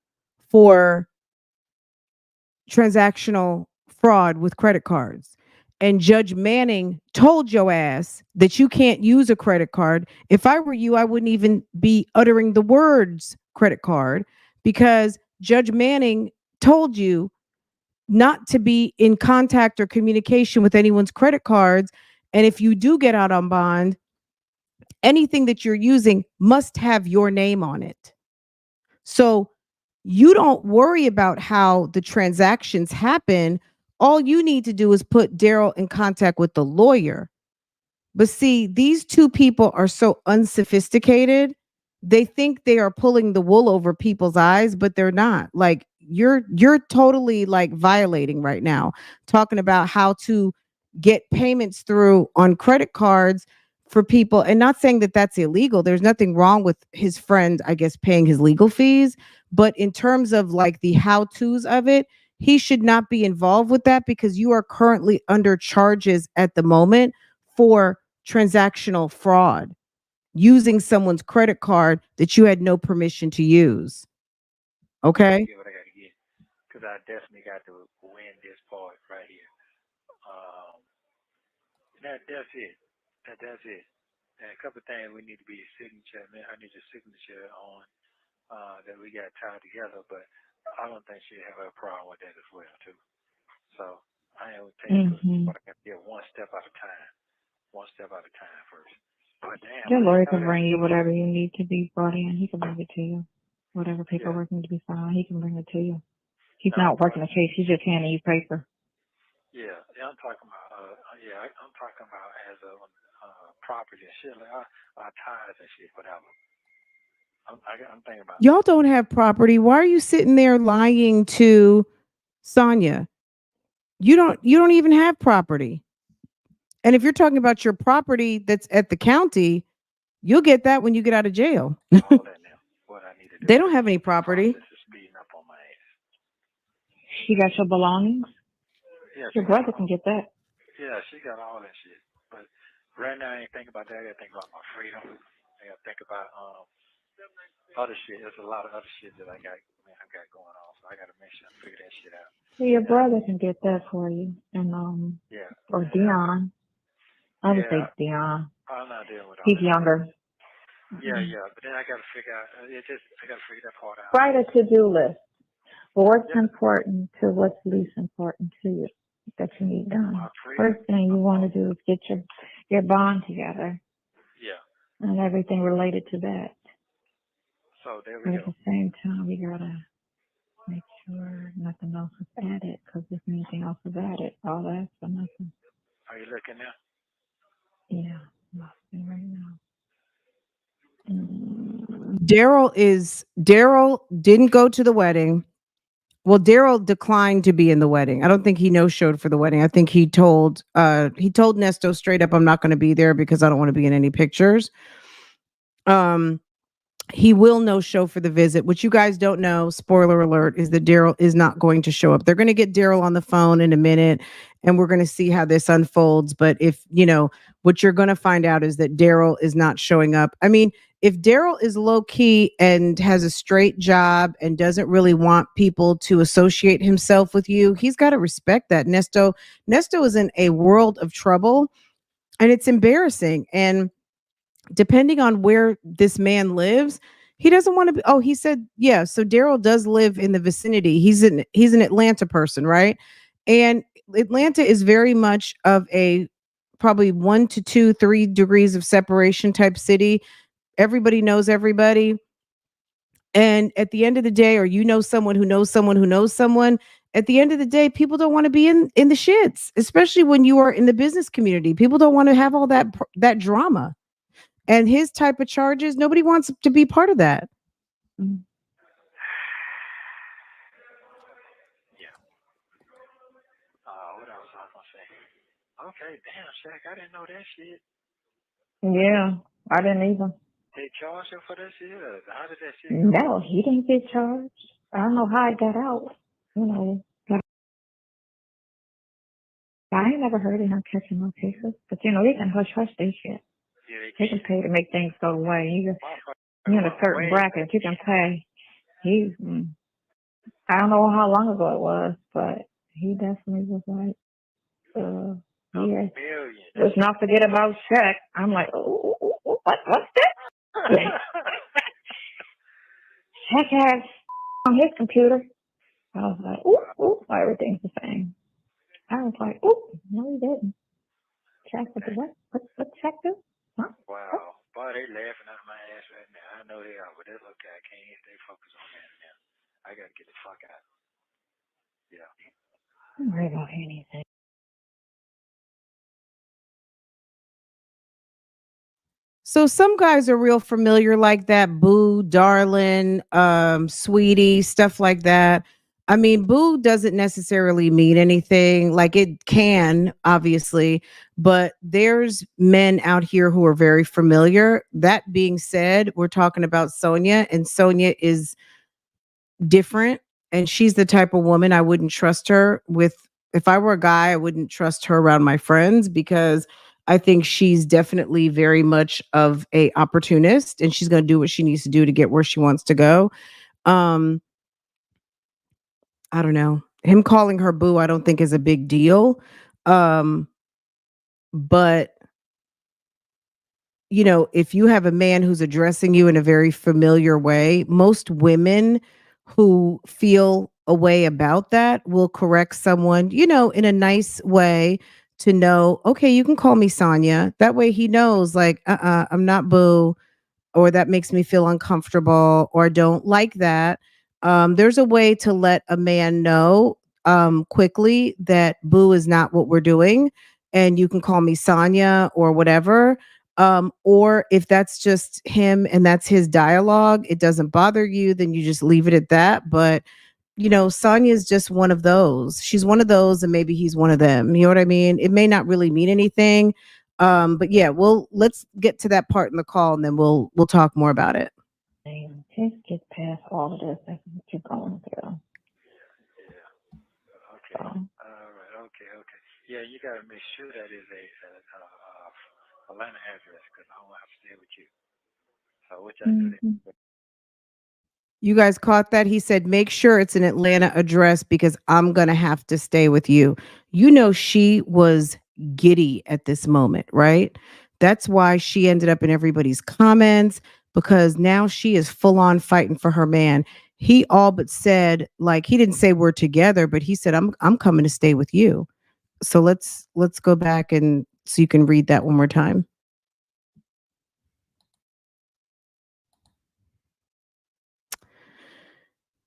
for transactional fraud with credit cards. and Judge Manning told your ass that you can't use a credit card, if I were you, I wouldn't even be uttering the words credit card, because Judge Manning told you not to be in contact or communication with anyone's credit cards. And if you do get out on bond, anything that you're using must have your name on it. So you don't worry about how the transactions happen. All you need to do is put Daryl in contact with the lawyer. But see, these two people are so unsophisticated. They think they are pulling the wool over people's eyes, but they're not. Like you're totally like violating right now, talking about how to get payments through on credit cards for people, and not saying that that's illegal. There's nothing wrong with his friend, I guess, paying his legal fees, but in terms of like the how-tos of it, he should not be involved with that because you are currently under charges at the moment for transactional fraud, using someone's credit card that you had no permission to use. Okay? Get what I got to get, because I definitely got to win this part right here. That's it. That's it. And a couple of things we need to be signature. Man, I need your signature on that we got tied together, but I don't think she'll have a problem with that as well too. So I ain't gonna take but I got to get one step at a time. One step at a time first. But damn, Your lawyer can bring you whatever you need to be brought in. He can bring it to you. Whatever paperwork needs to be signed, he can bring it to you. He's not working a case. He's just handing you paper. Yeah, I'm talking about. I'm talking about as a property and shit, like ties and shit, whatever. I'm thinking about. Y'all don't have property. Why are you sitting there lying to Sonya? You don't even have property. And if you're talking about your property that's at the county, you'll get that when you get out of jail. All that now. What I need to do. They don't have any property. This is speeding up on my ass. She got your belongings? Yeah, your brother can get that. Yeah, she got all that shit. But right now I ain't thinking about that. I gotta think about my freedom. I gotta think about other shit. There's a lot of other shit that I got going on. So I gotta make sure I figure that shit out. Well, your brother can get that for you. And or Dion. I would say Dion. I'm not dealing with all He's that. younger. Yeah. But then I gotta figure out I gotta figure that part out. Write a to-do list. What's important to what's least important to you that you need done. First thing you want to do is get your bond together. Yeah. And everything related to that. So there we but go. At the same time, you gotta make sure nothing else is added, because if anything else is added, all that's for nothing. Are you looking now? Yeah, I'm looking right now. Daryl didn't go to the wedding. Well, Daryl declined to be in the wedding. I don't think he no-showed for the wedding. I think he told Nesto straight up, I'm not going to be there because I don't want to be in any pictures. He will no-show for the visit. What you guys don't know, spoiler alert, is that Daryl is not going to show up. They're going to get Daryl on the phone in a minute, and we're going to see how this unfolds. But if, what you're going to find out is that Daryl is not showing up. I mean, if Daryl is low-key and has a straight job and doesn't really want people to associate himself with you, he's got to respect that. Nesto is in a world of trouble, and it's embarrassing. And depending on where this man lives, he doesn't want to be. Oh, he said, yeah. So Daryl does live in the vicinity. He's an Atlanta person, right? And Atlanta is very much of a probably 1 to 2, 3 degrees of separation type city. Everybody knows everybody. And at the end of the day, or someone who knows someone who knows someone, at the end of the day, people don't want to be in the shits, especially when you are in the business community. People don't want to have all that drama. And his type of charges, nobody wants to be part of that. Yeah. What else was I gonna say? Okay, damn, Shaq, I didn't know that shit. Yeah, I didn't either. They charged him for that shit? How did that shit go? No, he didn't get charged. I don't know how it got out. I ain't never heard of him catching no cases. But they can hush their shit. Yeah, they can pay to make things go away. You're in a certain bracket, you can pay. I don't know how long ago it was, but he definitely was like Yes. Let's not forget about Shaq. I'm like, what's that? Shaq has on his computer. I was like, everything's the same. I was like, no, he didn't. Shaq, what's Shaq do? Huh? Wow. Boy, they laughing at my ass right now. I know they are, but that's okay. I can't stay focused on that now. I gotta get the fuck out. Yeah. Don't worry about anything. So some guys are real familiar like that, boo, darling, sweetie, stuff like that. I mean, boo doesn't necessarily mean anything. Like it can, obviously, but there's men out here who are very familiar. That being said, we're talking about Sonia, and Sonia is different, and she's the type of woman I wouldn't trust her with. If I were a guy, I wouldn't trust her around my friends because I think she's definitely very much of a opportunist, and she's going to do what she needs to do to get where she wants to go. um I don't know, him calling her boo I don't think is a big deal. But if you have a man who's addressing you in a very familiar way, most women who feel a way about that will correct someone, in a nice way to know, okay, you can call me Sonia. That way he knows, like, I'm not boo, or that makes me feel uncomfortable, or I don't like that. There's a way to let a man know quickly that boo is not what we're doing, and you can call me Sonia or whatever. Or if that's just him and that's his dialogue, it doesn't bother you, then you just leave it at that. But Sonia is just one of those. She's one of those, and maybe he's one of them. You know what I mean? It may not really mean anything. But yeah, let's get to that part in the call, and then we'll talk more about it. Just get past all of this and keep going through. Yeah. Okay. All right. Okay. Yeah, you gotta make sure that is a Atlanta address because I don't have to stay with you. So which I do that. You guys caught that? He said, make sure it's an Atlanta address because I'm going to have to stay with you. She was giddy at this moment, right? That's why she ended up in everybody's comments, because now she is full on fighting for her man. He all but said, like, he didn't say we're together, but he said, I'm coming to stay with you. So let's go back and so you can read that one more time.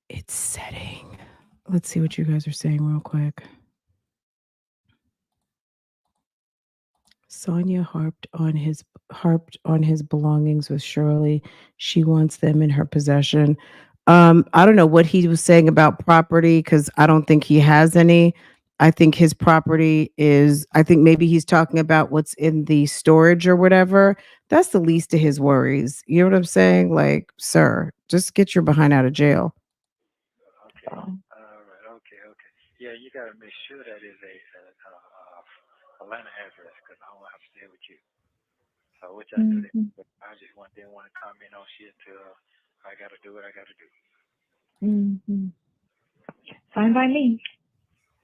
It's setting. Let's see what you guys are saying real quick. Sonia harped on his belongings with Shirley. She wants them in her possession. I don't know what he was saying about property because I don't think he has any. I think his property is, I think maybe he's talking about what's in the storage or whatever. That's the least of his worries. You know what I'm saying? Like, sir, just get your behind out of jail. Okay. All right. Okay. Yeah, you gotta make sure that is a Atlanta address because I don't have to stay with you. So which I do that. But I just didn't want to comment on shit till I gotta do what I gotta do. Fine by me.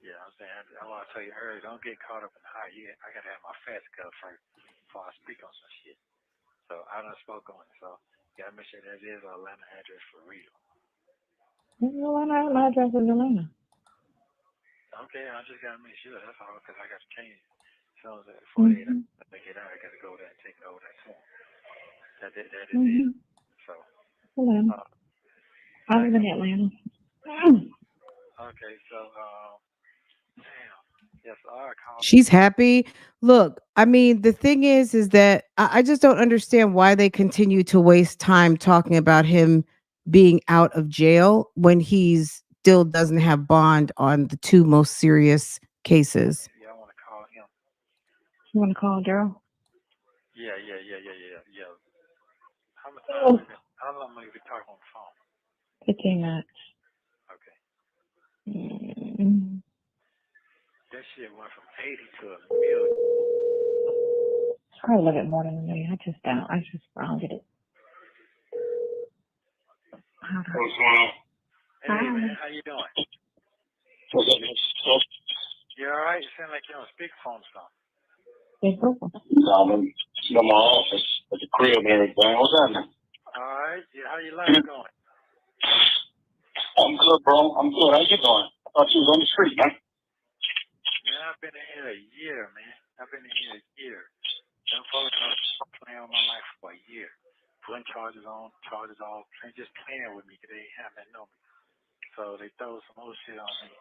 Yeah, I'm saying I want to tell you earlier, don't get caught up in the hype. I gotta have my facts covered first before I speak on some shit. So I done spoke on it. So you gotta make sure that is an Atlanta address for real. My address is Atlanta. Okay, I just gotta make sure. That's all because I gotta change it. So 48 hours, I get out. I gotta go there and take it over that form. That is it. So. Atlanta. I live in Atlanta. Okay, so damn. Yes, I called. She's happy. Look, I mean, the thing is that I just don't understand why they continue to waste time talking about him being out of jail when he's still doesn't have bond on the two most serious cases. Yeah, I want to call him. You want to call Daryl? Yeah. How much time? How long have we been talking on the phone? 15 minutes. Okay. Mm-hmm. That shit went from 80 to a million. Probably a little bit more than a million. I just rounded it. What's going on? Hey man, how you doing? You alright? You sound like you're on speakerphone or something. I'm in my office at the crib and everything. What's happening? All right. Yeah, how your life going? I'm good, bro. I'm good. How you doing? I thought you was on the street, man. Man, I've been in here a year, man. I've been in here a year. Them folks are playing with my life for a year. Putting charges on, charges off, and just playing with me because they haven't known me. So they throw some old shit on me.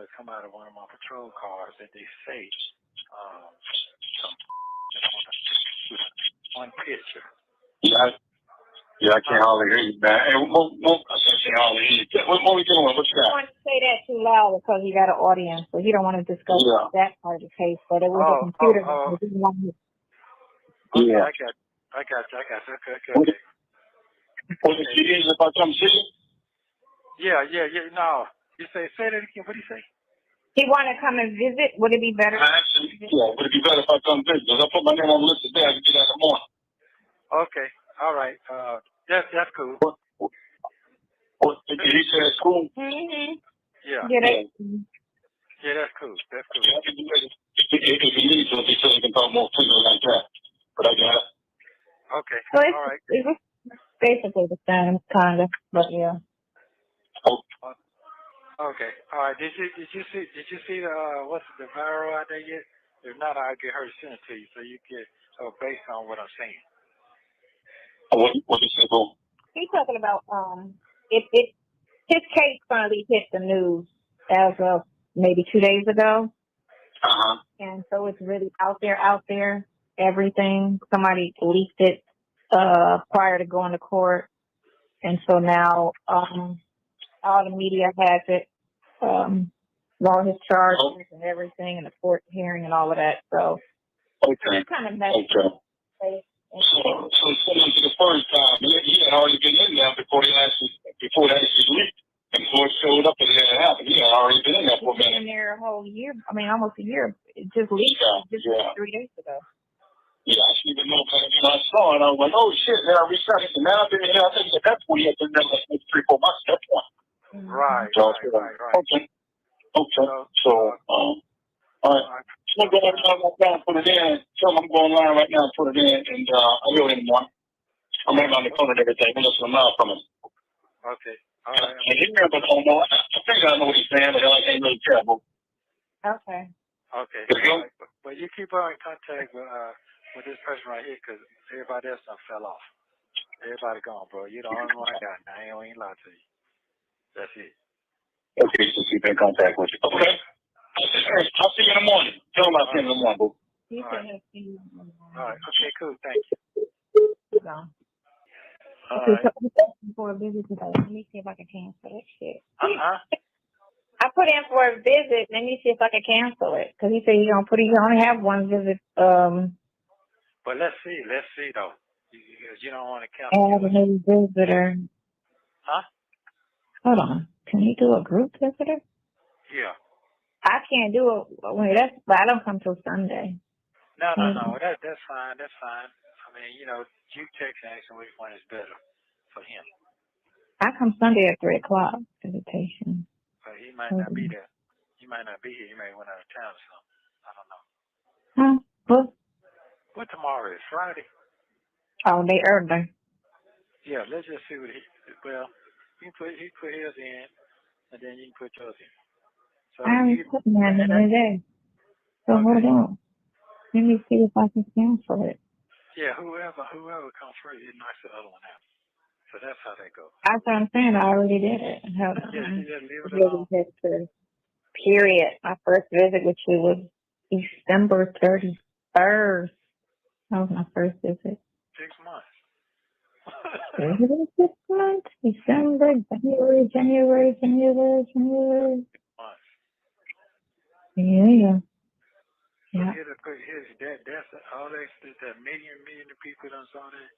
It come out of one of my patrol cars that they say some one picture. Yeah, I can't hardly hear you, man. Hey, I can't hardly hear you. What are we doing? What you got? I don't want to say that too loud because you got an audience, so he don't want to discuss that part of the case. But it was a computer. Yeah. I got you. Okay. Was it serious about something serious? Yeah. No. You say that again. What do you say? He want to come and visit. Would it be better? Actually, yeah. Would it be better if I come visit? Because I put my name on the list today. I can do that in the morning. Okay. All right. That's cool. Did he say it's cool? Mm-hmm. Yeah. Yeah, that's cool. Yeah, I can do it. If he needs to, he says he can talk more freely like that. But I got it. Okay. So all right. It was basically the same, kind of, but yeah. Okay. All right. Did you see the what's the viral out there yet? If not, I'll get her to send it to you so you get based on what I'm saying. What did you say, bro? He's talking about his case finally hit the news as of maybe 2 days ago. Uh-huh. And so it's really out there, everything. Somebody leaked it prior to going to court. And so now all the media has it, all his charges and everything, and the court hearing and all of that. So it's kind of messy. So similar to the first time, he had already been in there before they actually leaked. And before it showed up and it had happened, he had already been in there for a minute. Been in there a whole year. I mean, almost a year. It just leaked just 3 days ago. Yeah, I didn't even know when I saw it. I was like, oh shit, man, I reached out. He said, man, I've been in here. I think at that point he had been there like 3-4 months at that point. Right. Okay. So, all right. I'm going online right now and put it in. Tell him I'm going online right now and put it in, and I'll do it in the morning. I'm right around the corner and everything. I'm just a mile from him. Okay. All right. And he never don't know. I think I know what he's saying, but I ain't really terrible. Okay. Okay. All right. But you keep on in contact with this person right here because everybody else done fell off. Everybody gone, bro. You the only one I got. I ain't lie to you. That's it. Okay, so keep in contact with you. Okay. I'll see you in the morning. Tell him I'll see you in the morning, boo. All right. Okay, cool. Thank you. Okay, so I'm asking for a visit today. Let me see if I can cancel that shit. I put in for a visit. Let me see if I can cancel it. Because he said he only have one visit. But let's see though. You don't want to cancel. Add a new visitor. Huh? Hold on. Can you do a group visitor? Yeah. I can't do it. But I don't come till Sunday. No. That's fine. I mean, you text and ask him which one is better for him. I come Sunday at 3 o'clock visitation. But he might not be there. He might not be here. He may went out of town or something. I don't know. Huh? What tomorrow is? Friday? Oh, they early. Yeah, let's just see what he put his in, and then you can put yours in. So I already put mine in today. So hold on. Let me see if I can cancel it. Yeah, whoever comes first, it knocks the other one out. So that's how that goes. That's what I'm saying. I already did it. Hold on. Yeah, you just leave it alone. Period. My first visit, which was December 31st. That was my first visit. 6 months. 6 months? December, January. Months. Yeah. That's all that million of people done saw that.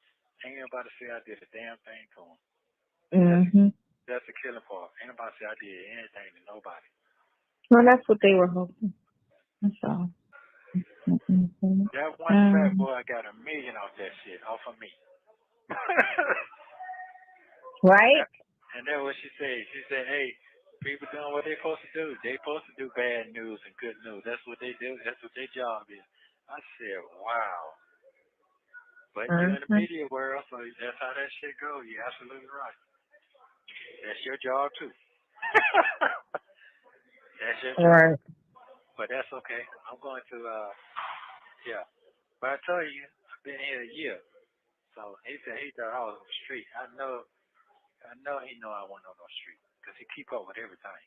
Ain't nobody say I did a damn thing to them. Mm-hmm. That's the killing part. Ain't nobody say I did anything to nobody. Well, that's what they were hoping. That's all. That one fat boy got $1 million off that shit, off of me. Right? And that's what she said. She said, hey, people doing what they supposed to do. They supposed to do bad news and good news. That's what they do. That's what their job is. I said, wow. But you're in the media world, so that's how that shit goes. You're absolutely right. That's your job too. That's your job. Right. But that's okay. I'm going to yeah. But I tell you, I've been here a year. So he said he thought I was on the street. I know he know I wasn't on no street. Because he keep up with everything.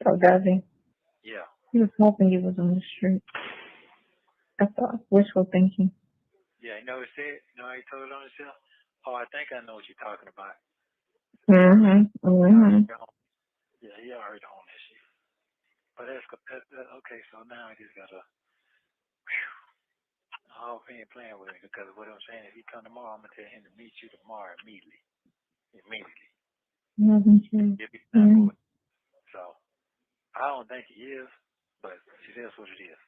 Oh, does he? Yeah. He was hoping you was on the street. I thought wishful thinking. Yeah, you know what he said? You know how he told it on himself? Oh, I think I know what you're talking about. Yeah, he already on that shit. But that's okay. So now I just gotta. I hope he ain't playing with me because what I'm saying, if he come tomorrow, I'm gonna tell him to meet you tomorrow immediately. Immediately. He'll be time for it. So I don't think he is, but it is what it is.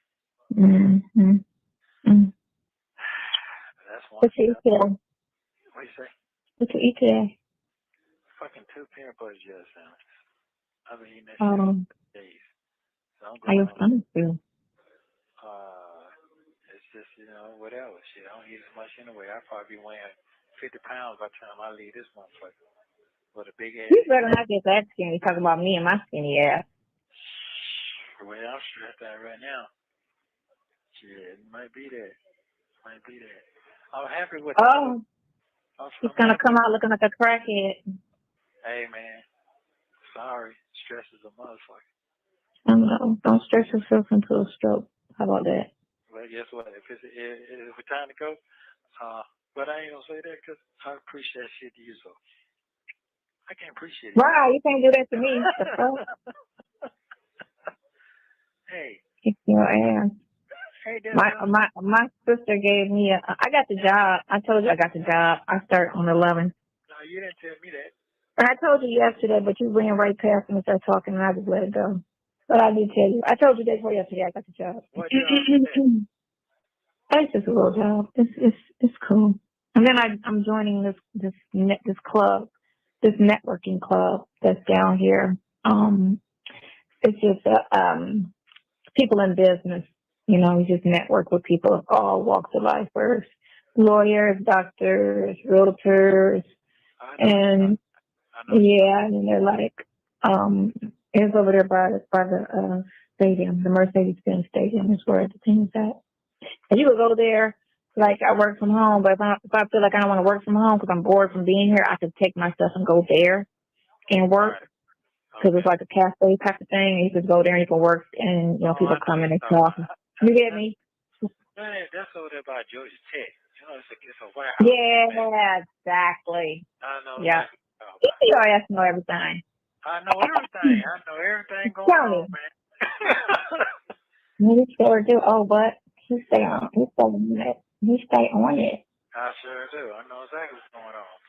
That's one. What you eat today? What you say? What you eat today? Fucking 2 peanut butter jelly sandwiches. I've been eating that shit for days. So I'm How going your on. stomach feel? It's just, whatever. Shit, I don't eat as much anyway. I'll probably be weighing 50 pounds by the time I leave this motherfucker. With a big ass. You better not get that skinny. Talking about me and my skinny ass. Well, I'm stressed out right now. Shit, it might be that. I'm happy with the look. He's gonna come out looking like a crackhead. Hey, man. Sorry. Stress is a motherfucker. I know. Don't stress yourself into a stroke. How about that? Well, guess what? If it's time to go, but I ain't gonna say that because I appreciate shit to you, so I can't appreciate it. Wow, you can't do that to me. Hey. Kick your ass. Hey, my sister gave me I got the job. I told you I got the job. I start on 11. No, you didn't tell me that. And I told you yesterday, but you ran right past me and started talking, and I just let it go. But I did tell you. I told you day before yesterday I got the job. What job? It's just a little job. It's cool. And then I'm joining this club, this networking club that's down here. It's just people in business. You know, you just network with people of all walks of life, first lawyers, doctors, realtors, and and they're like, it's over there by the stadium, the Mercedes-Benz Stadium is where the thing is at. And you would go there, like I work from home, but if I feel like I don't want to work from home because I'm bored from being here, I could take my stuff and go there and work. Because it's like a cafe type of thing, and you could go there and you can work, and people come in and talk. You get me? Man, that's over there by Georgia Tech. It's a warehouse. Yeah, exactly. I know. Yeah. Your ass know everything. I know everything. Going on, man. You sure do. Oh, but he stay on. He stay on it. I sure do. I know exactly what's going on.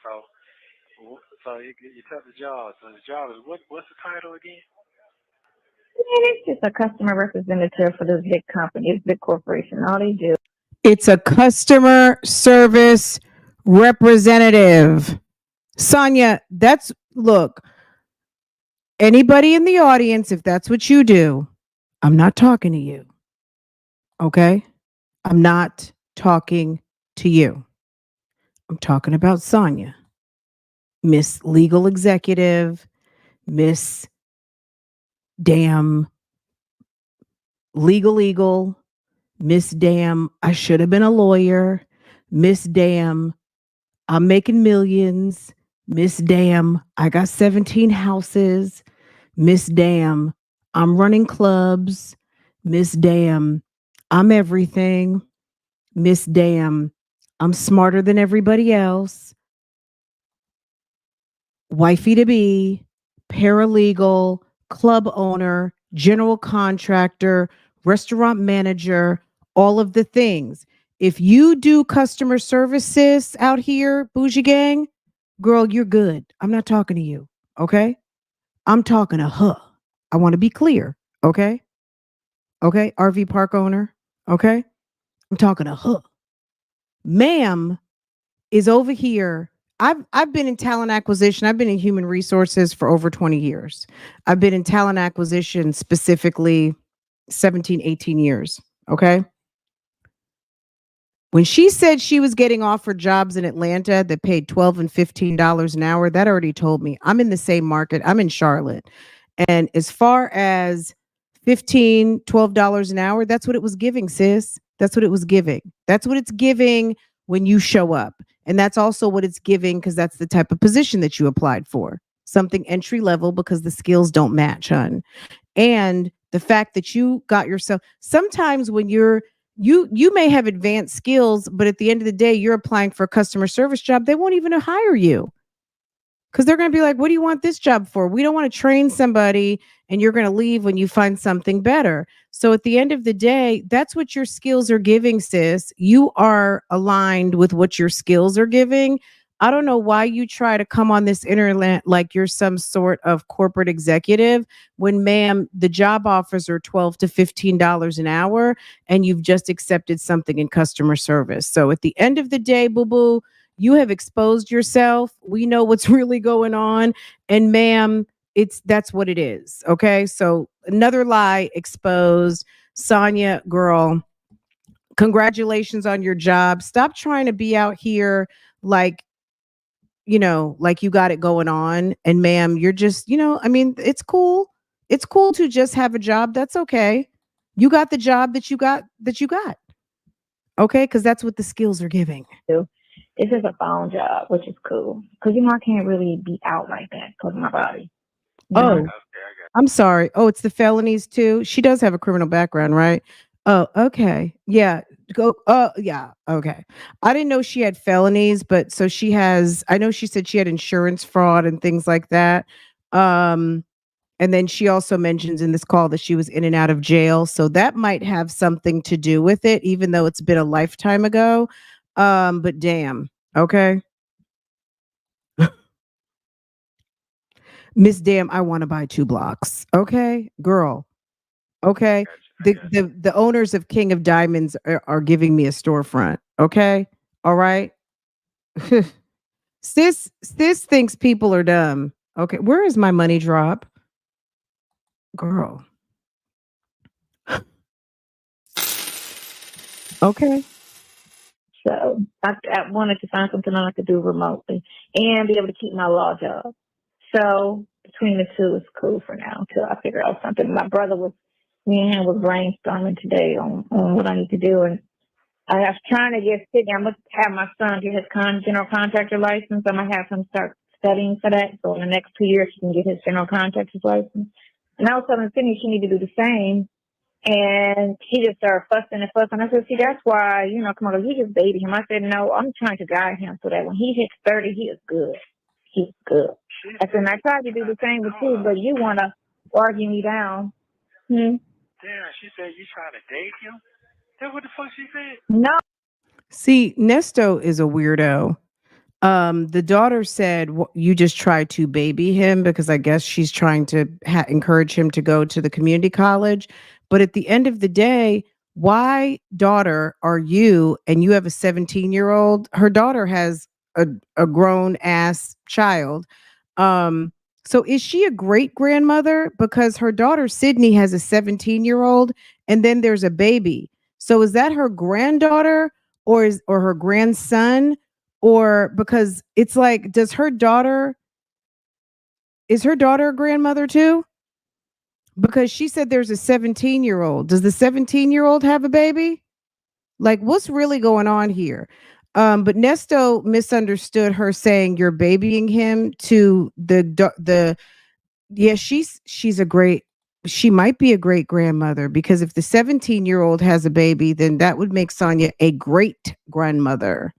So you took the job. So the job is what's the title again? It's just a customer representative for this big company, this big corporation. All they do. It's a customer service representative. Sonia, look, anybody in the audience, if that's what you do, I'm not talking to you. Okay? I'm not talking to you. I'm talking about Sonia, Miss Legal Executive, Miss Damn Legal, Miss Damn I should have been a lawyer, Miss Damn I'm making millions, Miss Damn I got 17 houses, Miss Damn I'm running clubs, Miss Damn I'm everything, Miss Damn I'm smarter than everybody else, wifey to be, paralegal, club owner, general contractor, restaurant manager, all of the things. If you do customer services out here, bougie gang, girl, you're good. I'm not talking to you. Okay. I'm talking to her. I want to be clear. Okay. Okay. RV park owner. Okay. I'm talking to her. Ma'am is over here. I've been in talent acquisition. I've been in human resources for over 20 years. I've been in talent acquisition specifically 17, 18 years. Okay. When she said she was getting offered jobs in Atlanta that paid $12 and $15 an hour, that already told me I'm in the same market. I'm in Charlotte. And as far as $15, $12 an hour, that's what it was giving, sis. That's what it was giving. That's what it's giving when you show up. And that's also what it's giving because that's the type of position that you applied for. Something entry level because the skills don't match, hun. And the fact that you got yourself sometimes when you may have advanced skills, but at the end of the day, you're applying for a customer service job, they won't even hire you because they're going to be like, what do you want this job for? We don't want to train somebody and you're going to leave when you find something better. So at the end of the day, that's what your skills are giving, sis. You are aligned with what your skills are giving. I don't know why you try to come on this internet like you're some sort of corporate executive when, ma'am, the job offers are $12 to $15 an hour and you've just accepted something in customer service. So at the end of the day, boo boo, you have exposed yourself. We know what's really going on. And ma'am, that's what it is. Okay. So another lie exposed. Sonia, girl, congratulations on your job. Stop trying to be out here like, like you got it going on. And ma'am, you're just, I mean, it's cool. It's cool to just have a job. That's okay. You got the job that you got. Okay. Because that's what the skills are giving. It's just a phone job, which is cool. Because, I can't really be out like that because of my body. Oh, I'm sorry. Oh, it's the felonies too. She does have a criminal background, right? Oh, okay. Yeah. Go. Yeah. Okay. I didn't know she had felonies, but so she has. I know she said she had insurance fraud and things like that. Um, and then she also mentions in this call that she was in and out of jail, so that might have something to do with it, even though it's been a lifetime ago. But damn. Okay. Miss Damn, I want to buy 2 blocks. Okay, girl. Okay. The owners of King of Diamonds are giving me a storefront. Okay. All right. sis thinks people are dumb. Okay. Where is my money drop? Girl. Okay. So I wanted to find something I could do remotely and be able to keep my law job. So between the two, it's cool for now until I figure out something. Me and him was brainstorming today on what I need to do. And I was trying to get Sydney. I'm going to have my son get his general contractor license. I'm going to have him start studying for that. So in the next 2 years, he can get his general contractor's license. And I was telling Sydney she need to do the same. And he just started fussing and fussing. I said, see, that's why, come on, you just baby him. I said, no, I'm trying to guide him so that when he hits 30, he is good. He's good. I said, and I tried to do the same with you, but you want to argue me down. Damn, she said you trying to date him? That's what the fuck she said? No. See, Nesto is a weirdo. The daughter said you just tried to baby him because I guess she's trying to encourage him to go to the community college. But at the end of the day, why, daughter, are you and you have a 17-year-old? Her daughter has a grown ass child. So is she a great grandmother? Because her daughter Sydney has a 17-year-old and then there's a baby. So is that her granddaughter or her grandson? Or because it's like, is her daughter a grandmother too? Because she said there's a 17-year-old. Does the 17-year-old have a baby? Like, what's really going on here? But Nesto misunderstood her saying you're babying him to the yeah, she might be a great grandmother because if the 17-year-old has a baby, then that would make Sonia a great grandmother.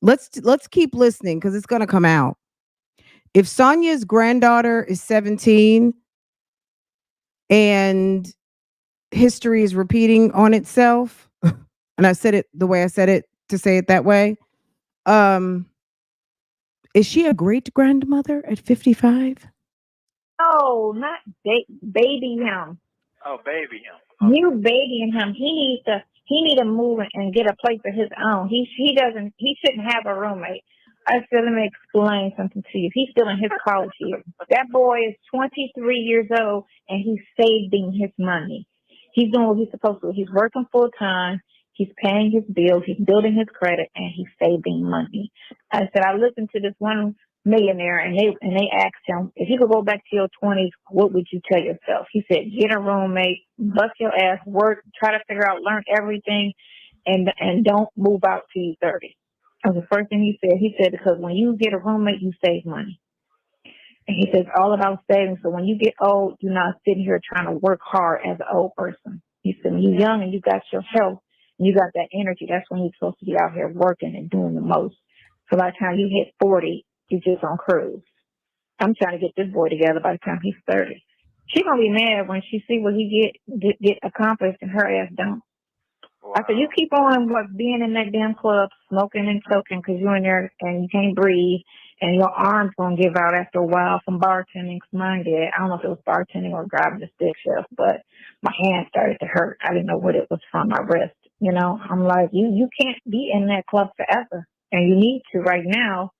Let's keep listening because it's going to come out. If Sonia's granddaughter is 17 and history is repeating on itself, and I said it the way I said it to say it that way, is she a great grandmother at 55? No, not baby him. Oh, baby him. You babying him. He need to move and get a place of his own. He shouldn't have a roommate. I said, let me explain something to you. He's still in his college year. That boy is 23 years old and he's saving his money. He's doing what he's supposed to. He's working full time. He's paying his bills. He's building his credit, and he's saving money. I said, I listened to this one millionaire, and they asked him, if you could go back to your 20s, what would you tell yourself? He said, get a roommate, bust your ass, work, try to figure out, learn everything, and don't move out till you're 30. That was the first thing he said. He said, because when you get a roommate, you save money. And he says, all about saving. So when you get old, you're not sitting here trying to work hard as an old person. He said, when you're young and you got your health and you got that energy, that's when you're supposed to be out here working and doing the most. So by the time you hit 40, you're just on cruise. I'm trying to get this boy together by the time he's 30. She's going to be mad when she see what he get accomplished and her ass don't. Wow. I said, you keep on being in that damn club, smoking and choking because you're in there and you can't breathe and your arms going to give out after a while from bartending. Mine did. I don't know if it was bartending or driving the stick shift, but my hand started to hurt. I didn't know what it was from, my wrist. You know, I'm like, you can't be in that club forever. And you need to right now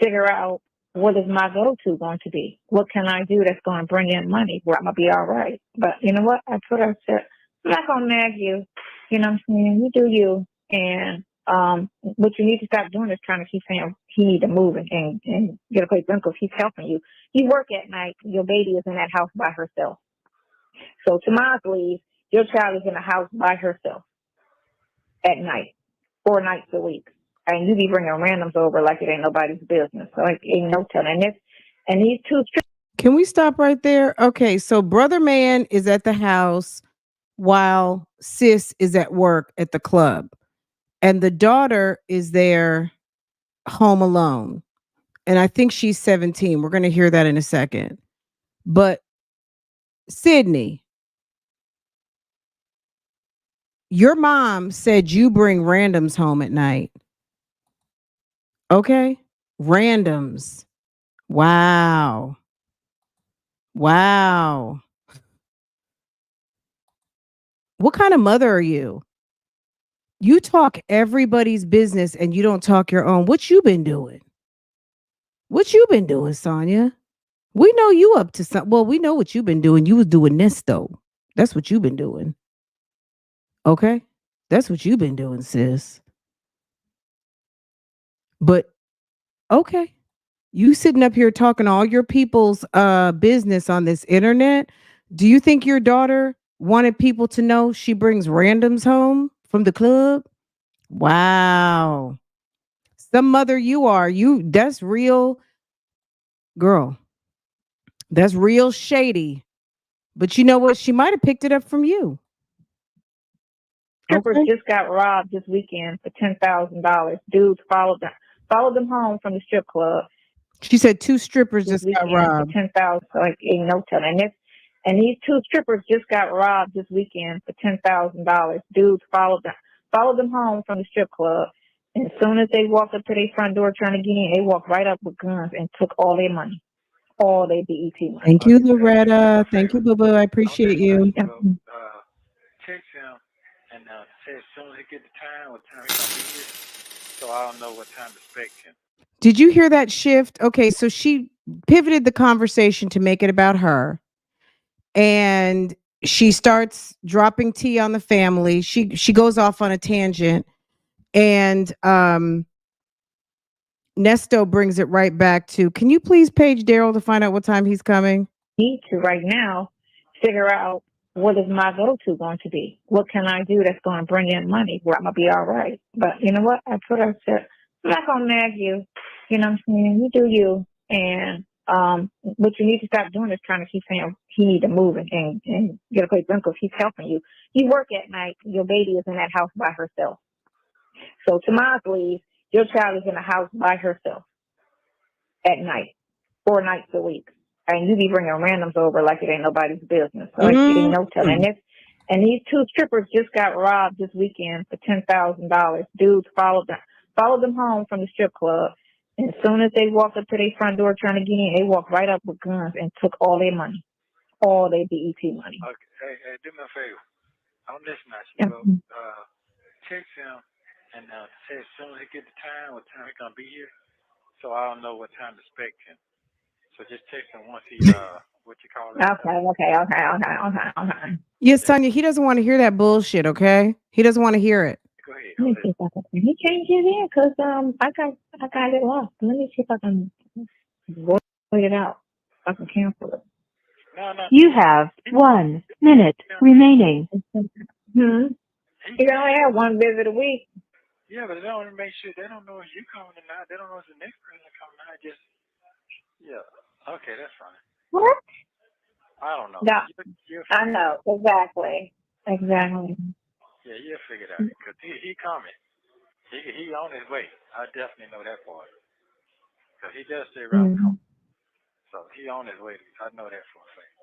figure out what is my go-to going to be? What can I do that's going to bring in money where I'm going to be all right? But you know what? I said, I'm not going to nag you. You know what I'm saying? You do you. And what you need to stop doing is trying to keep saying he need to move and get a place because he's helping you. You work at night. Your baby is in that house by herself. So tomorrow's leave, your child is in the house by herself at night, 4 nights a week. And you be bringing randoms over like it ain't nobody's business. So like ain't no telling this. And these two. Can we stop right there? Okay, so brother man is at the house while sis is at work at the club. And the daughter is there home alone. And I think she's 17. We're going to hear that in a second. But Sydney, your mom said you bring randoms home at night. Okay? Randoms. Wow. Wow. What kind of mother are you? You talk everybody's business and you don't talk your own. What you been doing? What you been doing, Sonia? We know you up to something. Well, we know what you've been doing. You was doing Nesto. That's what you've been doing. Okay? That's what you've been doing, sis. But okay. You sitting up here talking all your people's business on this internet. Do you think your daughter wanted people to know she brings randoms home from the club? Wow. Some mother you are. That's real, girl. That's real shady. But you know what? She might have picked it up from you. Strippers just got robbed this weekend for $10,000. Dudes followed them home from the strip club. She said 2 strippers just got robbed. For $10,000, so like ain't no telling. And these 2 strippers just got robbed this weekend for $10,000. Dudes followed them home from the strip club. And as soon as they walked up to their front door trying to get in, they walked right up with guns and took all their money, all their BET money. Thank you, Loretta. Thank you, Boo Boo. I appreciate you. Text him and say as soon as he get the time, what time he's gonna be here, so I don't know what time to expect him. Did you hear that shift? Okay, so she pivoted the conversation to make it about her. And she starts dropping tea on the family. She goes off on a tangent. And Nesto brings it right back to, can you please page Daryl to find out what time he's coming? Need to right now figure out what is my go-to going to be? What can I do that's going to bring in money where I'm going to be all right? But you know what? I said, I'm not going to nag you. You know what I'm saying? You do you. And what you need to stop doing is trying to keep saying he need to move and get a place because he's helping you. You work at night. Your baby is in that house by herself. So tomorrow's leave, your child is in the house by herself at night, 4 nights a week. And you be bringing randoms over like it ain't nobody's business. So like ain't no telling this. And these 2 strippers just got robbed this weekend for $10,000. Dudes followed them home from the strip club. And as soon as they walked up to their front door trying to get in, they walked right up with guns and took all their money, all their BET money. Okay, hey, do me a favor. I'm listening. Text him and say as soon as he get the time, what time he's gonna be here, so I don't know what time to expect him. So just text him once he what you call it. Okay. Yes, Sonia, he doesn't want to hear that bullshit, okay? He doesn't want to hear it. Go Let me see if I can. He can't get in because I got it lost. Let me see if I can work it out. I can cancel it. No, no. You have 1 minute remaining. Hmm. You can only have one visit a week. Yeah, but they don't make sure they don't know if you coming or not. They don't know if the next person coming or not. Just okay, that's fine. What? I don't know. No, I Figure know exactly. Exactly. Yeah, you'll figure it out because he coming. He on his way. I definitely know that part because he does stay around the corner. So he on his way. I know that for a fact.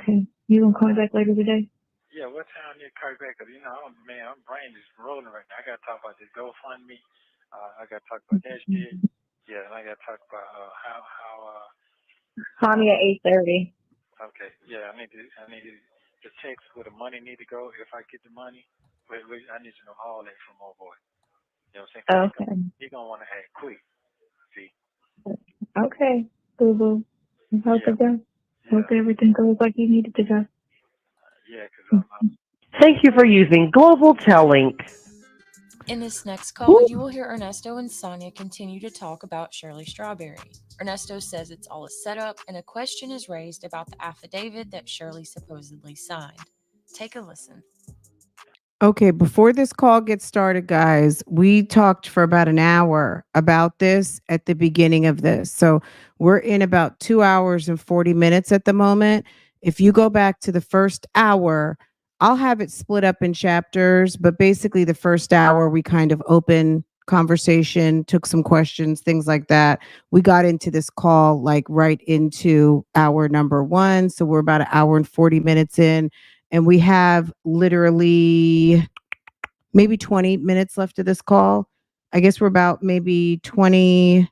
Okay. You gonna call me back later today? Yeah, what time you call back? Cause my brain is rolling right now. I gotta talk about this GoFundMe. I gotta talk about that shit. Yeah, and I gotta talk about how. Call me at 8:30. Okay. Yeah, I need the text where the money need to go. If I get the money, I need to know all that from old boy. You know what I'm saying? Okay. He gonna want to act quick. See? Okay. Boo boo. Hope it does. Hope everything goes like you need it to go. Yeah, because Thank you for using Global Link. In this next call, you will hear Ernesto and Sonia continue to talk about Shirley Strawberry. Ernesto says it's all a setup, and a question is raised about the affidavit that Shirley supposedly signed. Take a listen. Okay, before this call gets started, guys, we talked for about an hour about this at the beginning of this. So we're in about 2 hours and 40 minutes at the moment. If you go back to the first hour, I'll have it split up in chapters, but basically the first hour we kind of open conversation, took some questions, things like that. We got into this call like right into hour number 1, so we're about an hour and 40 minutes in, and we have literally maybe 20 minutes left of this call. I guess we're about maybe 20.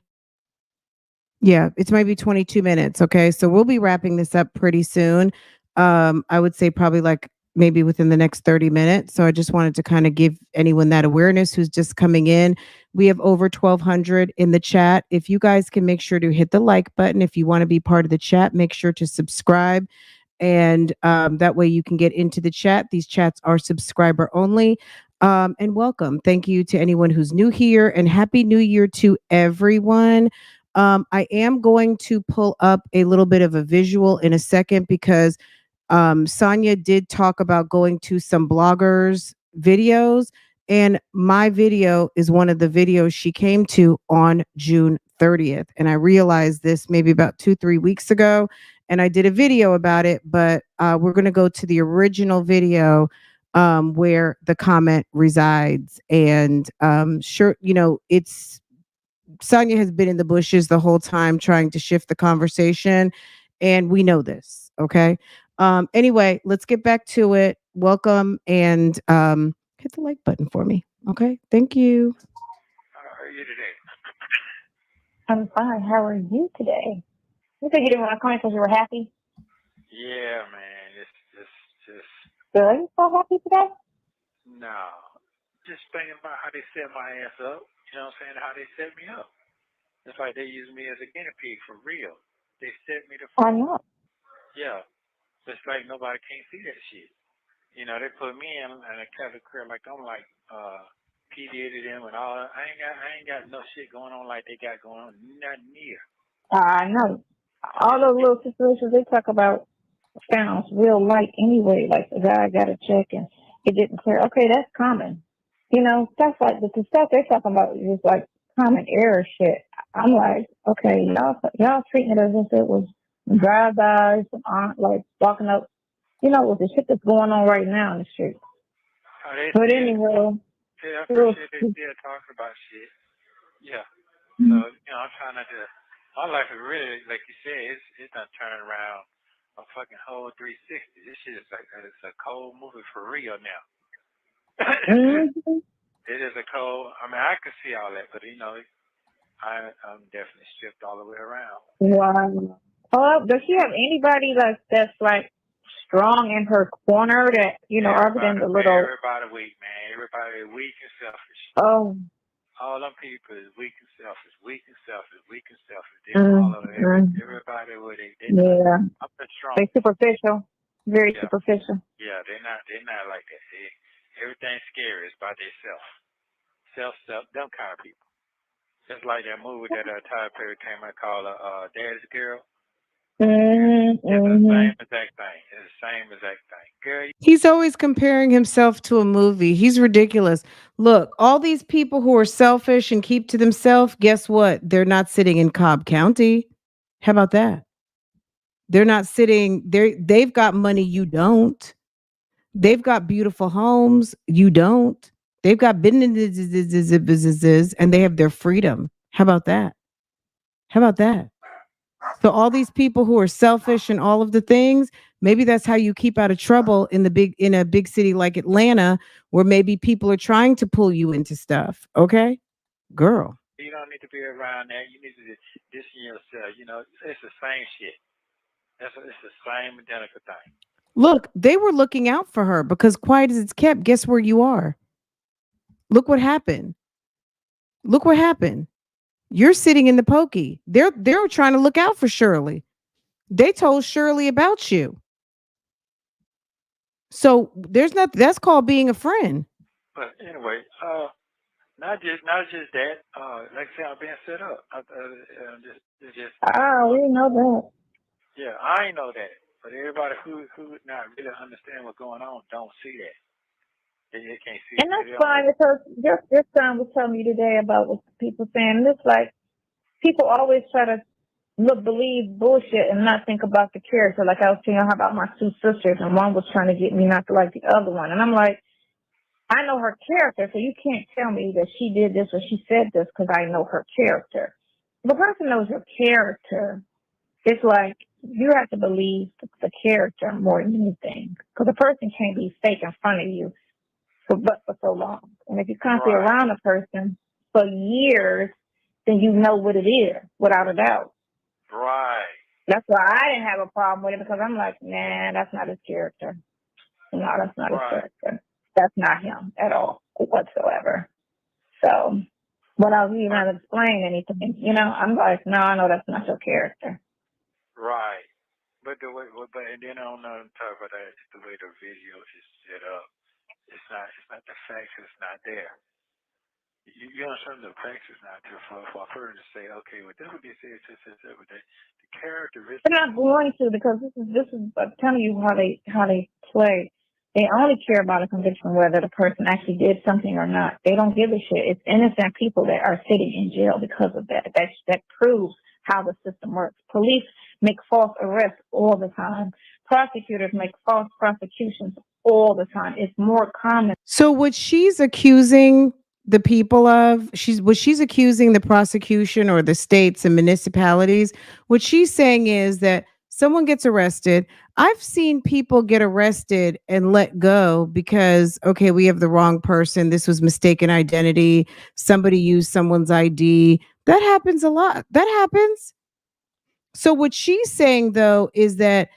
Yeah, it's maybe 22 minutes. Okay. So we'll be wrapping this up pretty soon. I would say probably like maybe within the next 30 minutes. So I just wanted to kind of give anyone that awareness who's just coming in. We have over 1,200 in the chat. If you guys can make sure to hit the like button, if you want to be part of the chat, make sure to subscribe, and that way you can get into the chat. These chats are subscriber only. And welcome. Thank you to anyone who's new here, and happy new year to everyone. I am going to pull up a little bit of a visual in a second because Sonia did talk about going to some bloggers videos, and my video is one of the videos she came to on June 30th. And I realized this maybe about 2-3 weeks ago, and I did a video about it, but we're going to go to the original video where the comment resides. And sure, it's Sonia has been in the bushes the whole time trying to shift the conversation, and we know this. Okay. Anyway, let's get back to it. Welcome, and hit the like button for me. Okay. Thank you. How are you today? I'm fine. How are you today? You said you didn't want to call me because you were happy? Yeah, man. It's just. Really? So happy today? No. Just thinking about how they set my ass up. You know what I'm saying? How they set me up. It's like they use me as a guinea pig for real. They set me the I know. Yeah. It's like nobody can't see that shit. You know, they put me in a category like I'm like P Diddy them and all. I ain't got no shit going on like they got going on. Not near. I know. All those little situations they talk about sounds real light anyway. Like the guy got a check and it didn't clear. Okay, that's common. Stuff like the stuff they're talking about is just like common error shit. I'm like, okay, y'all treating it as if it was drive-bys, like walking up, with the shit that's going on right now in the street. But anyway, I appreciate they still talking about shit. Yeah. So, I'm trying not to. My life is really, like you said, it's done turned around a fucking whole 360. This shit is like, it's a cold movie for real now. It is a cold. I mean, I can see all that, but I'm definitely stripped all the way around. Wow. Oh, does she have anybody that's like strong in her corner that other than the little? Everybody weak, man. Everybody weak and selfish. Oh. All them people is weak and selfish, weak and selfish, weak and selfish. They follow everybody with it. Yeah. I'm strong. They superficial. Very superficial. Yeah, they're not like that. Everything's scary. It's by themselves. Self, them kind of people. Just like that movie that Tyler Perry came out called Daddy's Girl. It's the same exact thing. It's the same exact thing. Girl, He's always comparing himself to a movie. He's ridiculous. Look, all these people who are selfish and keep to themselves, guess what? They're not sitting in Cobb County. How about that? They're not sitting there. They've got money you don't. They've got beautiful homes you don't. They've got businesses and they have their freedom. How about that? How about that? So all these people who are selfish and all of the things, maybe that's how you keep out of trouble in a big city like Atlanta, where maybe people are trying to pull you into stuff. Okay, girl. you don't need to be around that. You need to distance yourself. You know, it's the same shit. It's the same identical thing. Look, they were looking out for her because quiet as it's kept. Guess where you are? Look what happened. Look what happened. You're sitting in the pokey. They're trying to look out for Shirley. They told Shirley about you. So there's not that's called being a friend. But anyway, not just that. Like I said, I'm being set up. We didn't know that. Yeah, I know that. But everybody who not really understand what's going on don't see that. They can't see it. And that's fine because your son was telling me today about what people saying. It's like people always try to believe bullshit and not think about the character. Like I was telling her about my two sisters, and one was trying to get me not to like the other one. And I'm like, I know her character, so you can't tell me that she did this or she said this because I know her character. If a person knows your character, it's like you have to believe the character more than anything. Because a person can't be fake in front of you for so long. And if you're constantly around a person for years, then you know what it is, without a doubt. Right. That's why I didn't have a problem with it, because I'm like, nah, that's not his character. No, that's not his character. That's not him at all, whatsoever. So, without even explaining anything, I'm like, no, I know that's not your character. Right. But and then on top of that, it's the way the video is set up. It's not the facts. It's not there. You understand the facts is not there for a person to say, okay, well, this would be said, but the characteristics. They're not going to, because this is I'm telling you how they play. They only care about a conviction whether the person actually did something or not. They don't give a shit. It's innocent people that are sitting in jail because of that. That proves how the system works. Police make false arrests all the time. Prosecutors make false prosecutions all the time. It's more common. So what she's accusing the people of, she's accusing the prosecution or the states and municipalities. What she's saying is that someone gets arrested. I've seen people get arrested and let go because, okay, we have the wrong person. This was mistaken identity. Somebody used someone's ID. That happens a lot. That happens. So what she's saying though is that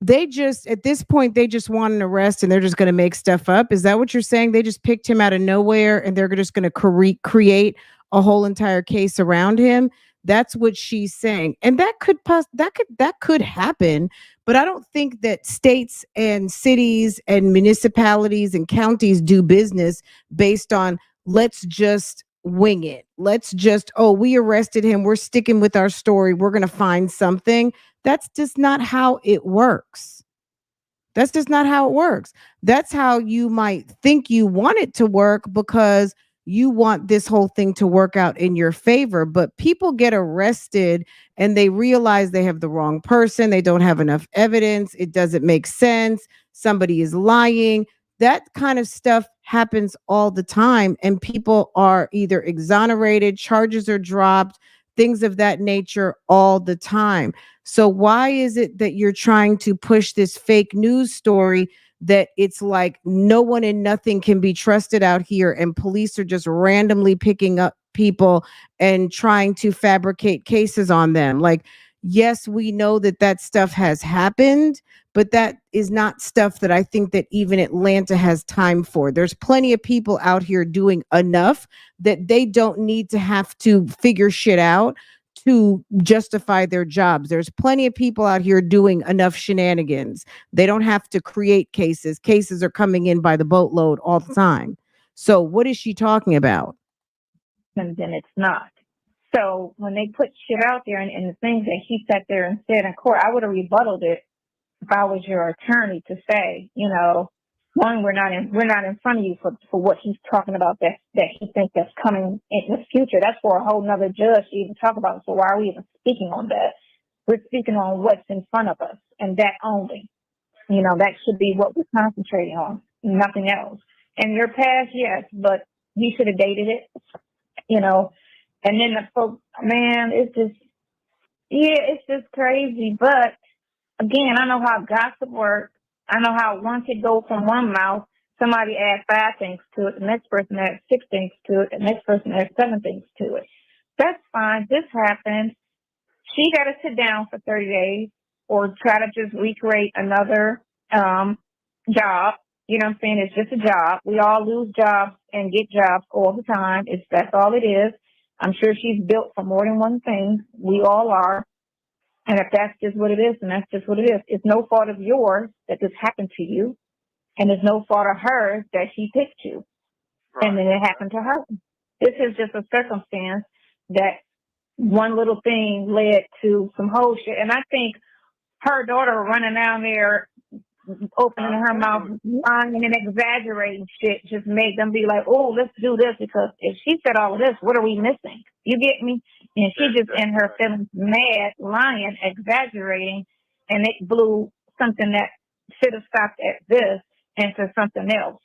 they just at this point they just want an arrest and they're just going to make stuff up. Is that what you're saying? They just picked him out of nowhere and they're just going to create a whole entire case around him. That's what she's saying, and that could happen. But I don't think that states and cities and municipalities and counties do business based on let's just wing it. Let's just, oh, we arrested him. We're sticking with our story. We're going to find something. That's just not how it works. That's just not how it works. That's how you might think you want it to work because you want this whole thing to work out in your favor. But people get arrested and they realize they have the wrong person. They don't have enough evidence. It doesn't make sense. Somebody is lying. That kind of stuff happens all the time. And people are either exonerated, charges are dropped, things of that nature all the time. So why is it that you're trying to push this fake news story that it's like no one and nothing can be trusted out here and police are just randomly picking up people and trying to fabricate cases on them? Like, yes, we know that stuff has happened, but that is not stuff that I think that even Atlanta has time for. There's plenty of people out here doing enough that they don't need to have to figure shit out to justify their jobs. There's plenty of people out here doing enough shenanigans. They don't have to create cases. Cases are coming in by the boatload all the time. So what is she talking about? And then it's not. So when they put shit out there and the things that he sat there and said in court, I would have rebutted it if I was your attorney to say, one, we're not in front of you for what he's talking about that he thinks that's coming in the future. That's for a whole nother judge to even talk about. So why are we even speaking on that? We're speaking on what's in front of us, and that only. That should be what we're concentrating on, nothing else. And your past, yes, but he should have dated it, and then the folks, man, it's just crazy. But again, I know how gossip works. I know how one could go from one mouth, somebody adds 5 things to it, the next person adds 6 things to it, the next person adds 7 things to it. That's fine. This happens. She got to sit down for 30 days or try to just recreate another job. You know what I'm saying? It's just a job. We all lose jobs and get jobs all the time. That's all it is. I'm sure she's built for more than one thing. We all are. And if that's just what it is, then that's just what it is. It's no fault of yours that this happened to you. And it's no fault of hers that she picked you. Right. And then it happened to her. This is just a circumstance that one little thing led to some whole shit. And I think her daughter running down there, opening her mouth, lying and exaggerating shit just made them be like, oh, let's do this, because if she said all of this, what are we missing? You get me? And she just in her feelings mad, lying, exaggerating, and it blew something that should have stopped at this into something else.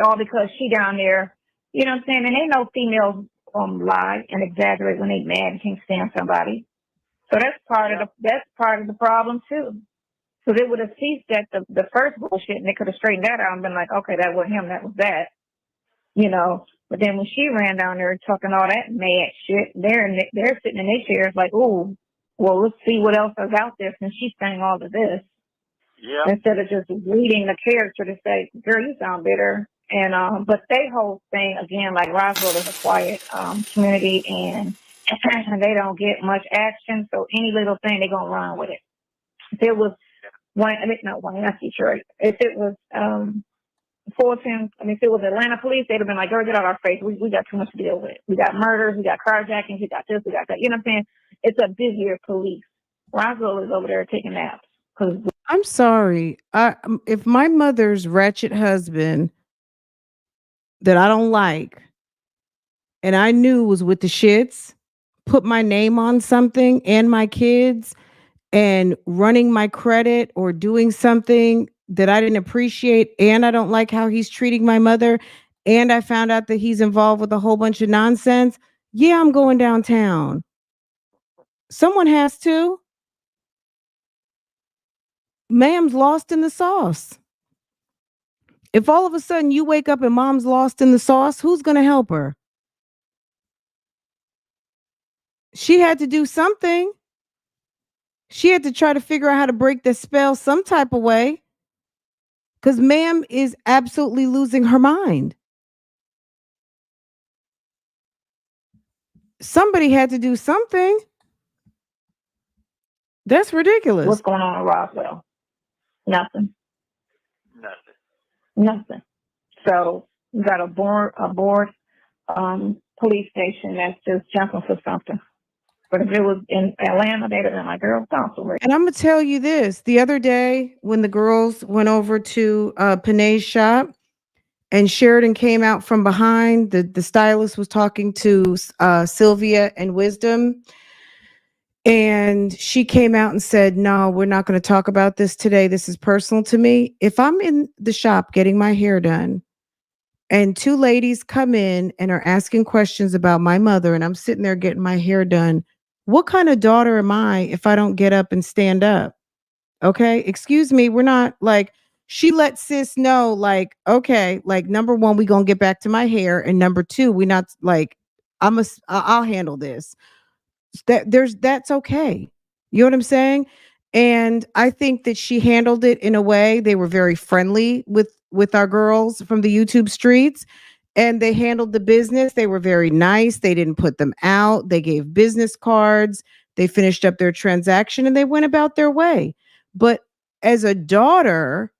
All because she down there, you know what I'm saying? And ain't no females lie and exaggerate when they mad and can't stand somebody. So that's part of the problem too. So they would have ceased at the first bullshit, and they could have straightened that out and been like, okay, that wasn't him, that was that. But then when she ran down there talking all that mad shit, they're sitting in their chairs like, ooh, well, let's see what else is out there since she's saying all of this. Yeah. Instead of just reading the character to say, girl, you sound bitter. And but they whole thing, again, like Roswell is a quiet community, and they don't get much action. So any little thing, they're going to run with it. If it was not Detroit. If it was Fulton, if it was Atlanta police, they'd have been like, girl, get out our face. We got too much to deal with. We got murders, we got carjackings, we got this, we got that. You know what I'm saying? It's a busier police. Roswell is over there taking naps. I'm sorry. If my mother's wretched husband that I don't like, and I knew was with the shits, put my name on something and my kids, and running my credit or doing something that I didn't appreciate, and I don't like how he's treating my mother, and I found out that he's involved with a whole bunch of nonsense, yeah, I'm going downtown. Someone has to. Ma'am's lost in the sauce. If all of a sudden you wake up and mom's lost in the sauce, who's going to help her? She had to do something. She had to try to figure out how to break the spell some type of way, because ma'am is absolutely losing her mind. Somebody had to do something. That's ridiculous. What's going on in Roswell? Nothing. So you got a board police station that's just jumping for something. But if it was in Atlanta, they'd have been like, girl, stop somewhere. And I'm going to tell you this. The other day when the girls went over to Panay's shop and Sheridan came out from behind, the stylist was talking to Sylvia and Wisdom. And she came out and said, no, we're not going to talk about this today. This is personal to me. If I'm in the shop getting my hair done and 2 ladies come in and are asking questions about my mother, and I'm sitting there getting my hair done, what kind of daughter am I if I don't get up and stand up? Okay, excuse me. We're not like, she let sis know, like, okay, like, number 1, we gonna get back to my hair, and number 2, we not like, I'll handle this. That's okay. You know what I'm saying? And I think that she handled it in a way. They were very friendly with our girls from the YouTube streets. and they handled the business. They were very nice. They didn't put them out. They gave business cards. They finished up their transaction and they went about their way. But as a daughter,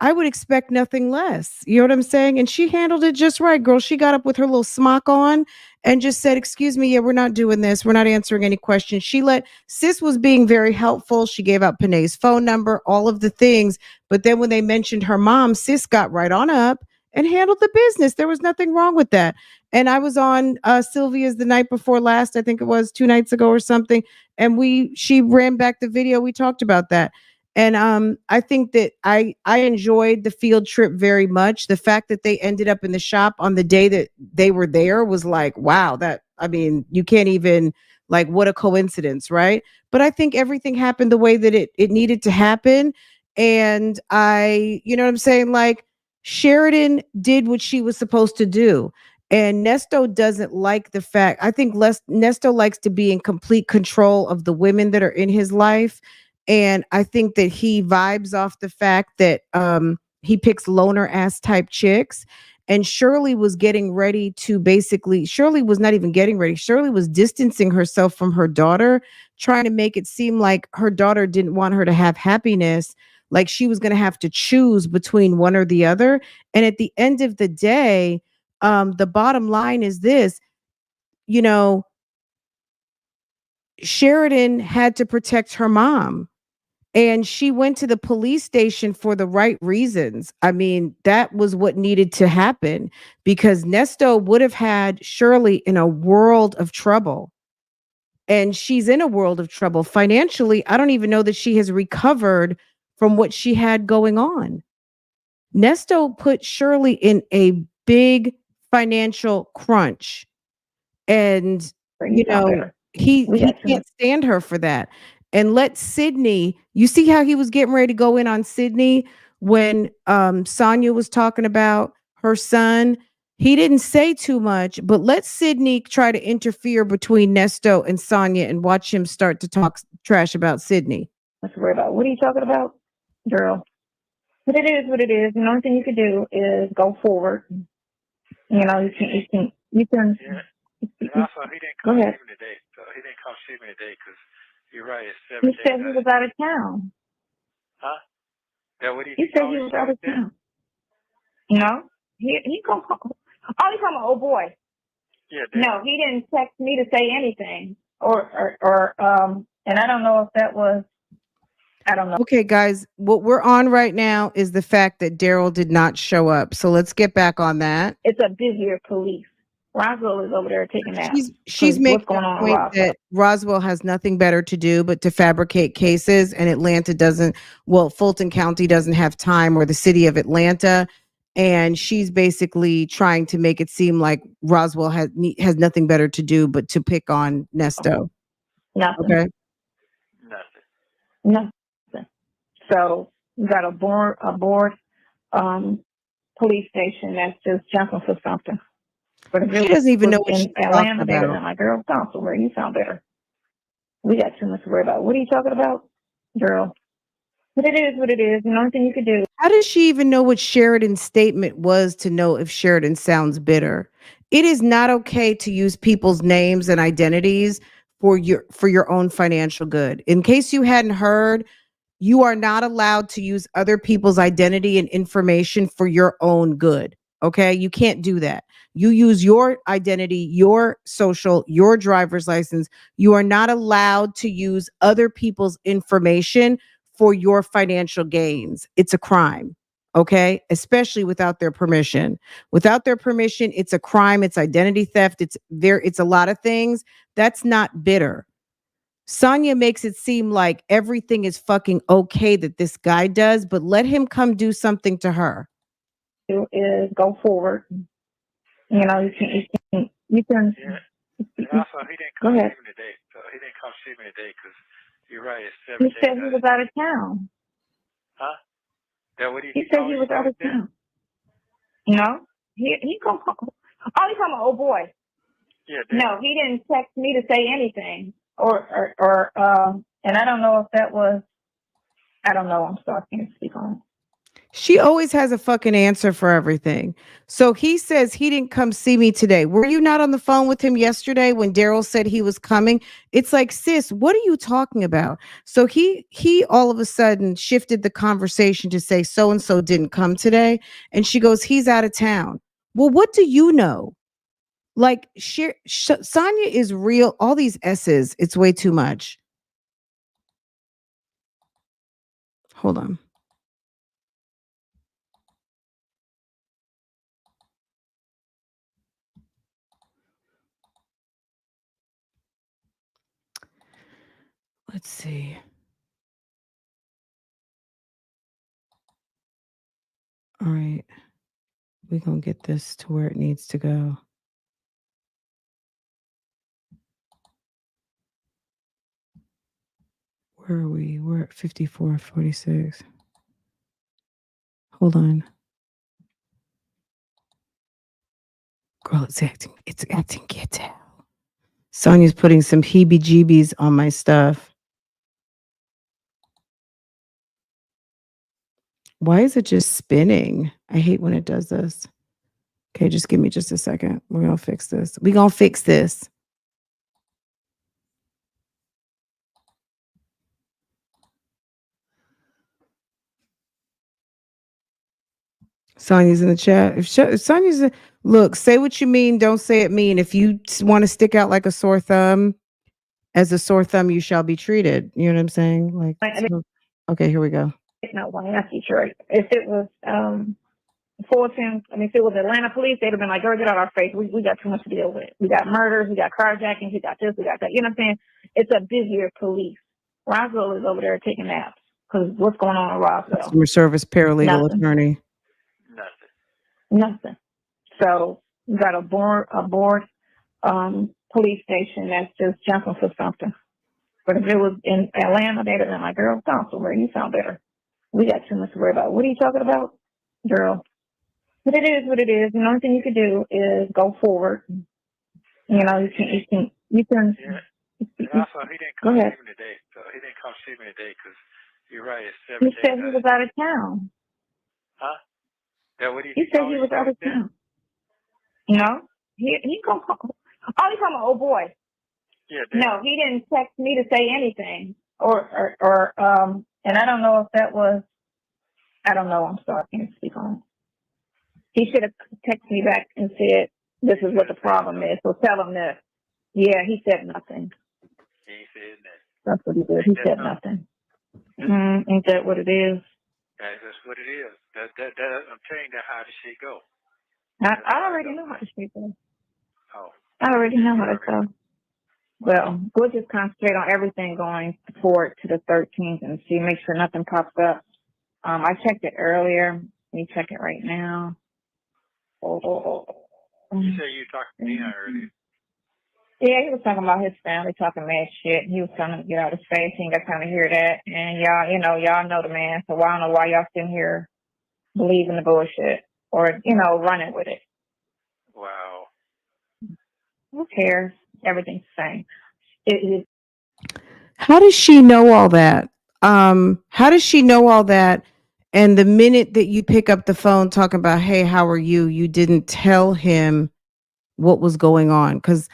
I would expect nothing less. You know what I'm saying? And she handled it just right, girl. She got up with her little smock on and just said, "Excuse me, yeah, we're not doing this. We're not answering any questions." She let Sis was being very helpful. She gave out Panay's phone number, all of the things. But then when they mentioned her mom, Sis got right on up and handled the business. There was nothing wrong with that. And I was on Sylvia's the night before last, I think it was 2 nights ago or something. And she ran back the video. We talked about that. And I think that I enjoyed the field trip very much. The fact that they ended up in the shop on the day that they were there was like, wow, that I mean, you can't even like what a coincidence, right? But I think everything happened the way that it needed to happen. And you know what I'm saying? Like Sheridan did what she was supposed to do. And Nesto doesn't like the fact, I think Nesto likes to be in complete control of the women that are in his life, and I think that he vibes off the fact that he picks loner ass type chicks. And Shirley was getting ready to basically, Shirley was not even getting ready. Shirley was distancing herself from her daughter, trying to make it seem like her daughter didn't want her to have happiness, like she was going to have to choose between one or the other. And at the end of the day, the bottom line is this, you know, Sheridan had to protect her mom. And she went to the police station for the right reasons. I mean, that was what needed to happen because Nesto would have had Shirley in a world of trouble. And she's in a world of trouble financially. I don't even know that she has recovered from what she had going on. Nesto put Shirley in a big financial crunch. And you know, he can't stand her for that. And let Sydney, you see how he was getting ready to go in on Sydney when Sonia was talking about her son. He didn't say too much, but let Sydney try to interfere between Nesto and Sonia and watch him start to talk trash about Sydney. Let's worry about what are you talking about, girl? But it is what it is. The only thing you can do is go forward. You know, you can. Yeah. And also, he didn't come see me today. So he didn't come see me today because you're right. It's 7 He days. said he was out of town. Huh? Yeah, what He said he was out of town. No, he come home. Oh, he's talking about old boy. Yeah. No, he didn't text me to say anything, or and I don't know if that was. I don't know. Okay, guys, what we're on right now is the fact that Daryl did not show up. So let's get back on that. It's a busier police. Roswell is over there taking naps. She's making what's going on a point Roswell? that Roswell has nothing better to do but to fabricate cases, and Atlanta doesn't. Well, Fulton County doesn't have time, or the city of Atlanta, and she's basically trying to make it seem like Roswell has nothing better to do but to pick on Nesto. Nothing. Okay. Nothing. So you got a board police station that's just jumping for something. But if She doesn't even know what she's in Atlanta, talking they would have about. been like, girl, sound somewhere. You sound better. We got too much to worry about. What are you talking about, girl? But it is what it is. The only thing you can do. How does she even know what Sheridan's statement was to know if Sheridan sounds bitter? It is not okay to use people's names and identities for your own financial good. In case you hadn't heard, you are not allowed to use other people's identity and information for your own good. Okay? You can't do that. You use your identity, your social, your driver's license. You are not allowed to use other people's information for your financial gains. It's a crime. Okay? Especially without their permission. Without their permission, it's a crime, it's identity theft, it's a lot of things. That's not bitter. Sonia makes it seem like everything is fucking okay that this guy does, but let him come do something to her. Is go forward. You know, you can. Yeah. And also, he didn't come see me today. So he didn't come see me today because you're right. It's 7 days. He said he was out of town. Huh? Yeah, what he said he was out of town. No, he come home. Oh, he's talking about old boy. Yeah. No, he didn't text me to say anything, or and I don't know if that was. I don't know. I'm sorry, I can't speak on it. She always has a fucking answer for everything. So he says he didn't come see me today. Were you not on the phone with him yesterday when Daryl said he was coming? It's like, sis, what are you talking about? So he all of a sudden shifted the conversation to say so and so didn't come today, and she goes, he's out of town. Well, what do you know? Like, Sonya is real. All these S's, it's way too much. Hold on. Let's see. All right. We're going to get this to where it needs to go. Where are we? We're at 54:46. Hold on. Girl, it's acting ghetto. Sonya's putting some heebie-jeebies on my stuff. Why is it just spinning? I hate when it does this. Okay, just give me just a second. We're going to fix this. We're going to fix this. Sonya's in the chat. If Sonya's look, say what you mean, don't say it mean. If you want to stick out like a sore thumb, as a sore thumb, you shall be treated. You know what I'm saying? Like, so, okay, here we go. No, why not Detroit? If it was Fulton, I mean, if it was Atlanta police, they'd have been like, girl, get out our face. We got too much to deal with. We got murders, we got carjackings, we got this, we got that. You know what I'm saying? It's a busier police. Roswell is over there taking naps because what's going on in Roswell? Customer service paralegal Nothing. attorney. Nothing. So you got a board police station that's just jumping for something. But if it was in Atlanta, they'd have been like, girl, sound somewhere. You sound better. We got too much to worry about. What are you talking about, girl? But it is what it is. And the only thing you can do is go forward. You know, you can. Yeah. And also, he didn't come see me today. So he didn't come see me today because you're right. It's 7 days. He said he was out of town. Huh? Yeah, what he said he was out of town. You know, he go. Oh, you talking about old boy? Yeah. No, he didn't text me to say anything, or and I don't know if that was. I don't know. I'm sorry, I can't speak on it. He should have texted me back and said, "This is what the problem is." So tell him this. Yeah, he said nothing. He said that. That's what he did. He said nothing. Ain't that what it is? That's what it is. That I'm telling you how the shit go. I already know how the shit goes. Oh. I already know how it goes. Well, we'll just concentrate on everything going forward to the 13th and see, make sure nothing pops up. I checked it earlier. Let me check it right now. You said you talked to Dion earlier. Yeah, he was talking about his family, talking mad shit. He was trying to get out of his face. He ain't got time to hear that. And y'all know the man. So I don't know why y'all sitting here believing the bullshit or, running with it. Wow. Who cares? Everything's the same. How does she know all that? How does she know all that? And the minute that you pick up the phone talking about, hey, how are you? You didn't tell him what was going on. Because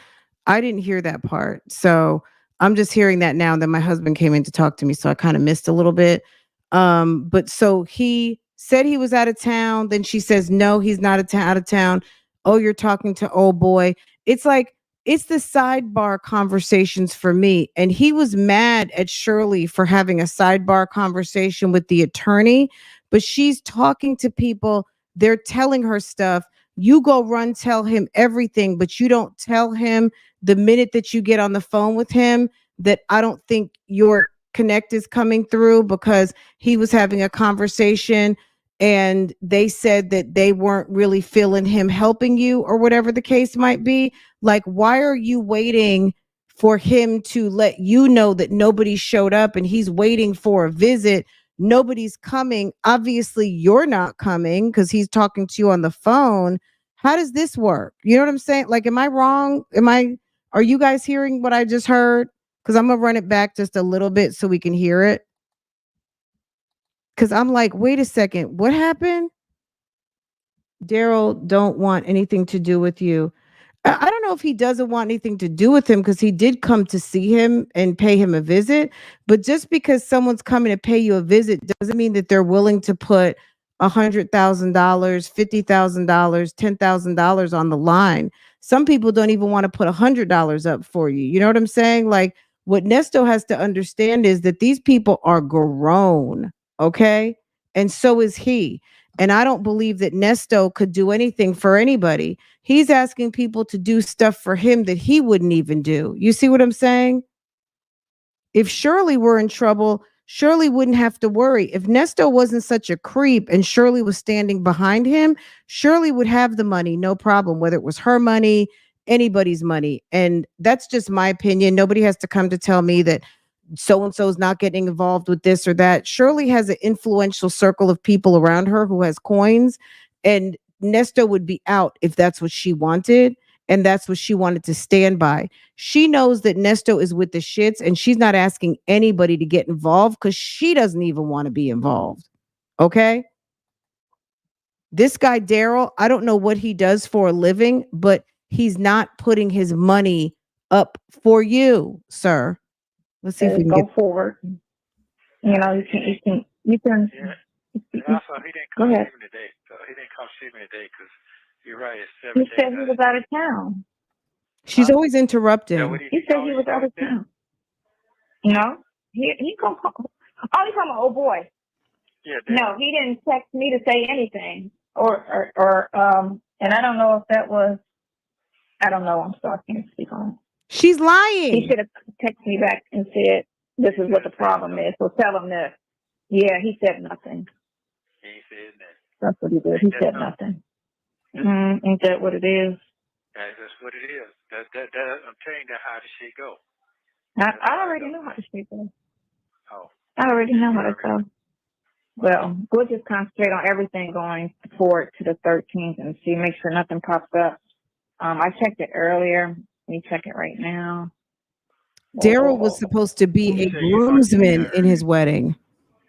I didn't hear that part. So I'm just hearing that now. Then my husband came in to talk to me. So I kind of missed a little bit. But so he said he was out of town. Then she says, no, he's not out of town. Oh, you're talking to old boy. It's like, it's the sidebar conversations for me. And he was mad at Shirley for having a sidebar conversation with the attorney, but she's talking to people. They're telling her stuff. You go run, tell him everything, but you don't tell him the minute that you get on the phone with him that I don't think your connect is coming through because he was having a conversation and they said that they weren't really feeling him helping you or whatever the case might be. Like, why are you waiting for him to let you know that nobody showed up and he's waiting for a visit? Nobody's coming. Obviously, you're not coming because he's talking to you on the phone. How does this work? You know what I'm saying? Like, am I wrong? Are you guys hearing what I just heard? Because I'm going to run it back just a little bit so we can hear it. Because I'm like, wait a second, what happened? Daryl don't want anything to do with you. I don't know if he doesn't want anything to do with him because he did come to see him and pay him a visit. But just because someone's coming to pay you a visit doesn't mean that they're willing to put $100,000, $50,000, $10,000 on the line. Some people don't even want to put $100 up for you. You know what I'm saying? Like what Nesto has to understand is that these people are grown, okay? And so is he. And I don't believe that Nesto could do anything for anybody. He's asking people to do stuff for him that he wouldn't even do. You see what I'm saying? If Shirley were in trouble, Shirley wouldn't have to worry. If Nesto wasn't such a creep and Shirley was standing behind him, Shirley would have the money, no problem, whether it was her money, anybody's money. And that's just my opinion. Nobody has to come to tell me that so and so is not getting involved with this or that. Shirley has an influential circle of people around her who has coins, and Nesto would be out if that's what she wanted. And that's what she wanted to stand by. She knows that Nesto is with the shits and she's not asking anybody to get involved because she doesn't even want to be involved. Okay. This guy, Daryl, I don't know what he does for a living, but he's not putting his money up for you, sir. Let's see if we can go forward. You know, you can. Yeah. And also, he didn't Go come ahead. see me today. So he didn't come see me today because you're right. It's He 7 days. said he was out of town. She's always Is that interrupting. what He said called he you was out back of then? town. No, he come home. Oh, he's talking about old boy. Yeah. No, he didn't text me to say anything, or and I don't know if that was. I don't know. I'm sorry, I can't speak on it. She's He lying. should have texted me back and said, "This is what the problem is." So tell him this. Yeah, he said nothing. He ain't said that. That's what he did. He said nothing. Ain't that what it is? That's what it is. I'm telling you how the shit go. I already know how to speak. Oh. I already know how to go. Well, we'll just concentrate on everything going forward to the 13th and see, make sure nothing pops up. I checked it earlier. Let me check it right now. Daryl was supposed to be a groomsman in his wedding.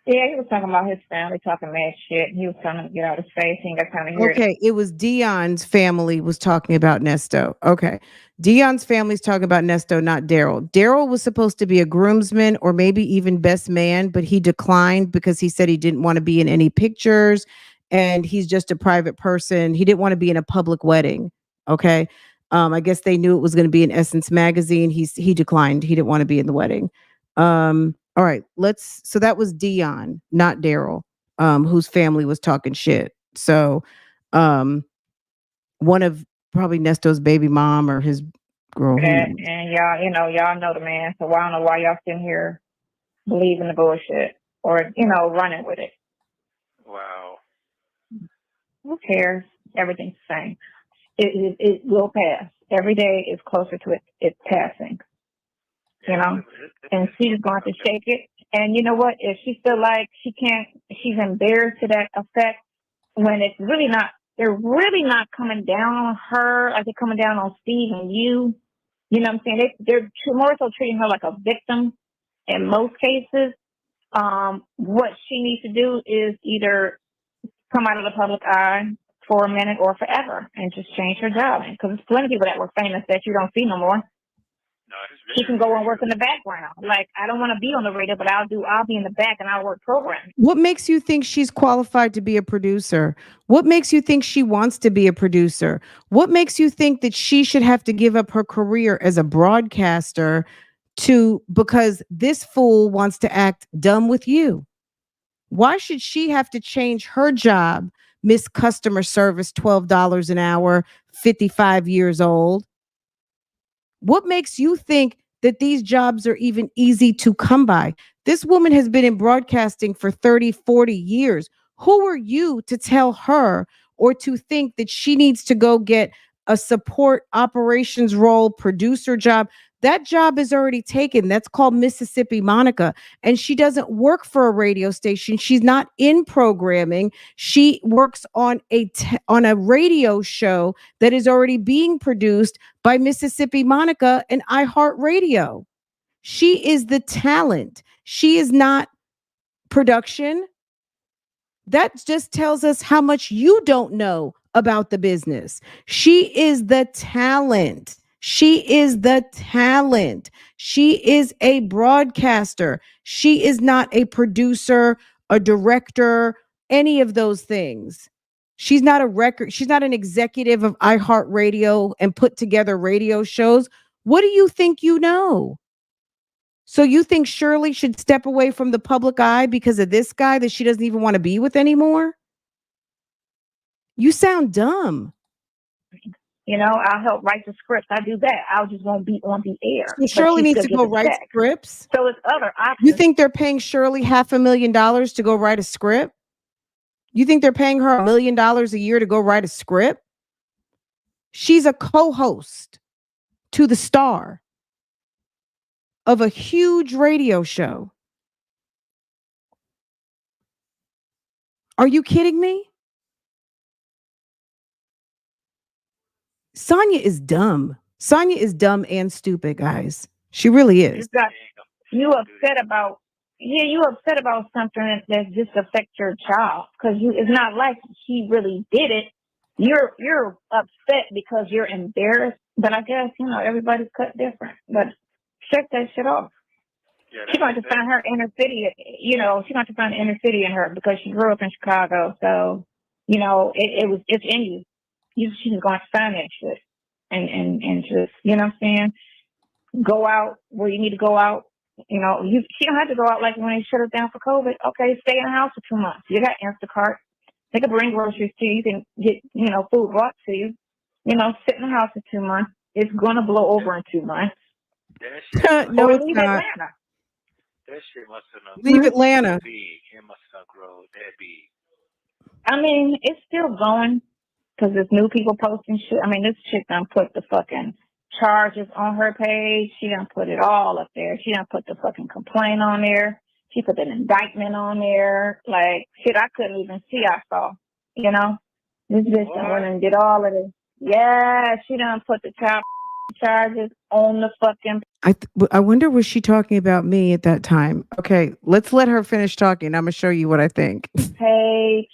Yeah, he was talking about his family, talking mad shit. He was telling him to get out of his face. He ain't got time to hear it. Okay, it was Dion's family was talking about Nesto. Okay. Dion's family's talking about Nesto, not Daryl. Daryl was supposed to be a groomsman or maybe even best man, but he declined because he said he didn't want to be in any pictures and he's just a private person. He didn't want to be in a public wedding. Okay. I guess they knew it was going to be in Essence magazine. He declined. He didn't want to be in the wedding. All right, so that was Dion, not Daryl, whose family was talking shit. So, one of probably Nesto's baby mom or his girl. And y'all know the man. So I don't know why y'all sitting here believing the bullshit or, running with it. Wow. Who cares? Everything's the same. It will pass. Every day is closer to it passing. And she's going to shake it. And you know what? If she feel like she's embarrassed to that effect when it's really not, they're really not coming down on her like they're coming down on Steve and you. You know what I'm saying? They're more so treating her like a victim in most cases. What she needs to do is either come out of the public eye for a minute or forever and just change her job. Because there's plenty of people that were famous that you don't see no more. She can go and work in the background. Like, I don't want to be on the radio, but I'll be in the back and I'll work programming. What makes you think she's qualified to be a producer? What makes you think she wants to be a producer? What makes you think that she should have to give up her career as a broadcaster because this fool wants to act dumb with you? Why should she have to change her job, Miss Customer Service, $12 an hour, 55 years old? What makes you think that these jobs are even easy to come by? This woman has been in broadcasting for 30, 40 years. Who are you to tell her or to think that she needs to go get a support operations role, producer job? That job is already taken. That's called Mississippi Monica. And she doesn't work for a radio station. She's not in programming. She works on a radio show that is already being produced by Mississippi Monica and iHeartRadio. She is the talent. She is not production. That just tells us how much you don't know about the business. She is the talent. She is the talent. She is a broadcaster. She is not a producer, a director, any of those things. She's not a record. She's not an executive of iHeartRadio and put together radio shows. What do you think you know? So you think Shirley should step away from the public eye because of this guy that she doesn't even want to be with anymore? You sound dumb. You know, I'll help write the scripts. I do that. I just won't be on the air. So Shirley needs to go write scripts. So it's other options. You think they're paying Shirley $500,000 to go write a script? You think they're paying her $1 million a year to go write a script? She's a co-host to the star of a huge radio show. Are you kidding me? Sonya is dumb. Sonya is dumb and stupid, guys. She really is. You upset about something that just affects your child because it's not like he really did it. You're upset because you're embarrassed. But I guess everybody's cut different. But check that shit off. Yeah, she's going to find her inner city. She's going to find the inner city in her because she grew up in Chicago. So it's in you. She's going to find that shit and just what I'm saying, go out where you need to go out. She don't have to go out like when they shut it down for COVID. Okay, stay in the house for 2 months. You got Instacart. They can bring groceries to you. You can get food brought to you. Sit in the house for 2 months. It's gonna blow over in 2 months. No, it's leave not. Atlanta. That shit must have Leave Atlanta. It must have grown that big. I mean, it's still going because there's new people posting shit. I mean, this chick done put the fucking charges on her page. She done put it all up there. She done put the fucking complaint on there. She put an indictment on there. Like, shit I couldn't even see. I saw, This bitch done went and did all of this. Yeah, she done put the child charges on the fucking... I wonder, was she talking about me at that time? Okay, let's let her finish talking. I'm going to show you what I think. Page,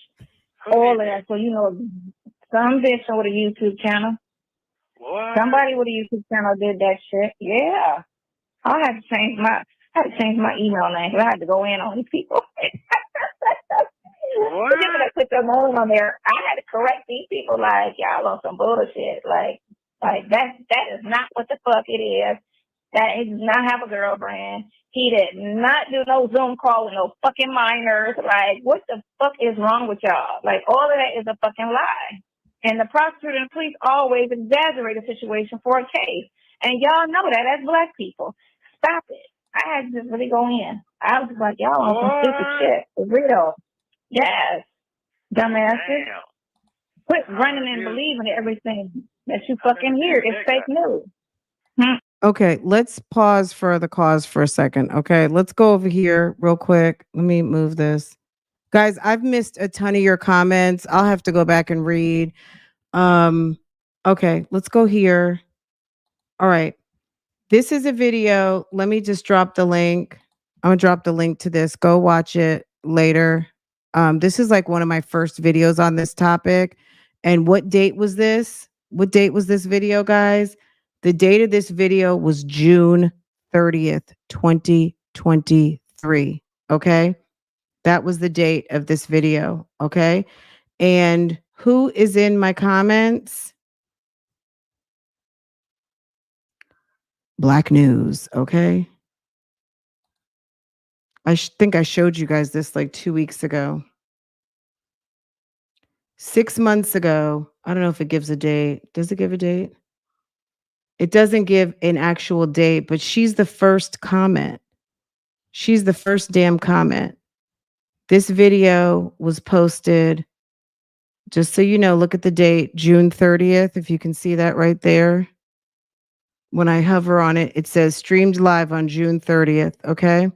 all of that. So, some bitch with a YouTube channel. What? Somebody with a YouTube channel did that shit. Yeah. I had to change my email name. I had to go in on these people. What? When I put their name on there, I had to correct these people like, y'all on some bullshit. Like that is not what the fuck it is. That he does not have a girlfriend. He did not do no Zoom call with no fucking minors. Like, what the fuck is wrong with y'all? Like, all of that is a fucking lie. And the prosecutor and the police always exaggerate a situation for a case. And y'all know that as Black people. Stop it. I had to just really go in. I was just like, y'all on some stupid shit. For real. Yes. Dumbasses. Damn. Quit running and believing everything that you fucking hear is fake news. Okay, let's pause for the cause for a second. Okay, let's go over here real quick. Let me move this. Guys, I've missed a ton of your comments. I'll have to go back and read. Okay, let's go here. All right. This is a video. Let me just drop the link. I'm going to drop the link to this. Go watch it later. This is like one of my first videos on this topic. And what date was this? What date was this video, guys? The date of this video was June 30th, 2023. Okay? That was the date of this video. Okay? And who is in my comments? Black News. Okay? I think I showed you guys this like 2 weeks ago. 6 months ago. I don't know if it gives a date. Does it give a date? It doesn't give an actual date, but she's the first comment. She's the first damn comment. This video was posted, just so you know, look at the date, June 30th, if you can see that right there. When I hover on it, it says streamed live on June 30th, okay?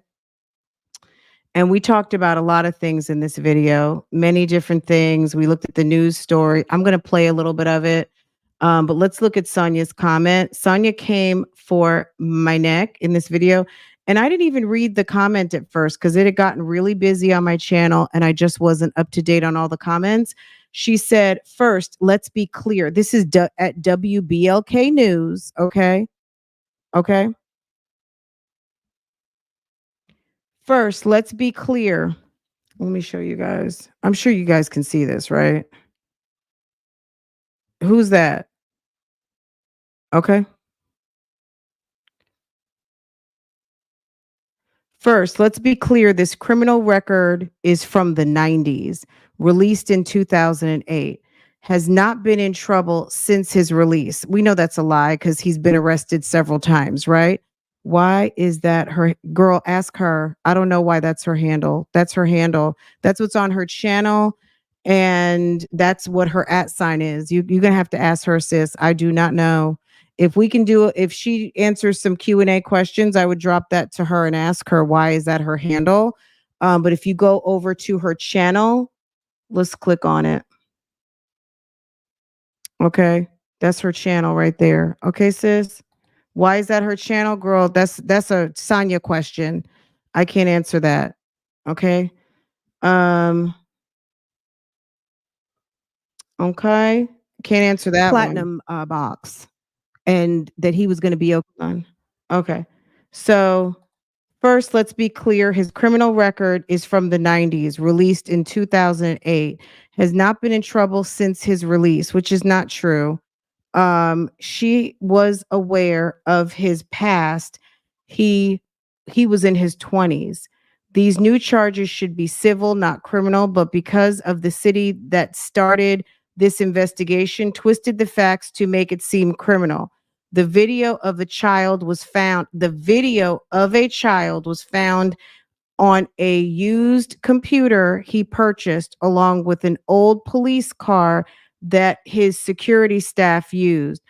And we talked about a lot of things in this video, many different things. We looked at the news story. I'm going to play a little bit of it. But let's look at Sonya's comment. Sonya came for my neck in this video. And I didn't even read the comment at first because it had gotten really busy on my channel and I just wasn't up to date on all the comments. She said, first, let's be clear. This is at WBLK News. Okay. Okay. First, let's be clear. Let me show you guys. I'm sure you guys can see this, right? Who's that? Okay. First, let's be clear this criminal record is from the 90s, released in 2008. Has not been in trouble since his release. We know that's a lie because he's been arrested several times, right? Why is that her girl? Ask her. I don't know why that's her handle. That's her handle. That's what's on her channel. And that's what her @ is. You're going to have to ask her, sis. I do not know. If we can do if she answers some Q&A questions, I would drop that to her and ask her why is that her handle. But if you go over to her channel, let's click on it. Okay. That's her channel right there. Okay, sis. Why is that her channel, girl? That's a Sonya question. I can't answer that. Okay. Um, okay. Can't answer that platinum box. And that he was going to be on. Okay. So first, let's be clear. His criminal record is from the 90s, released in 2008. Has not been in trouble since his release, which is not true. She was aware of his past. He he was in his 20s. These new charges should be civil, not criminal, but because of the city that started this investigation, twisted the facts to make it seem criminal. The video of a child was found. The video of a child was found on a used computer he purchased along with an old police car that his security staff used.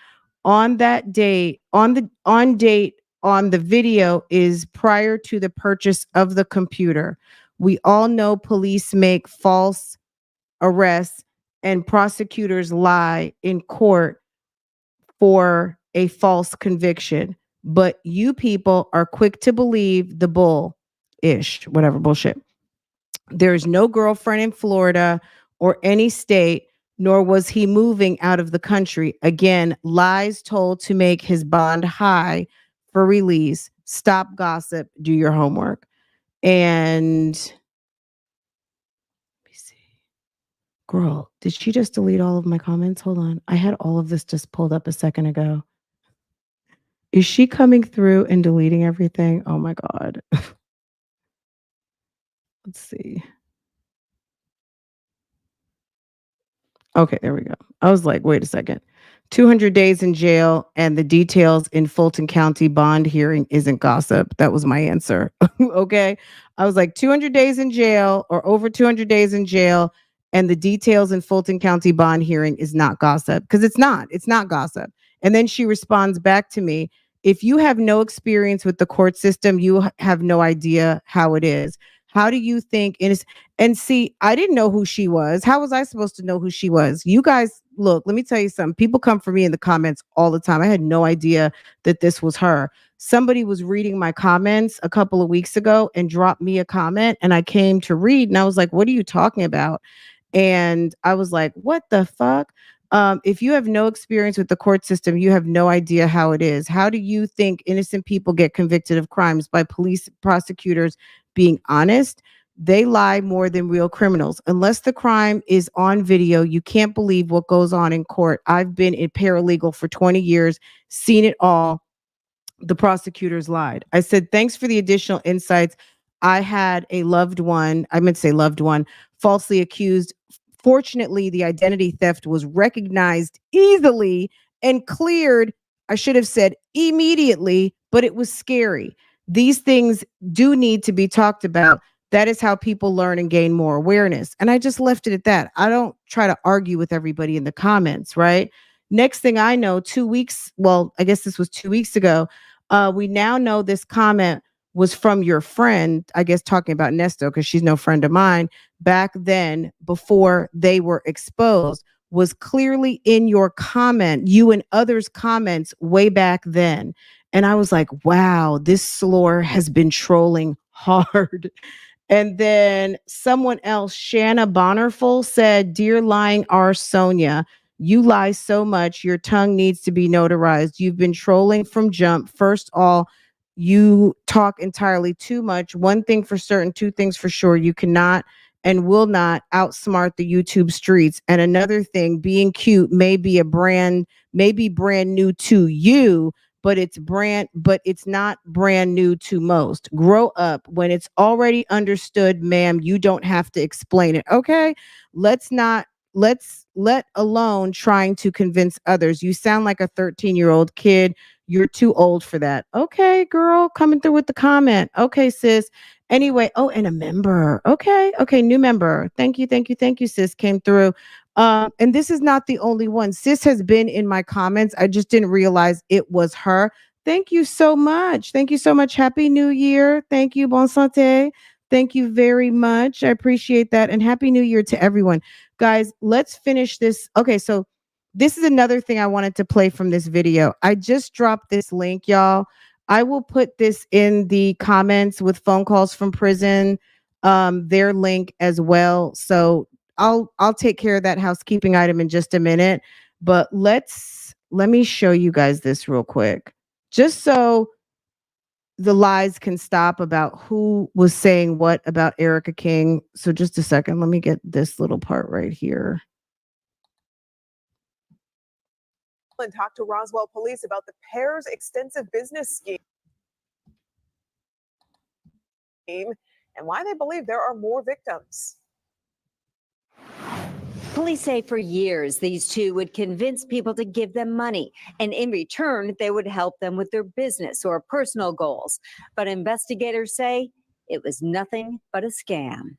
On that date, on the video is prior to the purchase of the computer. We all know police make false arrests and prosecutors lie in court for a false conviction. But you people are quick to believe the bull ish, whatever bullshit. There's no girlfriend in Florida or any state, nor was he moving out of the country. Again, lies told to make his bond high for release. Stop gossip, do your homework. And let me see. Girl, did she just delete all of my comments? Hold on. I had all of this just pulled up a second ago. Is she coming through and deleting everything? Oh my God. Let's see. Okay, there we go. I was like, wait a second. 200 days in jail and the details in Fulton County bond hearing isn't gossip. That was my answer. Okay. I was like 200 days in jail or over 200 days in jail and the details in Fulton County bond hearing is not gossip because it's not. It's not gossip. And then she responds back to me, if you have no experience with the court system, you have no idea how it is. How do you think and see, I didn't know who she was. How was I supposed to know who she was? You guys, look, let me tell you something. People come for me in the comments all the time. I had no idea that this was her. Somebody was reading my comments a couple of weeks ago and dropped me a comment, and I came to read, and I was like, what are you talking about? And I was like, what the fuck? If you have no experience with the court system, you have no idea how it is. How do you think innocent people get convicted of crimes? By police prosecutors being honest? They lie more than real criminals. Unless the crime is on video, you can't believe what goes on in court. I've been a paralegal for 20 years, seen it all. The prosecutors lied. I said, thanks for the additional insights. I had a loved one, I meant to say loved one, falsely accused. Fortunately, the identity theft was recognized easily and cleared. I should have said immediately, but it was scary. These things do need to be talked about. That is how people learn and gain more awareness. And I just left it at that. I don't try to argue with everybody in the comments, right? Next thing I know, 2 weeks, well, I guess this was 2 weeks ago, we now know this comment was from your friend, I guess talking about Nesto, because she's no friend of mine, back then before they were exposed, was clearly in your comment, you and others' comments way back then. And I was like, wow, this slore has been trolling hard. And then someone else, Shanna Bonnerful, said, "Dear lying R. Sonia, you lie so much. Your tongue needs to be notarized. You've been trolling from jump. First all, you talk entirely too much. One thing for certain, two things for sure. You cannot and will not outsmart the YouTube streets. And another thing, being cute may be may be brand new to you, but it's not brand new to most. Grow up. When it's already understood, ma'am, you don't have to explain it. Okay? Let alone trying to convince others. You sound like a 13-year-old kid. You're too old for that. Okay, girl, coming through with the comment. Okay, sis. Anyway, oh, and a member. Okay, okay, new member. Thank you, sis. Came through. And this is not the only one. Sis has been in my comments. I just didn't realize it was her. Thank you so much. Thank you so much. Happy New Year. Thank you. Bon santé. Thank you very much. I appreciate that. And Happy New Year to everyone. Guys, let's finish this. Okay, so this is another thing I wanted to play from this video. I just dropped this link, y'all. I will put this in the comments with phone calls from prison, their link as well. So I'll take care of that housekeeping item in just a minute. But let me show you guys this real quick. Just so the lies can stop about who was saying what about Erica King. So just a second, let me get this little part right here. And talk to Roswell police about the pair's extensive business scheme and why they believe there are more victims. Police say for years these two would convince people to give them money, and in return they would help them with their business or personal goals. But investigators say it was nothing but a scam.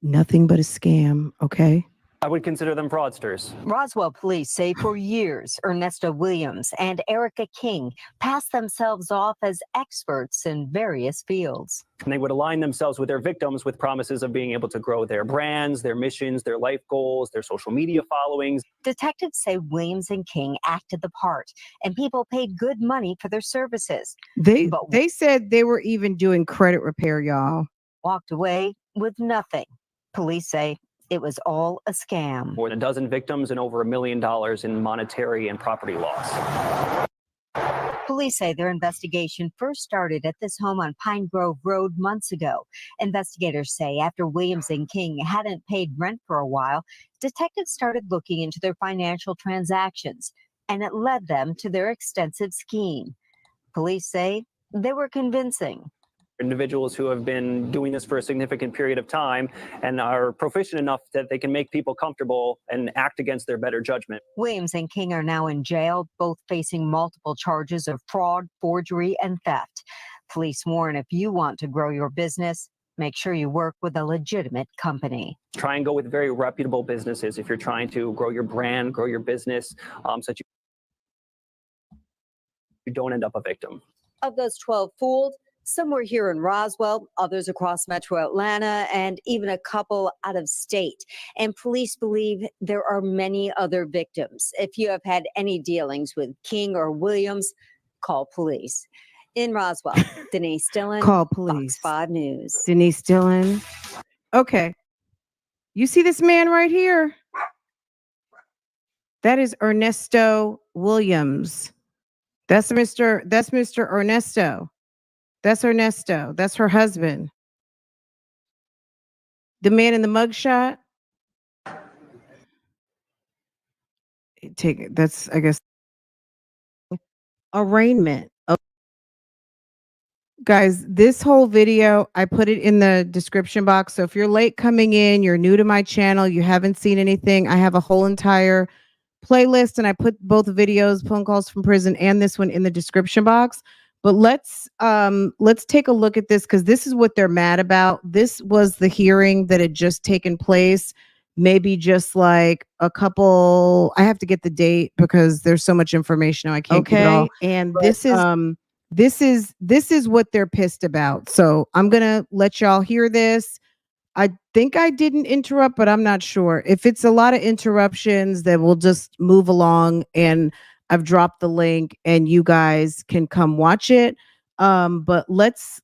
Nothing but a scam, okay? I would consider them fraudsters. Roswell police say for years, Nesto Williams and Erica King passed themselves off as experts in various fields. And they would align themselves with their victims with promises of being able to grow their brands, their missions, their life goals, their social media followings. Detectives say Williams and King acted the part, and people paid good money for their services. They said they were even doing credit repair, y'all. Walked away with nothing. Police say it was all a scam. More than a dozen victims and over $1 million in monetary and property loss. Police say their investigation first started at this home on Pine Grove Road months ago. Investigators say after Williams and King hadn't paid rent for a while, detectives started looking into their financial transactions, and it led them to their extensive scheme. Police say they were convincing. Individuals who have been doing this for a significant period of time and are proficient enough that they can make people comfortable and act against their better judgment. Williams and King are now in jail, both facing multiple charges of fraud, forgery, and theft. Police warn if you want to grow your business, make sure you work with a legitimate company. Try and go with very reputable businesses if you're trying to grow your brand, grow your business, so that you don't end up a victim. Of those 12 fooled, some were here in Roswell, others across metro Atlanta, and even a couple out of state. And police believe there are many other victims. If you have had any dealings with King or Williams, call police. In Roswell, Denise Dillon, Call police. Fox 5 News. Denise Dillon. Okay. You see this man right here? That is Ernesto Williams. That's Mr. Ernesto. That's Ernesto. That's her husband. The man in the mugshot. That's, I guess, arraignment. Guys, this whole video, I put it in the description box. So if you're late coming in, you're new to my channel, you haven't seen anything, I have a whole entire playlist, and I put both videos, phone calls from prison, and this one in the description box. But let's take a look at this, because this is what they're mad about. This was the hearing that had just taken place, maybe just like a couple. I have to get the date because there's so much information now, I can't keep it all. And but, this is what they're pissed about. So I'm gonna let y'all hear this. I think I didn't interrupt, but I'm not sure. If it's a lot of interruptions, then we'll just move along. And I've dropped the link and you guys can come watch it. But let's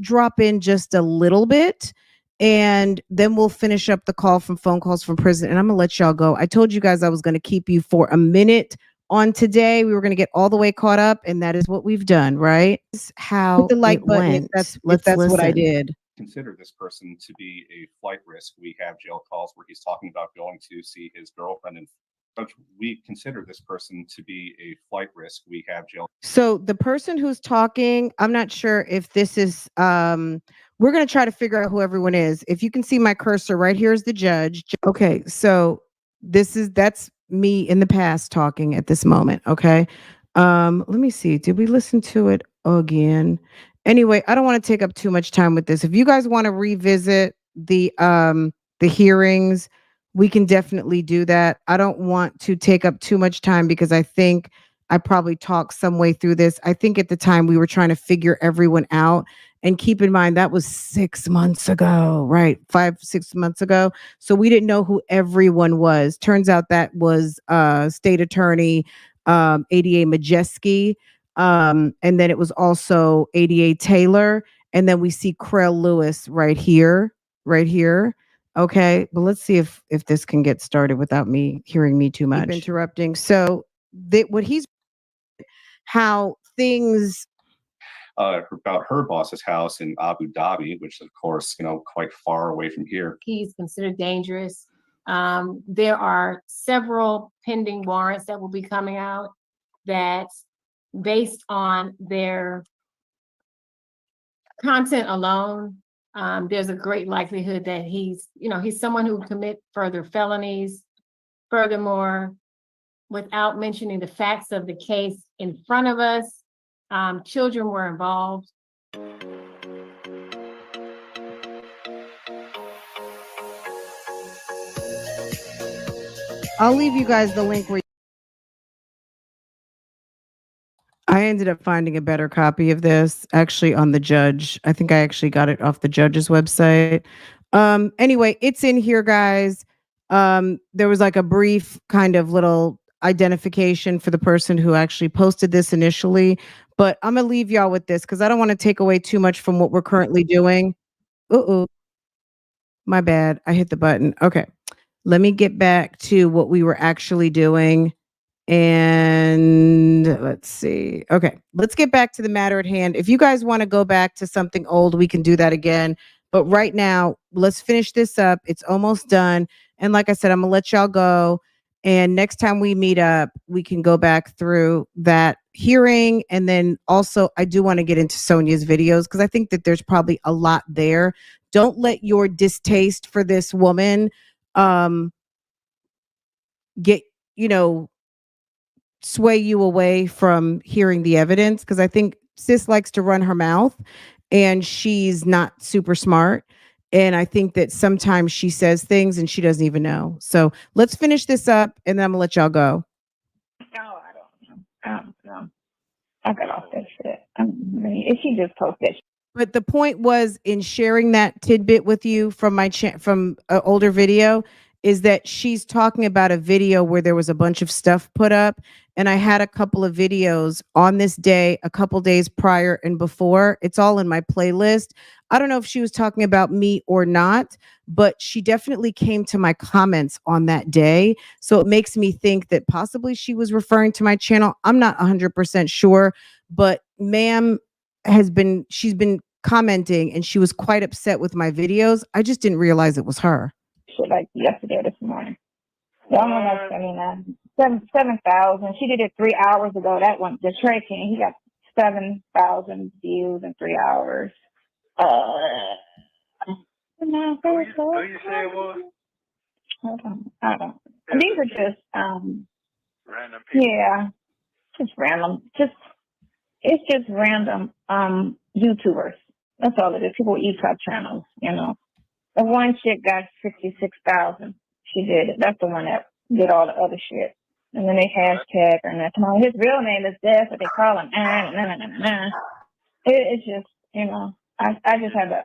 drop in just a little bit and then we'll finish up the call from phone calls from prison. And I'm gonna let y'all go. I told you guys I was gonna keep you for a minute on today. We were gonna get all the way caught up, and that is what we've done, right? How Hit the like it button went. if that's what I did. Consider this person to be a flight risk. We have jail calls where he's talking about going to see his girlfriend, and we consider this person to be a flight risk. We have jail. So the person who's talking, I'm not sure if this is we're going to try to figure out who everyone is. If you can see my cursor right here is the judge. Okay, so that's me in the past talking at this moment, okay? Let me see. Did we listen to it again? Anyway, I don't want to take up too much time with this. If you guys want to revisit the hearings, we can definitely do that. I don't want to take up too much time because I think I probably talked some way through this. I think at the time we were trying to figure everyone out. And keep in mind, that was 6 months ago, right? 5-6 months ago. So we didn't know who everyone was. Turns out that was State Attorney ADA Majeski. And then it was also ADA Taylor. And then we see Krell Lewis right here. Okay, but let's see if this can get started without me hearing me too much. Keep interrupting. So what he's how things About her boss's house in Abu Dhabi, which of course, quite far away from here. He's considered dangerous. There are several pending warrants that will be coming out that, based on their content alone, there's a great likelihood that he's someone who will commit further felonies. Furthermore, without mentioning the facts of the case in front of us, children were involved. I'll leave you guys the link where I ended up finding a better copy of this actually on the judge. I think I actually got it off the judge's website. Anyway, it's in here, guys. There was like a brief kind of little identification for the person who actually posted this initially, but I'm gonna leave y'all with this because I don't want to take away too much from what we're currently doing. Uh-oh, my bad. I hit the button. Okay, let me get back to what we were actually doing. And let's see. Okay, let's get back to the matter at hand. If you guys want to go back to something old, we can do that again. But right now, let's finish this up. It's almost done. And like I said, I'm going to let y'all go. And next time we meet up, we can go back through that hearing. And then also, I do want to get into Sonia's videos because I think that there's probably a lot there. Don't let your distaste for this woman get, sway you away from hearing the evidence, because I think sis likes to run her mouth and she's not super smart. And I think that sometimes she says things and she doesn't even know. So let's finish this up and then I'm gonna let y'all go. No, I don't know. I got off that shit. If she just posted that. But the point was in sharing that tidbit with you from my from an older video is that she's talking about a video where there was a bunch of stuff put up. And I had a couple of videos on this day, a couple days prior and before. It's all in my playlist. I don't know if she was talking about me or not, but she definitely came to my comments on that day. So it makes me think that possibly she was referring to my channel. I'm not 100% sure, but ma'am she's been commenting and she was quite upset with my videos. I just didn't realize it was her. Shit like yesterday or this morning. So I'm almost 7,000. She did it 3 hours ago. That one, the Trey King, he got 7,000 views in 3 hours. Who you say it was? Hold on. I don't. These are just Random people. yeah, just random. It's just random YouTubers. That's all it is. People with YouTube channels, The one chick got 66,000. She did it. That's the one that did all the other shit. And then they hashtag her and that's his real name is Death, but they call him It's just, I just had to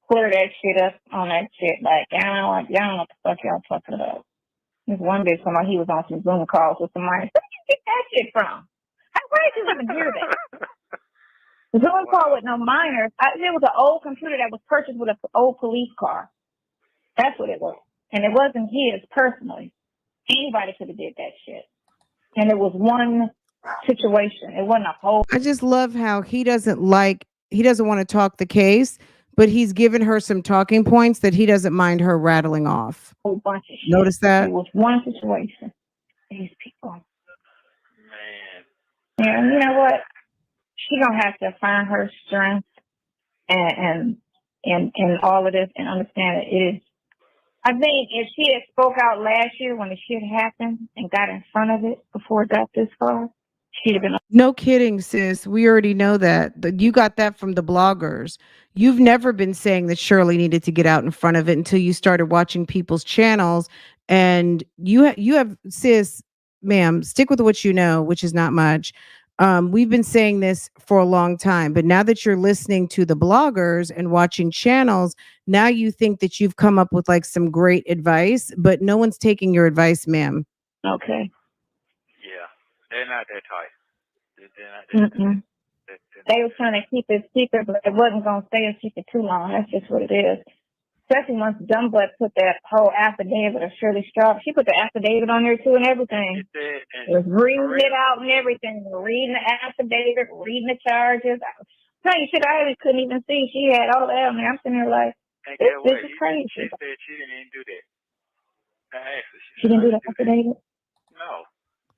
clear that shit up on that shit. Like, y'all know what the fuck y'all talking about. There's one bitch somebody he was on some Zoom calls with somebody. that shit from? Where did you even hear that? The Zoom call with no minors. It was an old computer that was purchased with an old police car. That's what it was. And it wasn't his personally. Anybody could have did that shit. And it was one situation. It wasn't a whole. I just love how he doesn't want to talk the case, but he's given her some talking points that he doesn't mind her rattling off. Whole bunch of shit. Notice that? It was one situation. These people. Man. Yeah, you know what? She gonna have to find her strength and all of this and understand that it is. I think if she had spoke out last year when the shit happened and got in front of it before it got this far, she'd have been. No kidding, sis. We already know that. You got that from the bloggers. You've never been saying that Shirley needed to get out in front of it until you started watching people's channels. And you have, sis, ma'am, stick with what you know, which is not much. We've been saying this for a long time, but now that you're listening to the bloggers and watching channels, now you think that you've come up with like some great advice, but no one's taking your advice, ma'am. Okay. Yeah, they're not that tight. They were trying to keep it secret, but it wasn't going to stay a secret too long. That's just what it is. Especially once Dumbbutt put that whole affidavit of Shirley Straub. She put the affidavit on there too and everything. It was reading it out and everything. Reading the affidavit, reading the charges. I tell you shit, I couldn't even see. She had all that on there. I'm sitting there like, this is crazy. She said she didn't even do that. I asked her. She didn't do the affidavit? No.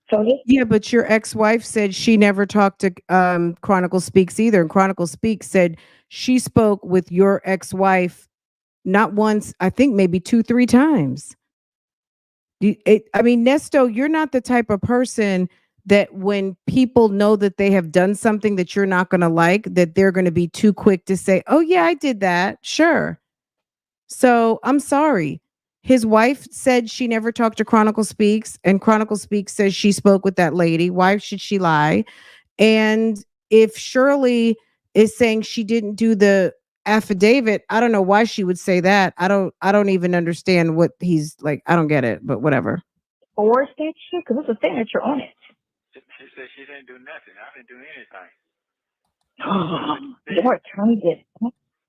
So yeah, but your ex-wife said she never talked to Chronicle Speaks either. And Chronicle Speaks said she spoke with your ex-wife not once, I think maybe 2-3 times. I mean, Nesto, you're not the type of person that when people know that they have done something that you're not going to like, that they're going to be too quick to say, oh yeah, I did that. Sure. So I'm sorry. His wife said she never talked to Chronicle Speaks, and Chronicle Speaks says she spoke with that lady. Why should she lie? And if Shirley is saying she didn't do the affidavit, I don't know why she would say that. I don't even understand what he's like. I don't get it, but whatever. Force that shit because it's a signature on it. She said she didn't do nothing. I didn't do anything. Your attorney did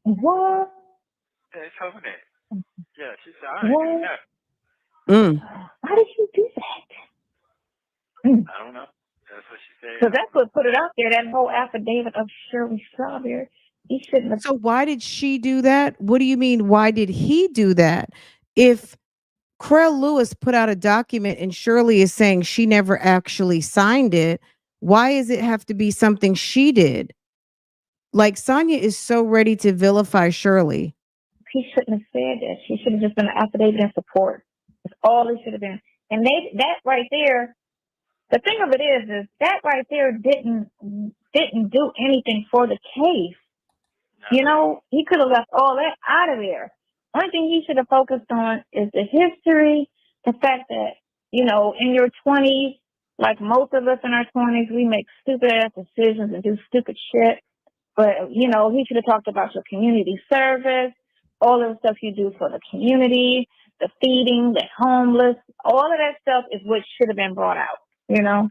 what? Yeah, it's over there. Yeah, she said I didn't do nothing. Why did you do that? I don't know. That's what she said. So that's what put it out there, that whole affidavit of Shirley Strawberry. He shouldn't have. So why did she do that? What do you mean? Why did he do that? If Krell Lewis put out a document and Shirley is saying she never actually signed it, why does it have to be something she did? Like Sonia is so ready to vilify Shirley. He shouldn't have said that. She should have just been an affidavit in support. That's all it should have been. And that right there, the thing of it is that right there didn't do anything for the case. You know, he could have left all that out of there. Only thing he should have focused on is the history, the fact that, you know, in your 20s, like most of us in our 20s, we make stupid ass decisions and do stupid shit. But, you know, he should have talked about your community service, all of the stuff you do for the community, the feeding, the homeless, all of that stuff is what should have been brought out, you know.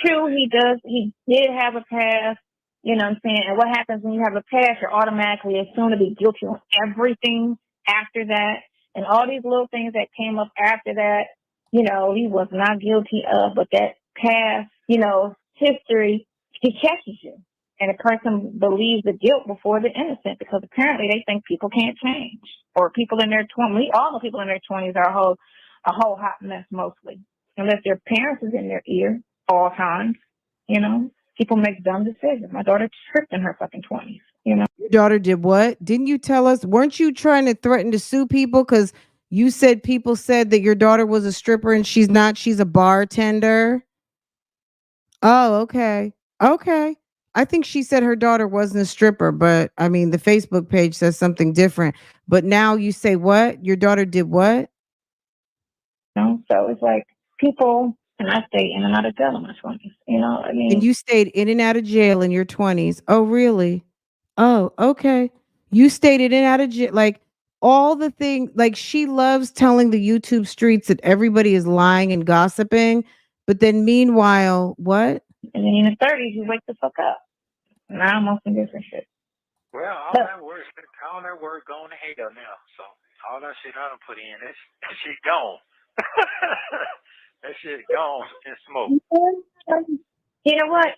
True, he did have a past, you know what I'm saying? And what happens when you have a past, you're automatically assumed to be guilty on everything after that. And all these little things that came up after that, you know, he was not guilty of, but that past, you know, history, he catches you. And a person believes the guilt before the innocent because apparently they think people can't change. Or people in their 20s, we all know people in their 20s are a whole hot mess mostly. Unless their parents is in their ear all times, you know. People make dumb decisions. My daughter tripped in her fucking 20s, you know. Your daughter did what? Didn't you tell us? Weren't you trying to threaten to sue people because you said people said that your daughter was a stripper and she's not? She's a bartender. Oh, okay. Okay. I think she said her daughter wasn't a stripper, but I mean, the Facebook page says something different. But now you say what? Your daughter did what? You know, so it's like people, and I stay in and out of jail in my 20s, you know. I mean, And you stayed in and out of jail in your 20s. Oh, really? Oh, okay. You stayed in and out of jail. Like all the thing, like she loves telling the YouTube streets that everybody is lying and gossiping. But then meanwhile, what? And then in the 30s, you wake the fuck up. Now I'm on some different shit. Well, all that work going to hell now. So all that shit I done put in, that shit gone. That shit gone in smoke. You know what?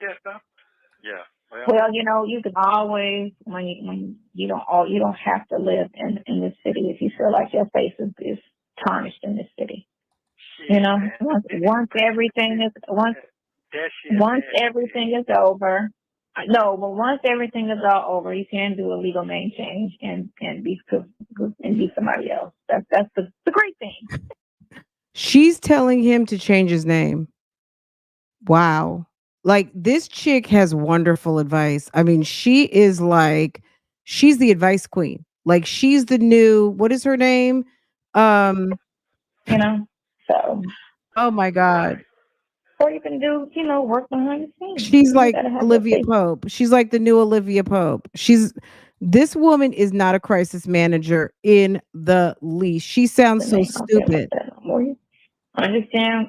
Yeah. Well, you know, you can always when you don't have to live in this city if you feel like your face is tarnished in this city. You know, once everything is over. No, but once everything is all over, you can do a legal name change and be somebody else. That's the great thing. She's telling him to change his name. Wow. Like this chick has wonderful advice. I mean, she's the advice queen. Like she's the new, what is her name? You know, so. Oh my God. Or you can do, work behind the scenes. She's You like gotta have Olivia your faith. Pope. She's like the new Olivia Pope. This woman is not a crisis manager in the least. She sounds so stupid. Understand,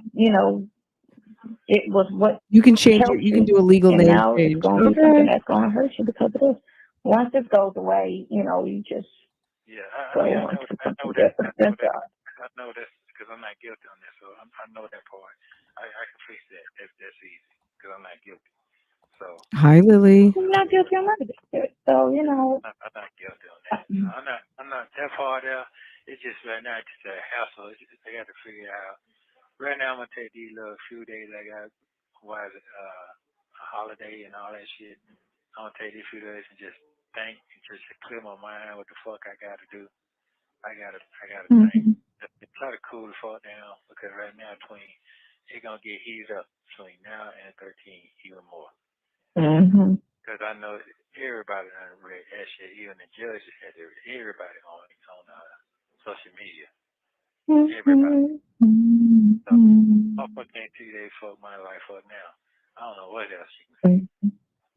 it was what You can change helped you can you, do a legal and name now it's change. going to be something that's going to hurt you because of this. Once this goes away, you just go on to something different. That's all. I know this because I'm not guilty on this, so I know that part. I can fix that. That's easy because I'm not guilty. So Hi, Lily. I'm not guilty on none of this. So I'm not guilty on that. So I'm not that far there. It's just right now it's just a hassle. I got to figure it out. Right now I'm gonna take these little few days I got. Why is it a holiday and all that shit? I'm gonna take these few days and just think and just clear my mind what the fuck I gotta do. I gotta think. Try to cool the fuck down because right now it's gonna get heated up between now and 13 even more. Because I know everybody done read that shit, even the judges had to read everybody on social media. Everybody. So motherfucker can't see they fuck my life up now. I don't know what else you can say.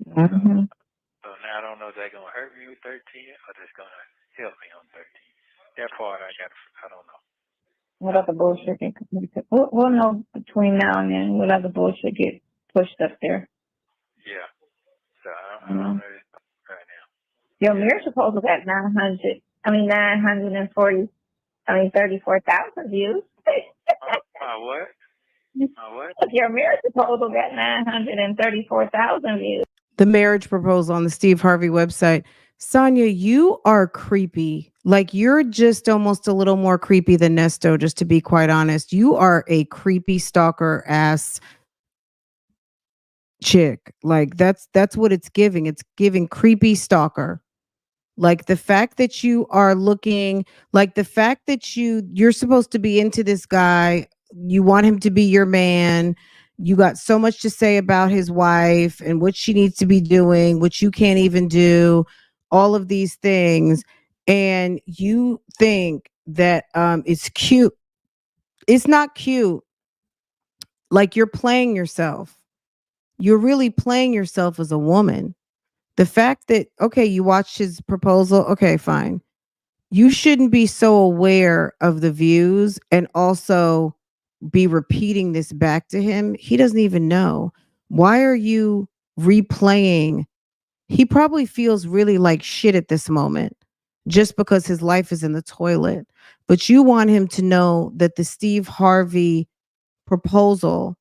So now I don't know if they're gonna hurt me with 13 or just gonna help me on 13. That part I don't know. What other bullshit get we'll know between now and then what other bullshit get pushed up there. Yeah. So I don't know right now. Your marriage proposal got 34,000 views. My what? My what? Your marriage proposal got 934,000 views. The marriage proposal on the Steve Harvey website. Sonia, you are creepy. Like you're just almost a little more creepy than Nesto, just to be quite honest. You are a creepy stalker ass chick. Like that's what it's giving. It's giving creepy stalker. Like the fact that you are looking, like the fact that you're supposed to be into this guy, you want him to be your man. You got so much to say about his wife and what she needs to be doing, which you can't even do, all of these things. And you think that it's cute. It's not cute. Like you're playing yourself. You're really playing yourself as a woman. The fact that, okay, you watched his proposal. Okay, fine. You shouldn't be so aware of the views and also be repeating this back to him. He doesn't even know. Why are you replaying? He probably feels really like shit at this moment just because his life is in the toilet. But you want him to know that the Steve Harvey proposal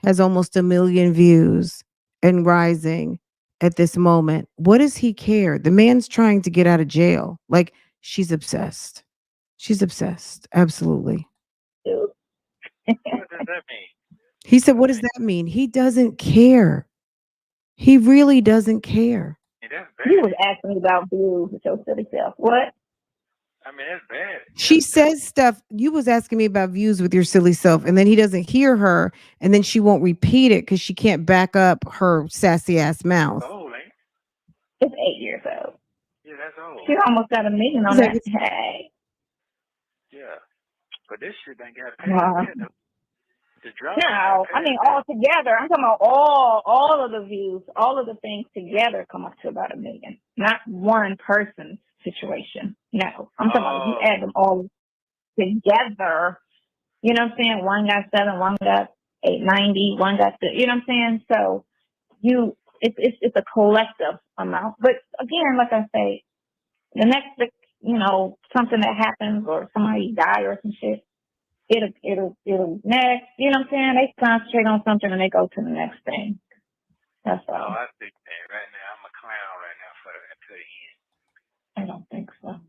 has almost 1 million views and rising at this moment. What does he care? The man's trying to get out of jail. Like she's obsessed. She's obsessed. Absolutely. What does that mean? He said, what does that mean? He doesn't care. He really doesn't care. You was asking me about views with your silly self. What? I mean, that's bad. She says stuff. You was asking me about views with your silly self, and then he doesn't hear her, and then she won't repeat it because she can't back up her sassy ass mouth. Old, ain't it? It's 8 years old. Yeah, that's old. She almost got 1 million on that. Hey. Yeah, but this shit ain't got paid. No, I mean all together. I'm talking about all of the views, all of the things together come up to about 1 million. Not one person's situation. No, I'm talking about if you add them all together. You know what I'm saying? One got 7, one got 890. One got the, you know what I'm saying? So it's a collective amount. But again, like I say, the next, you know, something that happens or somebody die or some shit, it'll next. You know what I'm saying? They concentrate on something and they go to the next thing. That's all. Oh, I think that right now I'm a clown right now for to the end. I don't think so.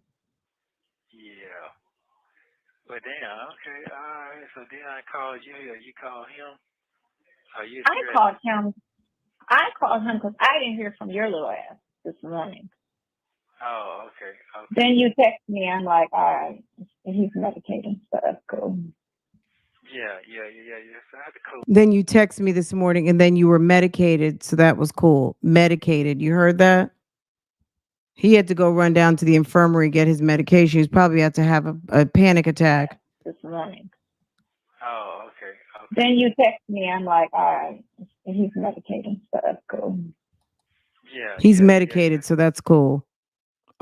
Yeah. But then, okay, all right. So then I called you, or you called him. I called him. I called him because I didn't hear from your little ass this morning. Oh, okay. Then you text me. I'm like, all right, he's medicating, so that's cool. Yeah. So I had to call. Then you text me this morning and then you were medicated, so that was cool. Medicated. You heard that? He had to go run down to the infirmary, get his medication. He's probably had to have a panic attack. This morning. Oh, okay. Then you text me. I'm like, all right, he's medicating, so that's cool. Yeah. He's medicated, so that's cool.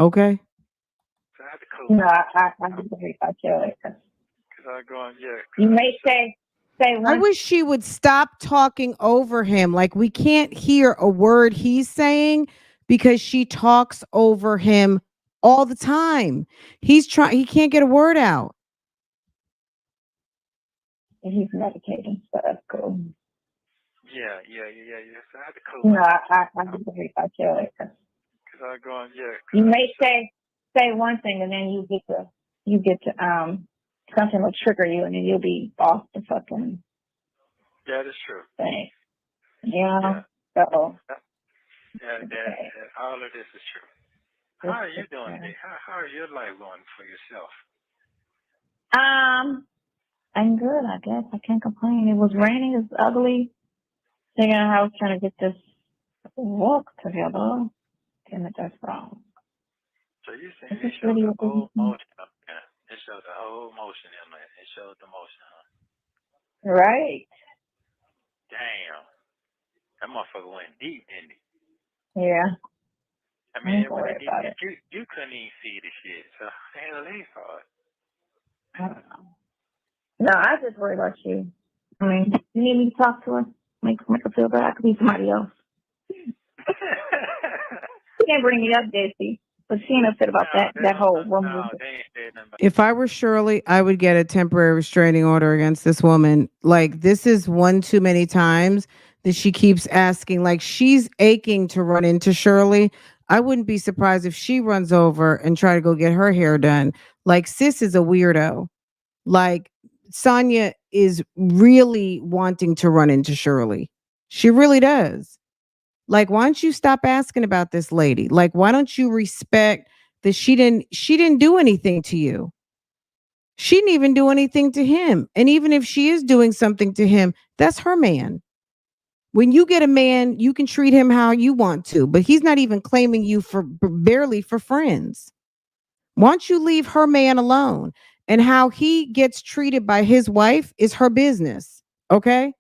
Okay. So I had to call. No, I just worried about you. Because I going, You may say one. I wish she would stop talking over him. Like, we can't hear a word he's saying because she talks over him all the time. He can't get a word out. He's medicating, so that's cool. Yeah. So I had to call. No, I just worried about you. Because I going, You may say one thing and then you get to something will trigger you and then you'll be off the fucking Yeah, that's true. thing. Yeah. So. Yeah, all of this is true. How are you doing today? How is your life going for yourself? I'm good, I guess. I can't complain. It was raining. It's ugly. Sitting in the house trying to get this walk together. Damn it, that's wrong. So you saying it showed the whole motion up there. It showed the whole motion in there. It showed the motion, huh? Right. Damn. That motherfucker went deep, didn't he? Yeah. I mean, Don't worry about it. You couldn't even see the shit. So hell, they saw it. I don't know. No, I just worry about you. I mean, you need me to talk to her? Make her feel bad. I could be somebody else. She can't bring me up, Daisy. But she ain't upset about that whole woman. No, they ain't said nothing about If I were Shirley, I would get a temporary restraining order against this woman. Like, this is one too many times that she keeps asking. Like, she's aching to run into Shirley. I wouldn't be surprised if she runs over and try to go get her hair done. Like, sis is a weirdo. Like, Sonya is really wanting to run into Shirley. She really does. Like, why don't you stop asking about this lady? Like, why don't you respect that she didn't do anything to you? She didn't even do anything to him. And even if she is doing something to him, that's her man. When you get a man, you can treat him how you want to, but he's not even claiming you for barely for friends. Why don't you leave her man alone? And how he gets treated by his wife is her business. Okay?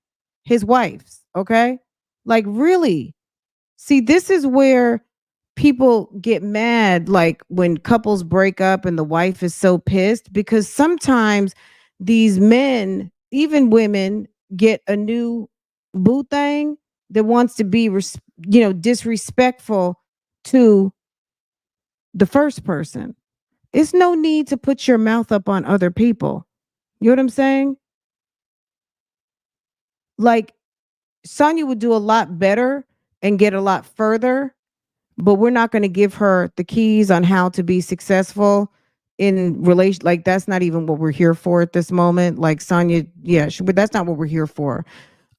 His wife's. Okay? Like, really? See, this is where people get mad, like when couples break up and the wife is so pissed, because sometimes these men, even women, get a new boo thing that wants to be disrespectful to the first person. It's no need to put your mouth up on other people. You know what I'm saying? Like, Sonya would do a lot better and get a lot further, but we're not going to give her the keys on how to be successful in relation. Like, that's not even what we're here for at this moment. Like, Sonya, yeah, but that's not what we're here for.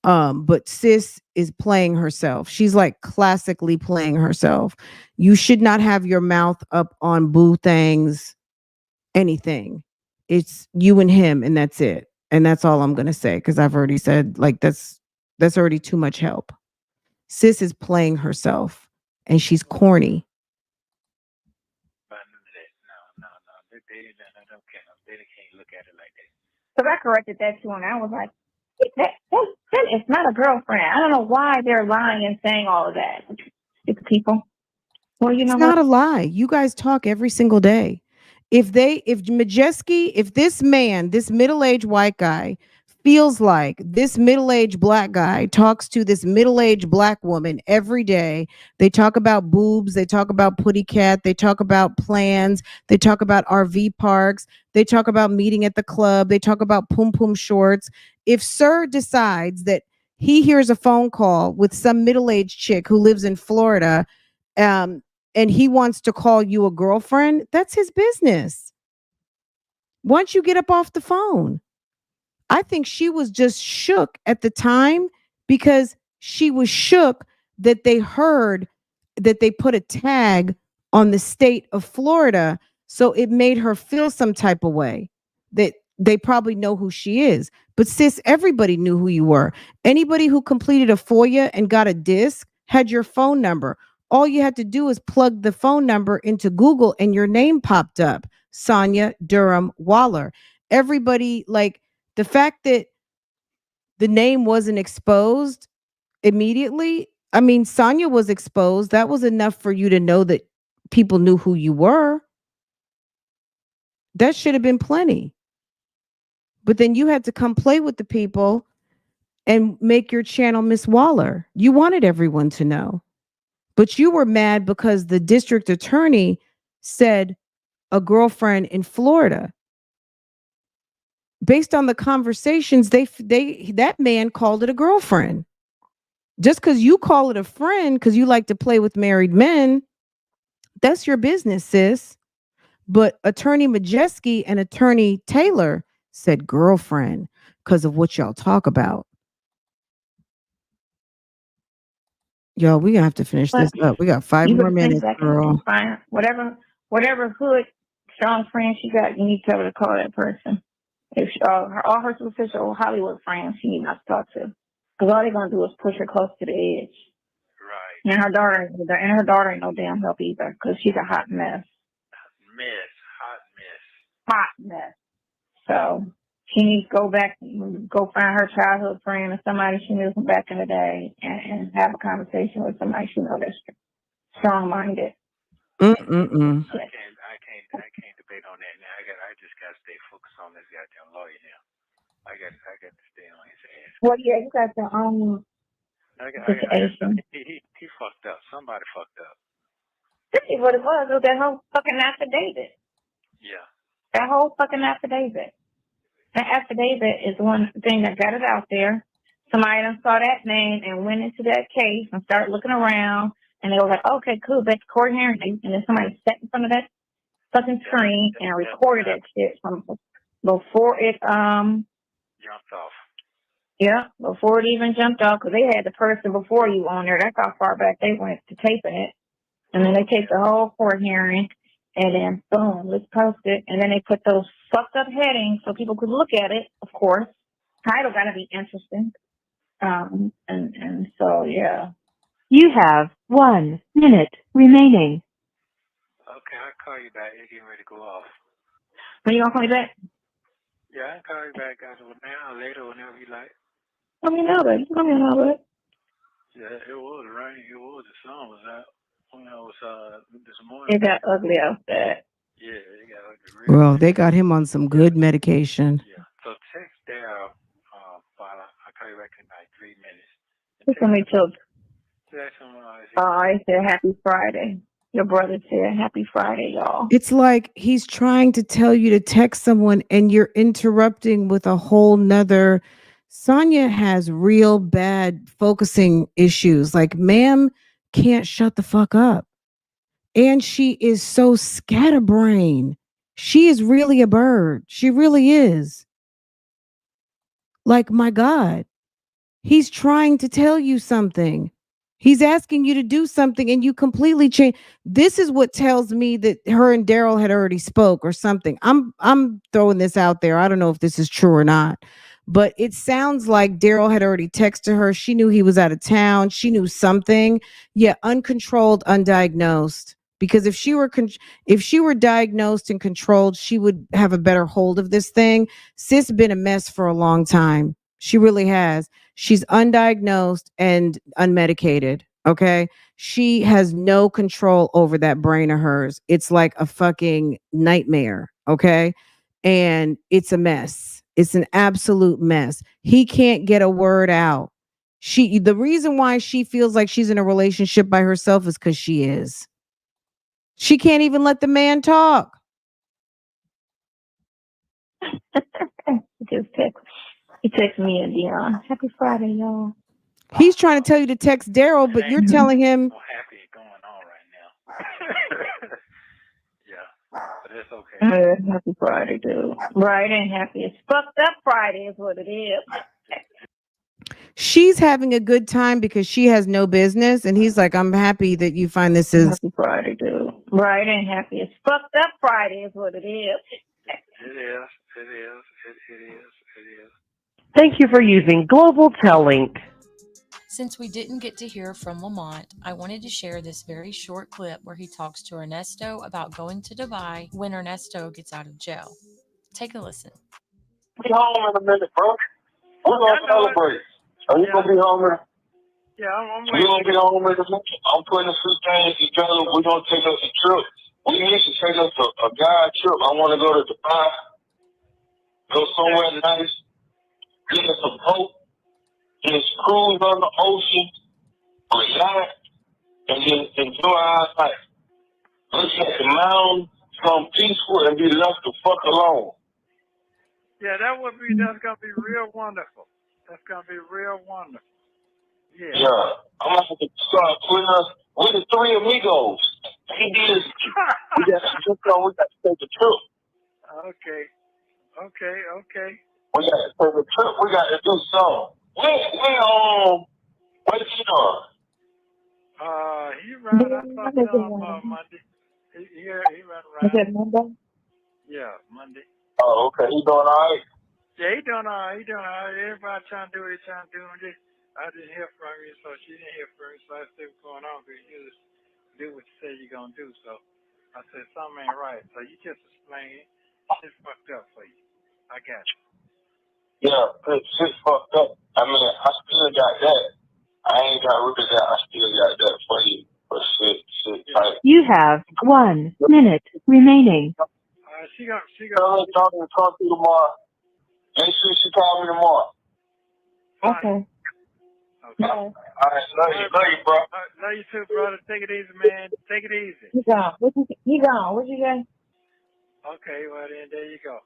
But sis is playing herself. She's like classically playing herself. You should not have your mouth up on boo things, anything. It's you and him, and that's it. And that's all I'm gonna say, because I've already said, like, that's already too much help. Sis is playing herself and she's corny. They can't look at it like that. So I corrected that too, and I was like, that is not a girlfriend. I don't know why they're lying and saying all of that. It's people. Well, you know It's not a lie. You guys talk every single day. If this man, this middle-aged white guy, feels like this middle-aged black guy talks to this middle-aged black woman every day. They talk about boobs, they talk about putty cat, they talk about plans, they talk about RV parks, they talk about meeting at the club, they talk about pum pum shorts. If Sir decides that he hears a phone call with some middle-aged chick who lives in Florida, um, and he wants to call you a girlfriend, that's his business. Once you get up off the phone, I think she was just shook at the time because she was shook that they heard that they put a tag on the state of Florida. So it made her feel some type of way that they probably know who she is. But sis, everybody knew who you were. Anybody who completed a FOIA and got a disc had your phone number. All you had to do is plug the phone number into Google and your name popped up. Sonia Durham Waller. Everybody, like, the fact that the name wasn't exposed immediately, I mean, Sonia was exposed. That was enough for you to know that people knew who you were. That should have been plenty. But then you had to come play with the people and make your channel Miss Waller. You wanted everyone to know. But you were mad because the district attorney said a girlfriend in Florida. Based on the conversations, that man called it a girlfriend. Just because you call it a friend because you like to play with married men, that's your business, sis. But Attorney Majeski and Attorney Taylor said girlfriend because of what y'all talk about. Y'all, we gonna have to finish this up. We got 5 You more better send it minutes, back girl. and find whatever hood strong friend she got. You need to tell her to call that person. If she, all her superficial Hollywood friends, she needs not to talk to, because all they're gonna do is push her close to the edge. Right. And her daughter ain't no damn help either, because she's a hot mess. Hot mess. So she needs to go find her childhood friend or somebody she knew from back in the day, and have a conversation with somebody she knows that's strong-minded. Mm-mm-mm. I can't debate on that now. I just gotta stay focused on this goddamn lawyer now. I got to stay on his ass. Well, yeah, you got your own situation. He fucked up. Somebody fucked up. This is what it was with that whole fucking affidavit. Yeah. That whole fucking affidavit. That affidavit is one thing that got it out there. Somebody done saw that name and went into that case and started looking around, and they were like, okay, cool, back to court hearing. And then somebody sat in front of that fucking screen and recorded that shit from before it jumped off. Yeah, before it even jumped off, because they had the person before you on there. That's how far back they went to taping it. And then they taped the whole court hearing, and then boom, let's post it. And then they put those fucked up headings so people could look at it, of course. Title gotta be interesting. And so yeah. You have 1 minute remaining. Okay, I'll call you back. You're getting ready to go off. When you gonna call me back? Yeah, I'll call you back after now or later, whenever you like. Let me know that. Let me know that. Yeah, it was raining. The sun was out when I was this morning. It got ugly outside. Yeah, it got ugly. Well, they got him on some good medication. Yeah. So text there, while I'll call you back in like 3 minutes. It's gonna be till. I said happy Friday. Your brother said happy Friday, y'all. It's like he's trying to tell you to text someone and you're interrupting with a whole nother. Sonia has real bad focusing issues. Like, ma'am can't shut the fuck up. And she is so scatterbrained. She is really a bird. She really is. Like, my God, he's trying to tell you something. He's asking you to do something and you completely change. This is what tells me that her and Daryl had already spoke or something. I'm throwing this out there. I don't know if this is true or not, but it sounds like Daryl had already texted her. She knew he was out of town. She knew something. Yeah, uncontrolled, undiagnosed. Because if she were diagnosed and controlled, she would have a better hold of this thing. Sis been a mess for a long time. She really has. She's undiagnosed and unmedicated. Okay. She has no control over that brain of hers. It's like a fucking nightmare. Okay. And it's a mess. It's an absolute mess. He can't get a word out. The reason why she feels like she's in a relationship by herself is because she is. She can't even let the man talk. He texted me and Dion. Happy Friday, y'all. He's trying to tell you to text Daryl, but you're telling him. I'm happy going on right now. Yeah, but it's okay. Happy Friday, dude. Right, and happy. It's fucked up Friday is what it is. She's having a good time because she has no business, and he's like, I'm happy that you find this is. Happy Friday, dude. Right, and happy. It's fucked up Friday is what it is. It is. It is. It is. It is. Thank you for using Global Tellink. Since we didn't get to hear from Lamont, I wanted to share this very short clip where he talks to Ernesto about going to Dubai when Ernesto gets out of jail. Take a listen. Be home in a minute, bro. We're gonna celebrate. Are you gonna be home in? Yeah, I'm We're gonna be home in a minute. I'm putting a few things together. We're gonna take us a trip. We need to take us a guy trip. I want to go to Dubai. Go somewhere nice. Get us a boat. Just cruise on the ocean, relax, and just enjoy our life. Look at the mountain, become peaceful, and be left the fuck alone. Yeah, that's gonna be real wonderful. That's gonna be real wonderful. Yeah. Yeah. I'm gonna have to start putting us. We're the three amigos. We got to take a trip. Okay. We got to take a trip. We got to do something. Where's he on? He ran. I talked to him Monday. He ran around. Is that Monday? Yeah, Monday. Oh, okay. He doing all right? Yeah, he doing all right. Everybody trying to do what they trying to do. I didn't hear from you, so she didn't hear from me, so I said, what's going on? Because you just do what you say you're going to do. So I said, something ain't right. So you just explain it. It's fucked up for you. I got you. Yeah, shit's fucked up. I mean, I still got that. I ain't got rid of that. I still got that for you. But shit, tight. You have 1 minute remaining. She got. Talk to you tomorrow. Make sure she call me tomorrow. Okay. All right, love you, bro. Love you too, brother. Take it easy, man. Take it easy. He gone. He gone. What you say? Okay, well then, there you go.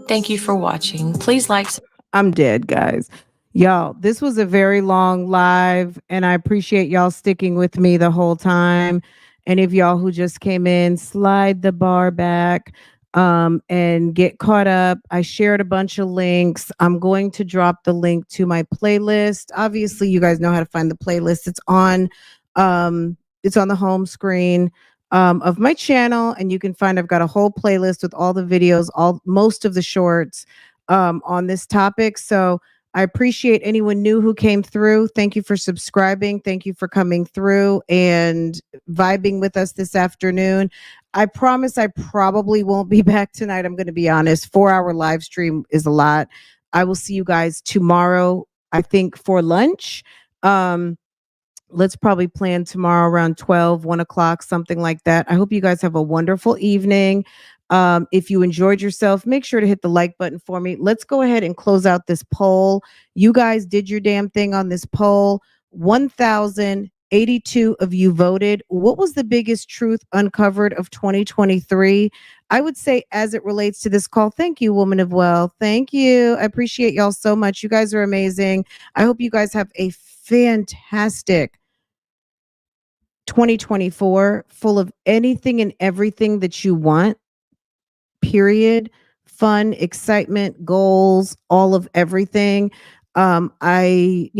Thank you for watching. Please like. I'm dead, guys. Y'all, this was a very long live, and I appreciate y'all sticking with me the whole time. Any of y'all who just came in, slide the bar back and get caught up. I shared a bunch of links. I'm going to drop the link to my playlist. Obviously, you guys know how to find the playlist. It's on the home screen of my channel, and you can find I've got a whole playlist with all the videos, most of the shorts on this topic. So I appreciate anyone new who came through. Thank you for subscribing. Thank you for coming through and vibing with us this afternoon. I promise I probably won't be back tonight. I'm going to be honest. 4-hour live stream is a lot. I will see you guys tomorrow, I think, for lunch. Let's probably plan tomorrow around 12, 1 o'clock, something like that. I hope you guys have a wonderful evening. If you enjoyed yourself, make sure to hit the like button for me. Let's go ahead and close out this poll. You guys did your damn thing on this poll. 1,082 of you voted. What was the biggest truth uncovered of 2023? I would say, as it relates to this call, thank you, Woman of Wealth. Thank you. I appreciate y'all so much. You guys are amazing. I hope you guys have a fantastic 2024 full of anything and everything that you want. Period. Fun, excitement, goals, all of everything. I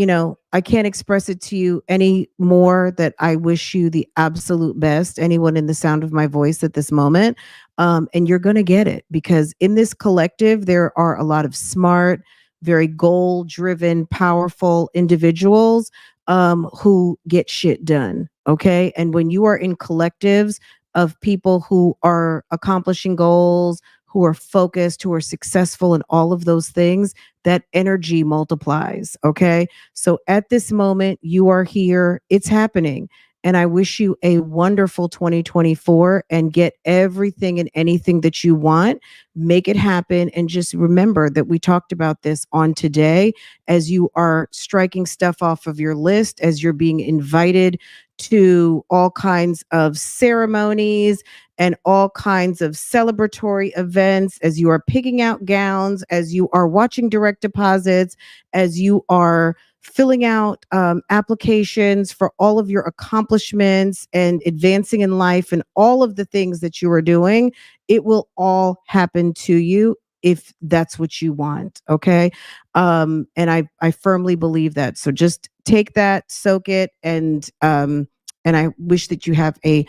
can't express it to you any more that I wish you the absolute best, anyone in the sound of my voice at this moment. And you're going to get it, because in this collective, there are a lot of smart, very goal driven, powerful individuals who get shit done. Okay. And when you are in collectives of people who are accomplishing goals, who are focused, who are successful in all of those things, that energy multiplies. Okay. So at this moment, you are here, it's happening. And I wish you a wonderful 2024 and get everything and anything that you want. Make it happen. And just remember that we talked about this on today as you are striking stuff off of your list, as you're being invited to all kinds of ceremonies and all kinds of celebratory events, as you are picking out gowns, as you are watching direct deposits, as you are filling out applications for all of your accomplishments and advancing in life and all of the things that you are doing. It will all happen to you if that's what you want. Okay. And I firmly believe that. So just take that, soak it, and I wish that you have a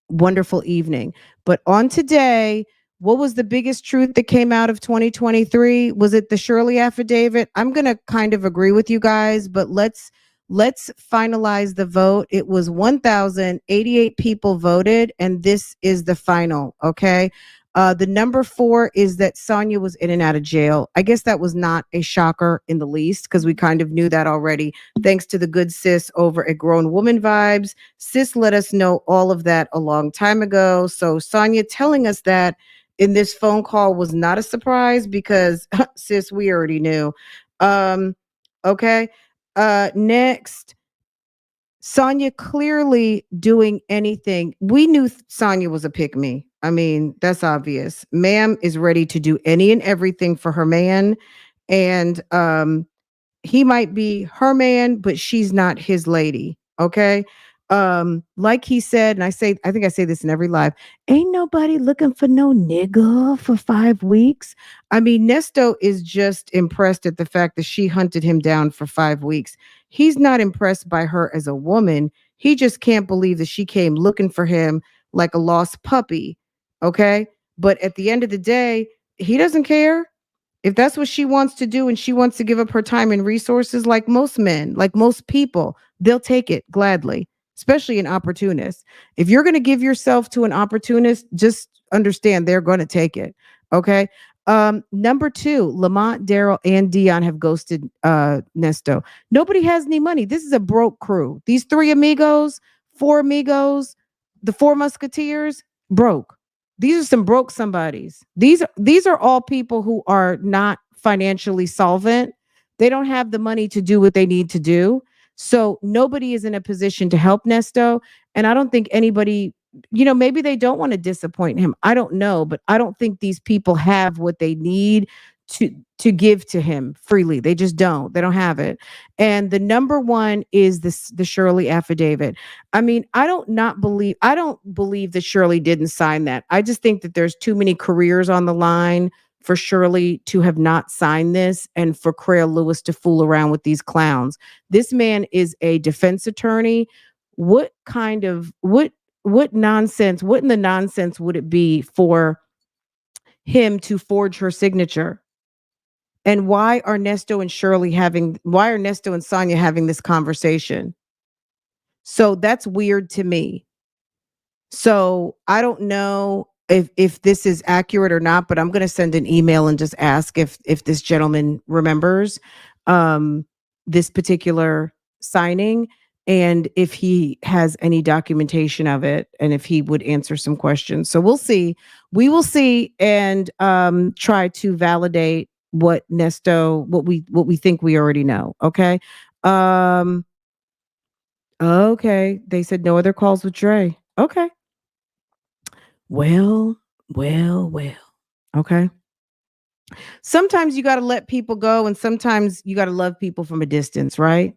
wonderful evening. But on today, what was the biggest truth that came out of 2023? Was it the Shirley affidavit? I'm going to kind of agree with you guys, but let's finalize the vote. It was 1,088 people voted, and this is the final. Okay. The number 4 is that Sonia was in and out of jail. I guess that was not a shocker in the least because we kind of knew that already. Thanks to the good sis over at Grown Woman Vibes. Sis let us know all of that a long time ago. So Sonia telling us that in this phone call was not a surprise because sis, we already knew. Okay. Next, Sonia clearly doing anything. We knew Sonia was a pick me. I mean, that's obvious. Ma'am is ready to do any and everything for her man. And he might be her man, but she's not his lady. Okay. Like he said, and I think I say this in every live, ain't nobody looking for no nigga for 5 weeks. I mean, Nesto is just impressed at the fact that she hunted him down for 5 weeks. He's not impressed by her as a woman. He just can't believe that she came looking for him like a lost puppy. Okay. But at the end of the day, he doesn't care. If that's what she wants to do and she wants to give up her time and resources, like most men, like most people, they'll take it gladly, especially an opportunist. If you're going to give yourself to an opportunist, just understand they're going to take it. Okay. Number 2, Lamont, Daryl, and Dion have ghosted Nesto. Nobody has any money. This is a broke crew. These 3 amigos, 4 amigos, the 4 musketeers, broke. These are some broke somebodies. These are all people who are not financially solvent. They don't have the money to do what they need to do. So nobody is in a position to help Nesto. And I don't think anybody, maybe they don't want to disappoint him. I don't know, but I don't think these people have what they need to give to him freely. They just don't. They don't have it. And the number 1 is the Shirley affidavit. I mean, I don't believe that Shirley didn't sign that. I just think that there's too many careers on the line for Shirley to have not signed this and for Craig Lewis to fool around with these clowns. This man is a defense attorney. What nonsense, what in the nonsense would it be for him to forge her signature? And why are Nesto and Sonia having this conversation? So that's weird to me. So I don't know if this is accurate or not, but I'm going to send an email and just ask if this gentleman remembers this particular signing and if he has any documentation of it and if he would answer some questions. So we'll see. We will see and try to validate what we think we already know. Okay. Okay. They said no other calls with Dre. Okay. Well, well. Okay. Sometimes you got to let people go and sometimes you got to love people from a distance, right?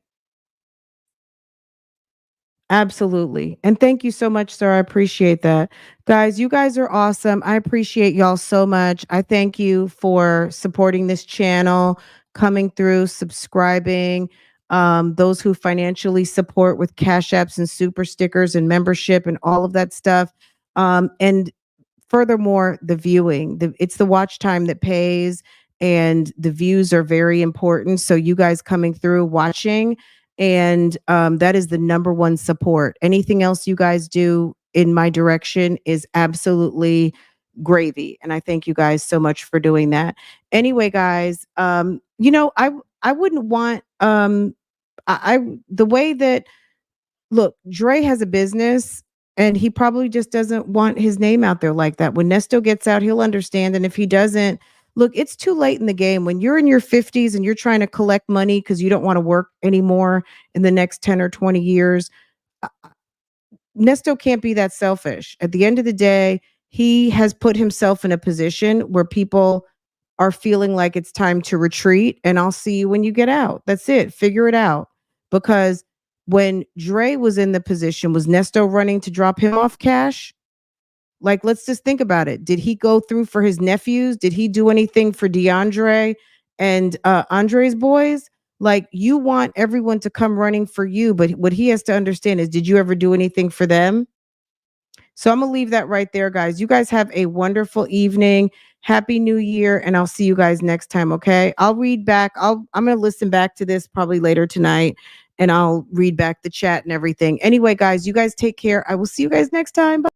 Absolutely. And thank you so much, sir. I appreciate that. Guys, you guys are awesome. I appreciate y'all so much. I thank you for supporting this channel, coming through, subscribing. Those who financially support with cash apps and super stickers and membership and all of that stuff. And furthermore, the viewing, it's the watch time that pays, and the views are very important. So you guys coming through, watching, and that is the number 1 support. Anything else you guys do in my direction is absolutely gravy. And I thank you guys so much for doing that. Anyway, guys, I wouldn't want the way that look, Dre has a business and he probably just doesn't want his name out there like that. When Nesto gets out, he'll understand. And if he doesn't, look, it's too late in the game. When you're in your 50s and you're trying to collect money because you don't want to work anymore in the next 10 or 20 years, Nesto can't be that selfish. At the end of the day, he has put himself in a position where people are feeling like it's time to retreat, and I'll see you when you get out. That's it. Figure it out. Because when Dre was in the position, was Nesto running to drop him off cash? Like, let's just think about it. Did he go through for his nephews? Did he do anything for DeAndre and Andre's boys? Like, you want everyone to come running for you, but what he has to understand is, did you ever do anything for them? So I'm gonna leave that right there, guys. You guys have a wonderful evening. Happy New Year, and I'll see you guys next time. Okay. I'll read back. I'm gonna listen back to this probably later tonight, and I'll read back the chat and everything. Anyway, guys, you guys take care. I will see you guys next time. Bye.